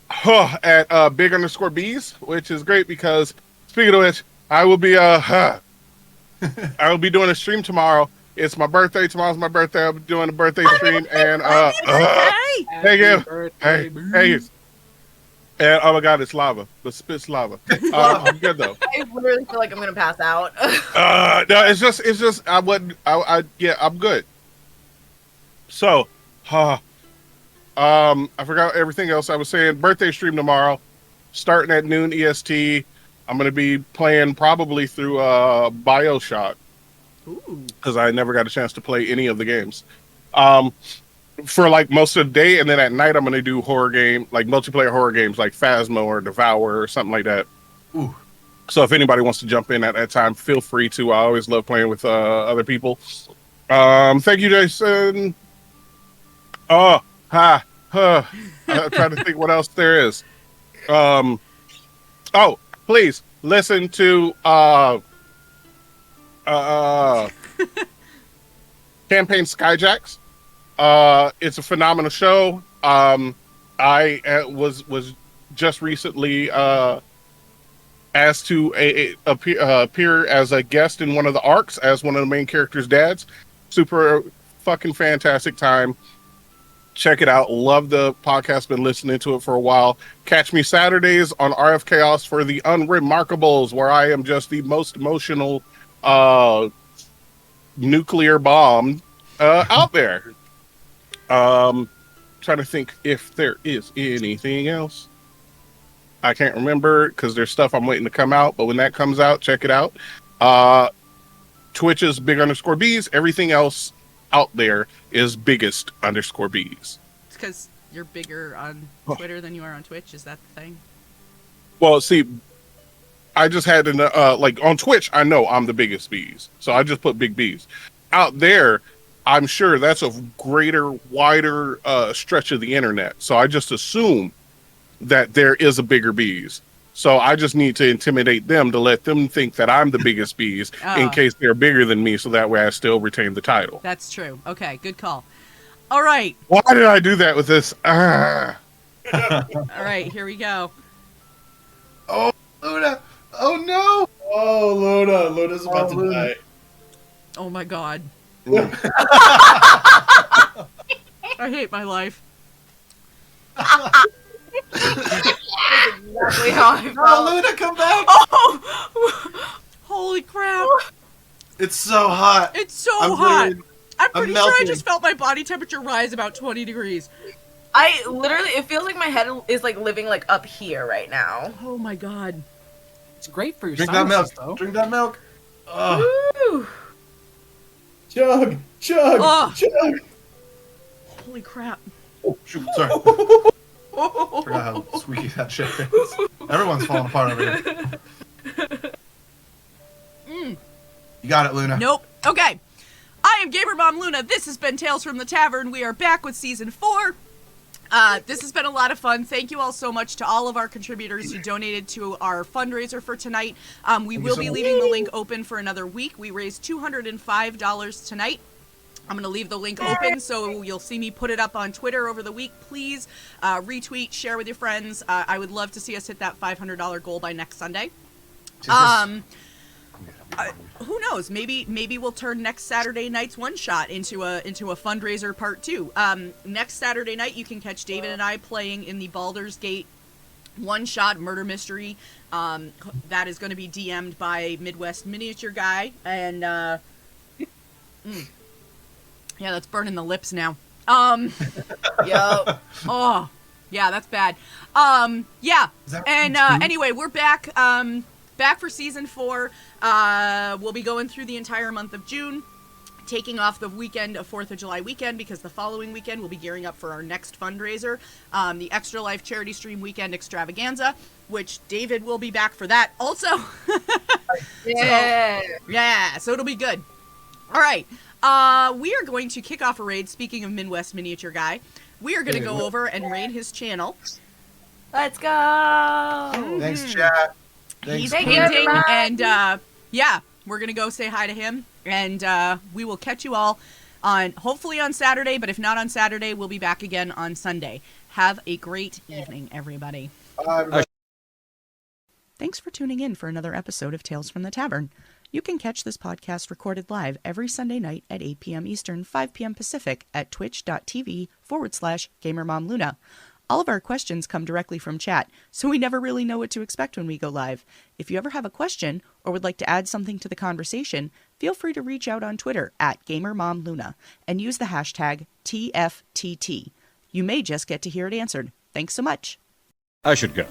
at big_bees, which is great because speaking of which, I will be I will be doing a stream tomorrow. It's my birthday. Tomorrow's my birthday. I'll be doing a birthday stream and thank you. Hey. And oh my god, it's lava. The spit's lava. I'm good though. I literally feel like I'm gonna pass out. No, it's just I wouldn't. Yeah, I'm good. So, I forgot everything else I was saying. Birthday stream tomorrow, starting at noon EST. I'm gonna be playing probably through BioShock because I never got a chance to play any of the games. For like most of the day, and then at night I'm gonna do horror game, like multiplayer horror games, like Phasmo or Devour or something like that. Ooh. So if anybody wants to jump in at that time, feel free to. I always love playing with other people. Thank you, Jason. I'm trying to think what else there is. Please listen to Campaign Skyjacks. It's a phenomenal show. I was just recently asked to appear as a guest in one of the arcs as one of the main characters' dads. Super fucking fantastic time. Check it out. Love the podcast. Been listening to it for a while. Catch me Saturdays on RF Chaos for the Unremarkables, where I am just the most emotional nuclear bomb out there. Trying to think if there is anything else. I can't remember because there's stuff I'm waiting to come out, but when that comes out, check it out. Twitch is big_bees. Everything else out there is biggest_bees. It's because you're bigger on Twitter than you are on Twitch. Is that the thing? Well, see, I just had like on Twitch, I know I'm the biggest bees, so I just put big bees. Out there, I'm sure that's a greater, wider stretch of the internet. So I just assume that there is a bigger bees. So I just need to intimidate them to let them think that I'm the biggest bees in case they're bigger than me. So that way I still retain the title. That's true. Okay, good call. All right. Why did I do that with this? All right, here we go. Oh, Luna. Oh, no. Oh, Luna. Luna's about to die. Oh, my God. I hate my life. Exactly how I felt. Oh, Luna, come back. Oh, holy crap. It's so hot. It's so hot. I'm pretty sure I melting. just felt my body temperature rise about 20 degrees. I literally, it feels like my head is like living like up here right now. Oh my god. It's great for your Drink that milk. sinuses, though. Drink that milk. Woo. Chug. Chug. Oh. Chug. Holy crap. Oh, shoot. Sorry. Forgot how squeaky that shit is. Everyone's falling apart over here. You got it, Luna. Nope. Okay. I am Gamer Mom Luna. This has been Tales from the Tavern. We are back with Season 4. This has been a lot of fun. Thank you all so much to all of our contributors who donated to our fundraiser for tonight. We will be leaving the link open for another week. We raised $205 tonight. I'm going to leave the link open, so you'll see me put it up on Twitter over the week. Please retweet, share with your friends. I would love to see us hit that $500 goal by next Sunday. Who knows? Maybe we'll turn next Saturday night's one shot into a fundraiser part 2. Next Saturday night, you can catch David and I playing in the Baldur's Gate one shot murder mystery. That is going to be DM'd by Midwest Miniature Guy, and yeah, that's burning the lips now. Yo. Oh, yeah, that's bad. Yeah, and anyway, we're back. Back for season 4. We'll be going through the entire month of June, taking off the weekend of 4th of July weekend, because the following weekend we'll be gearing up for our next fundraiser, the Extra Life Charity Stream Weekend Extravaganza, which David will be back for that also. Yeah. So it'll be good. All right. We are going to kick off a raid. Speaking of Midwest Miniature Guy, we are going to go over and raid his channel. Let's go. Thanks, chat. He's Thank you, painting, everybody. and yeah, we're gonna go say hi to him, and we will catch you all hopefully on Saturday, but if not on Saturday, we'll be back again on Sunday. Have a great evening, everybody. Thanks for tuning in for another episode of Tales from the Tavern. You can catch this podcast recorded live every Sunday night at 8 p.m. Eastern, 5 p.m. Pacific at twitch.tv/GamerMomLuna. All of our questions come directly from chat, so we never really know what to expect when we go live. If you ever have a question or would like to add something to the conversation, feel free to reach out on Twitter at GamerMomLuna and use the hashtag TFTT. You may just get to hear it answered. Thanks so much. I should go.